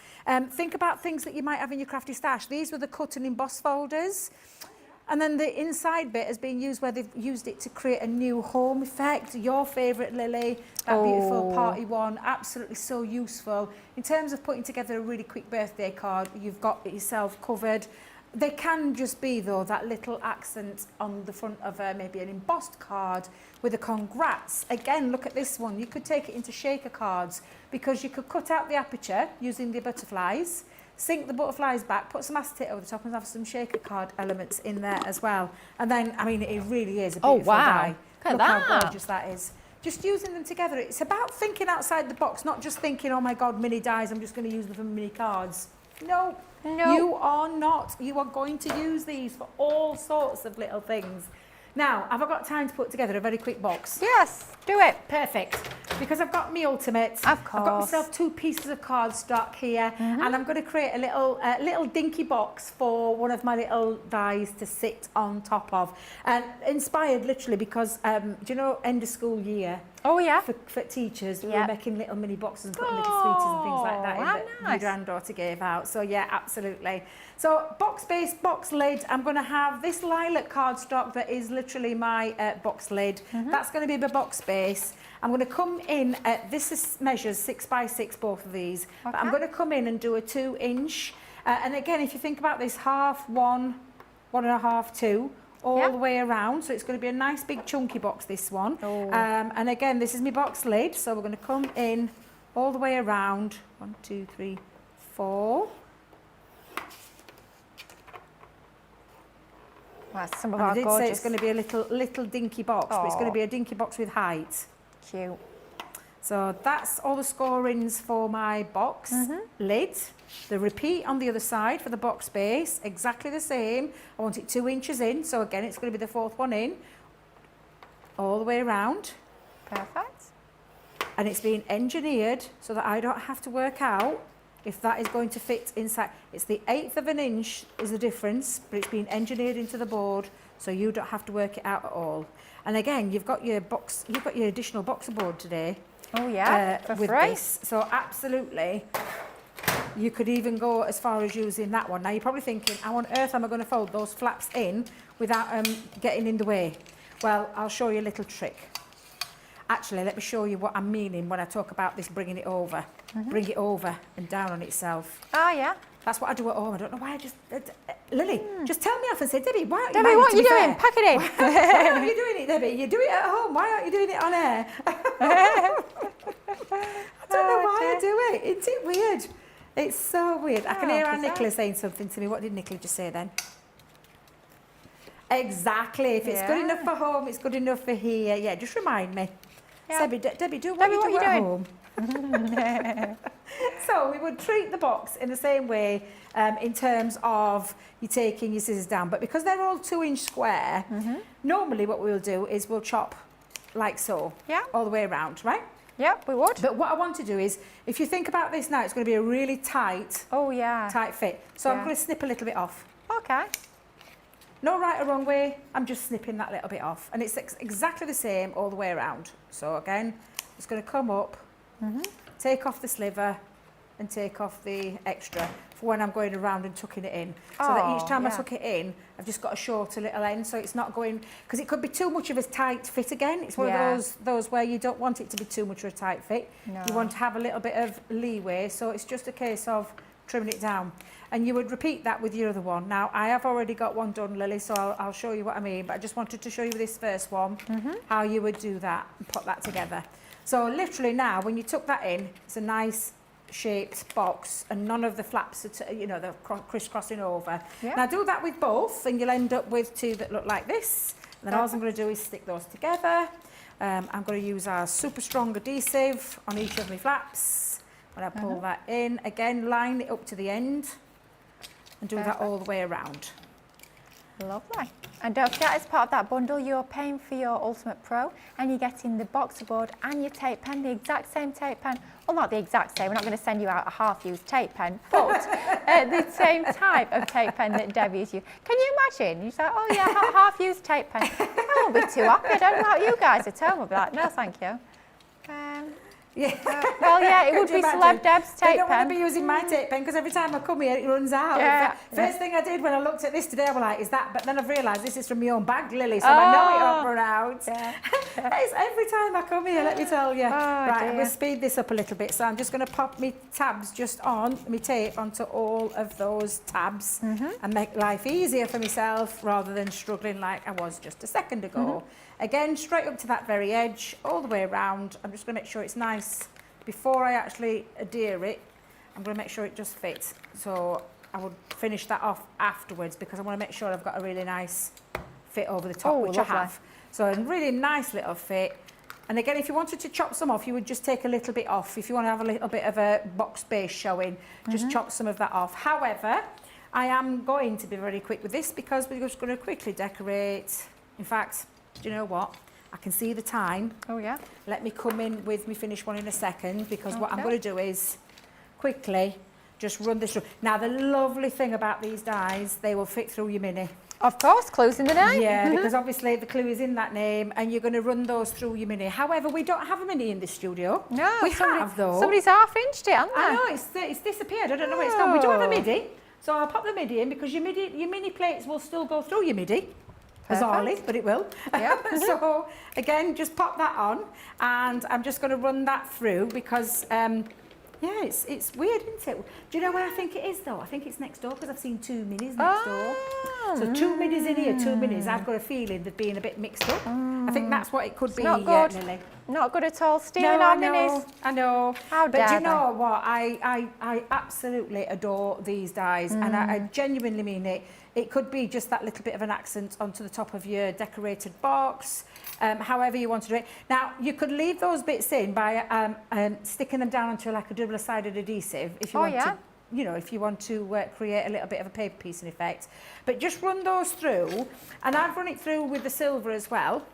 Think about things that you might have in your crafty stash. These were the cut and emboss folders. And then the inside bit has been used where they've used it to create a new home effect. Your favourite, Lily, that beautiful party one, absolutely so useful. In terms of putting together a really quick birthday card, you've got it yourself covered. They can just be, though, that little accent on the front of maybe an embossed card with a congrats. Again, look at this one. You could take it into shaker cards because you could cut out the aperture using the butterflies, sink the butterflies back, put some acetate over the top and have some shaker card elements in there as well. And then, I mean, it really is a beautiful die. Look how gorgeous that is. Just using them together. It's about thinking outside the box, not just thinking, oh my God, mini dies, I'm just going to use them for mini cards. No, you are not. You are going to use these for all sorts of little things. Now, have I got time to put together a very quick box? Yes, do it. Perfect. Because I've got my ultimates. Of course. I've got myself 2 pieces of cardstock here, and I'm going to create a little dinky box for one of my little dies to sit on top of. And inspired literally because, do you know, end of school year? Oh yeah. For teachers, we're making little mini boxes and putting little sweeties and things like that in that my granddaughter gave out. So yeah, absolutely. So box base, box lid. I'm going to have this lilac cardstock that is literally my box lid. That's going to be my box base. I'm going to come in, measures 6 by 6, both of these. But I'm going to come in and do a 2-inch. And again, if you think about this, half, 1, 1.5, 2, all the way around. So it's going to be a nice big chunky box, this one. And again, this is my box lid. So we're going to come in all the way around. 1, 2, 3, 4. Well, some of And our I did gorgeous. say it's going to be a little dinky box, but it's going to be a dinky box with height. Cute. So that's all the scorings for my box lid. The repeat on the other side for the box base, exactly the same. I want it 2 inches in, so again it's going to be the 4th one in, all the way around. Perfect. And it's been engineered so that I don't have to work out if that is going to fit inside. It's the 1/8 of an inch is the difference, but it's been engineered into the board so you don't have to work it out at all. And again, you've got your additional boxer board today. Oh yeah, for with free. this. So absolutely, you could even go as far as using that one. Now you're probably thinking, how on earth am I going to fold those flaps in without getting in the way? Well, I'll show you a little trick. Actually, let me show you what I'm meaning when I talk about this bringing it over. Bring it over and down on itself. Oh yeah. That's what I do at home. I don't know why I just... Lily, just tell me off and say, Debbie, why aren't Debbie, you what are you doing? Pack it in. Why aren't you doing it, Debbie? You do it at home. Why aren't you doing it on air? I don't know why I do it. Isn't it weird? It's so weird. I can hear our Nicola saying something to me. What did Nicola just say then? Exactly. If it's good enough for home, it's good enough for here. Yeah, just remind me. Yeah. Debbie, do what you do at home. So we would treat the box in the same way in terms of you taking your scissors down, but because they're all 2-inch square, normally what we'll do is we'll chop like so, all the way around, right? Yep, we would. But what I want to do is, if you think about this now, it's going to be a really tight, tight fit. So I'm going to snip a little bit off. Okay. No right or wrong way, I'm just snipping that little bit off. And it's exactly the same all the way around. So again, it's going to come up, take off the sliver and take off the extra for when I'm going around and tucking it in. So that each time I tuck it in, I've just got a shorter little end, so it's not going, because it could be too much of a tight fit again. It's one of those where you don't want it to be too much of a tight fit. No. You want to have a little bit of leeway, so it's just a case of trimming it down. And you would repeat that with your other one. Now, I have already got one done, Lily, so I'll show you what I mean, but I just wanted to show you this first one, how you would do that and put that together. So literally now, when you tuck that in, it's a nice shaped box and none of the flaps are, they're crisscrossing over. Yeah. Now do that with both and you'll end up with 2 that look like this. And then all I'm going to do is stick those together. I'm going to use our super strong adhesive on each of my flaps. When I pull that in, again, line it up to the end and do that all the way around. Lovely. And don't forget, as part of that bundle, you're paying for your Ultimate Pro and you're getting the boxer board and your tape pen, the exact same tape pen. Well, not the exact same, we're not going to send you out a half-used tape pen, but the same type of tape pen that Debbie's used. Can you imagine? You say, oh yeah, half-used tape pen. I won't be too happy. I don't know about you guys at home. I'll be like, no, thank you. Well, yeah, it would be Celeb Deb's tape pen. I don't want to be using my tape pen because every time I come here it runs out. Yeah. First thing I did when I looked at this today, I was like, is that? But then I've realised this is from my own bag, Lily, so I know it won't run out. Yeah. It's every time I come here, let me tell you. Right, dear. I'm going to speed this up a little bit. So I'm just going to pop my tabs just on, my tape onto all of those tabs and make life easier for myself rather than struggling like I was just a second ago. Again, straight up to that very edge, all the way around. I'm just going to make sure it's nice. Before I actually adhere it, I'm going to make sure it just fits. So I would finish that off afterwards because I want to make sure I've got a really nice fit over the top, which lovely. I have. So a really nice little fit. And again, if you wanted to chop some off, you would just take a little bit off. If you want to have a little bit of a box base showing, just chop some of that off. However, I am going to be very quick with this because we're just going to quickly decorate. In fact, do you know what? I can see the time. Oh, yeah. Let me come in with my finished one in a second because what I'm going to do is quickly just run this through. Now, the lovely thing about these dies, they will fit through your mini. Of course, clues in the name. Yeah, because obviously the clue is in that name and you're going to run those through your mini. However, we don't have a mini in the studio. No, we have though. Somebody's half-inched it, hasn't they? I know, it's disappeared. I don't know where it's gone. We do have a MIDI, so I'll pop the MIDI in because your mini plates will still go through your MIDI. Bizarrely, but it will. Yeah. So again, just pop that on and I'm just going to run that through because Yeah, it's weird, isn't it? Do you know where I think it is though? I think it's next door because I've seen 2 minis next door. So 2 minis in here, 2 minis. I've got a feeling they're being a bit mixed up. I think that's what it could be. Not good. Lily. Not good at all. Stealing our minis. I know. How but dare do you they? know what? I absolutely adore these dies, and I genuinely mean it. It could be just that little bit of an accent onto the top of your decorated box, however you want to do it. Now, you could leave those bits in by sticking them down onto like a double-sided adhesive if you want to, you know, if you want to create a little bit of a paper piecing effect. But just run those through, and I've run it through with the silver as well.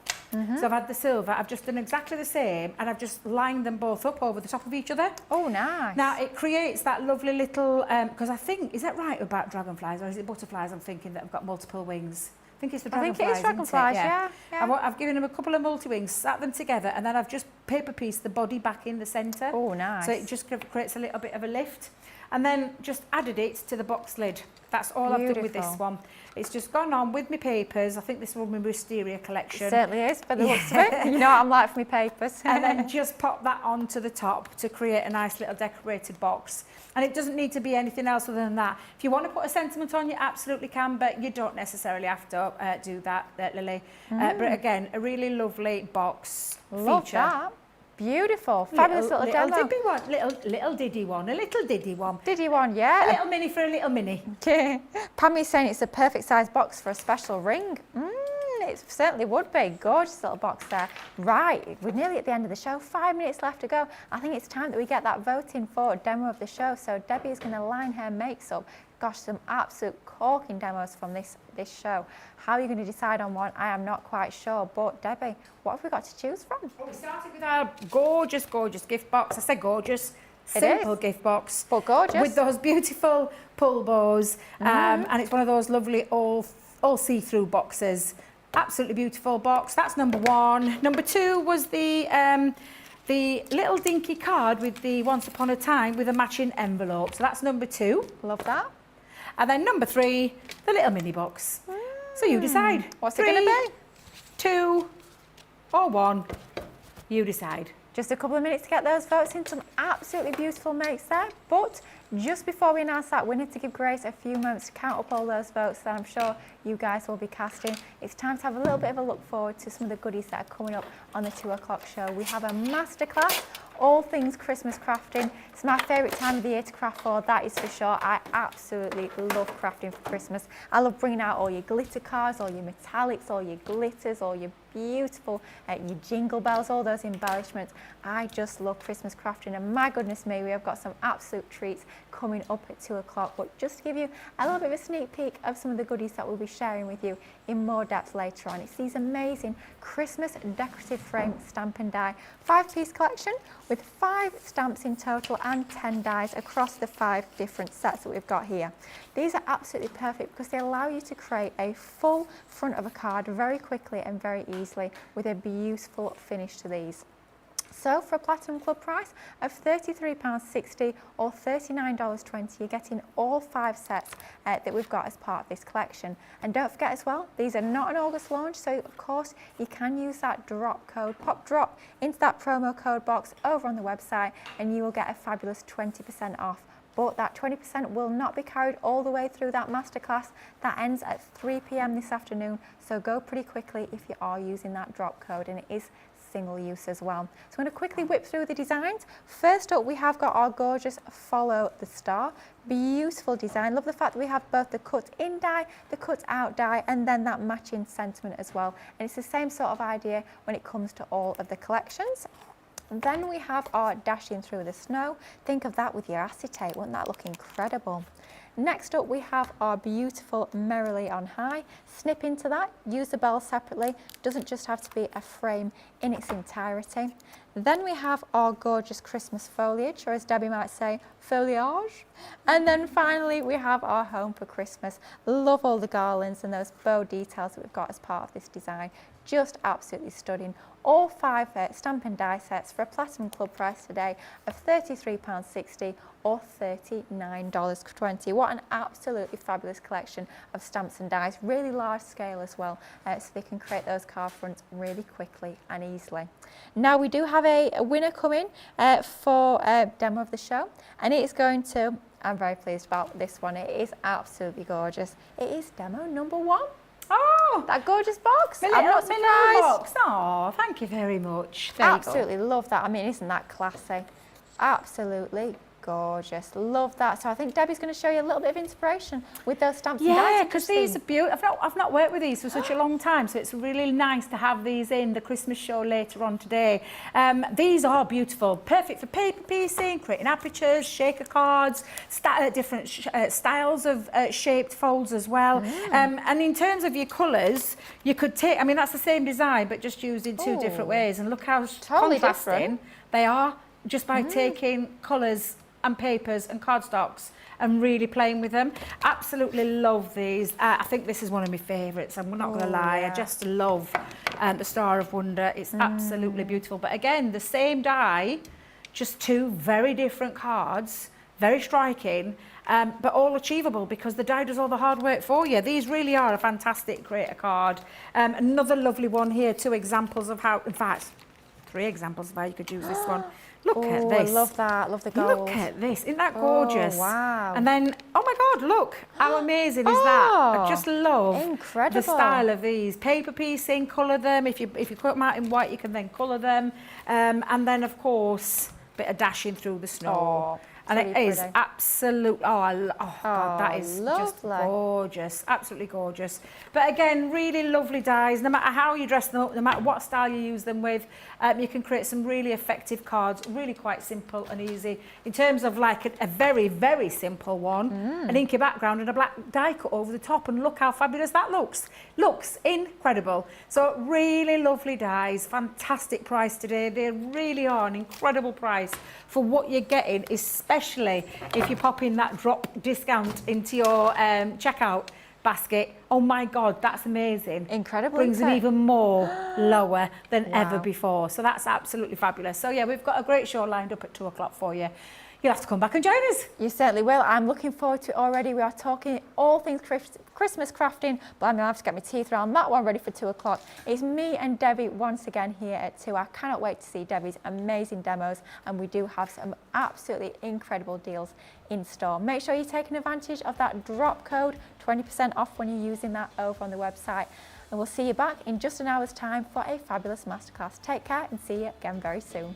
So I've had the silver, I've just done exactly the same, and I've just lined them both up over the top of each other. Oh, nice. Now, it creates that lovely little, because I think, is that right about dragonflies, or is it butterflies I'm thinking that have got multiple wings? I think it's the dragonflies, I think it is dragonflies, yeah. I've given them a couple of multi-wings, sat them together, and then I've just paper pieced the body back in the centre. Oh, nice. So it just creates a little bit of a lift. And then just added it to the box lid. That's all I've done with this one. It's just gone on with my papers. I think this will be my Wisteria collection. It certainly is, by the looks of it. You know what I'm like for my papers. And then just pop that onto the top to create a nice little decorated box. And it doesn't need to be anything else other than that. If you want to put a sentiment on, you absolutely can, but you don't necessarily have to do that, Lily. But again, a really lovely box Love feature. that. Beautiful. Fabulous little demo. Diddy one, little diddy one, a little diddy one. Diddy one, A yeah. little mini for a little mini. Pammy's saying it's a perfect size box for a special ring. It certainly would be. Gorgeous little box there. Right, we're nearly at the end of the show. 5 minutes left to go. I think it's time that we get that voting for demo of the show. So Debbie is going to line her makes up. Gosh, some absolute corking demos from this show. How are you going to decide on one? I am not quite sure. But Debbie, what have we got to choose from? Well, we started with our gorgeous, gorgeous gift box. I say gorgeous. Simple gift box. But gorgeous. With those beautiful pull bows. And it's one of those lovely all see-through boxes. Absolutely beautiful box. That's number 1. Number 2 was the little dinky card with the Once Upon a Time with a matching envelope. So that's number 2. Love that. And then number 3, the little mini box. So you decide. What's it going to be? 2 or 1. You decide. Just a couple of minutes to get those votes in. Some absolutely beautiful makes there. But just before we announce that, we need to give Grace a few moments to count up all those votes that I'm sure you guys will be casting. It's time to have a little bit of a look forward to some of the goodies that are coming up on the 2 o'clock show. We have a masterclass, all things Christmas crafting. It's my favourite time of the year to craft for, that is for sure. I absolutely love crafting for Christmas. I love bringing out all your glitter cards, all your metallics, all your glitters, all your beautiful, your jingle bells, all those embellishments. I just love Christmas crafting, and my goodness me, we have got some absolute treats coming up at 2 o'clock. But just to give you a little bit of a sneak peek of some of the goodies that we'll be sharing with you in more depth later on. It's these amazing Christmas decorative frame stamp and die 5-piece collection with 5 stamps in total and 10 dies across the 5 different sets that we've got here. These are absolutely perfect because they allow you to create a full front of a card very quickly and very easily with a beautiful finish to these. So for a Platinum Club price of £33.60 or $39.20, you're getting all 5 sets that we've got as part of this collection. And don't forget as well, these are not an August launch, so of course you can use that drop code, pop drop into that promo code box over on the website, and you will get a fabulous 20% off. But that 20% will not be carried all the way through that masterclass. That ends at 3 p.m. this afternoon, so go pretty quickly if you are using that drop code, and it is single use as well. So I'm going to quickly whip through the designs. First up, we have got our gorgeous Follow the Star. Beautiful design. Love the fact that we have both the cut in die, the cut out die, and then that matching sentiment as well. And it's the same sort of idea when it comes to all of the collections. And then we have our Dashing Through the Snow. Think of that with your acetate. Wouldn't that look incredible? Next up, we have our beautiful Merrily on High. Snip into that, use the bell separately. Doesn't just have to be a frame in its entirety. Then we have our gorgeous Christmas foliage, or as Debbie might say, foliage. And then finally, we have our Home for Christmas. Love all the garlands and those bow details that we've got as part of this design. just absolutely stunning. All 5 stamp and die sets for a Platinum Club price today of £33.60 or $39.20. What an absolutely fabulous collection of stamps and dies, really large scale as well, so they can create those card fronts really quickly and easily. Now we do have a winner coming for a demo of the show, and it is going to, I'm very pleased about this one, it is absolutely gorgeous. It is demo number 1. Oh, That gorgeous box. my I'm not little box. surprised. Oh, thank you very much. There you go. Absolutely love that. I mean, isn't that classy? Absolutely gorgeous. Love that. So I think Debbie's going to show you a little bit of inspiration with those stamps and dies. Yeah, because these are beautiful. I've not worked with these for such a long time, so it's really nice to have these in the Christmas show later on today. These are beautiful, perfect for paper piecing, creating apertures, shaker cards, different styles of shaped folds as well. And in terms of your colours, you could take, I mean, that's the same design, but just used in 2 different ways. And look how Totally contrasting different. they are just by taking colours and papers and cardstocks and really playing with them. Absolutely love these. I think this is one of my favourites. I'm not going to lie. yeah. I just love the Star of Wonder. It's absolutely beautiful. But again, the same die, just 2 very different cards, very striking, but all achievable because the die does all the hard work for you. These really are a fantastic creator card. Another lovely one here, 2 examples of how, in fact, 3 examples of how you could use this one. Look at this. I love that. Love the gold. Look at this. Isn't that gorgeous? Oh, wow. And then, oh my God, look. How amazing is that? I just love Incredible. the style of these. Paper piecing, colour them. If you put them out in white, you can then colour them. And then, of course, a bit of dashing through the snow. And it is pretty. absolute, God, that is just lovely. gorgeous, absolutely gorgeous. But again, really lovely dies, no matter how you dress them up, no matter what style you use them with, you can create some really effective cards, really quite simple and easy. In terms of like a very, very simple one, an inky background and a black die cut over the top, and look how fabulous that looks. Looks incredible. So really lovely dies, fantastic price today. They really are an incredible price for what you're getting, especially if you pop in that drop discount into your checkout basket. Oh my God, that's amazing. Incredible, Brings isn't them it? even more lower than ever Wow. before. So that's absolutely fabulous. So yeah, we've got a great show lined up at 2 o'clock for you. You'll have to come back and join us. You certainly will. I'm looking forward to it already. We are talking all things Christmas crafting, but I'm going to have to get my teeth around that one ready for 2 o'clock. It's me and Debbie once again here at 2. I cannot wait to see Debbie's amazing demos, and we do have some absolutely incredible deals in store. Make sure you're taking advantage of that drop code, 20% off when you're using that over on the website. And we'll see you back in just an hour's time for a fabulous masterclass. Take care and see you again very soon.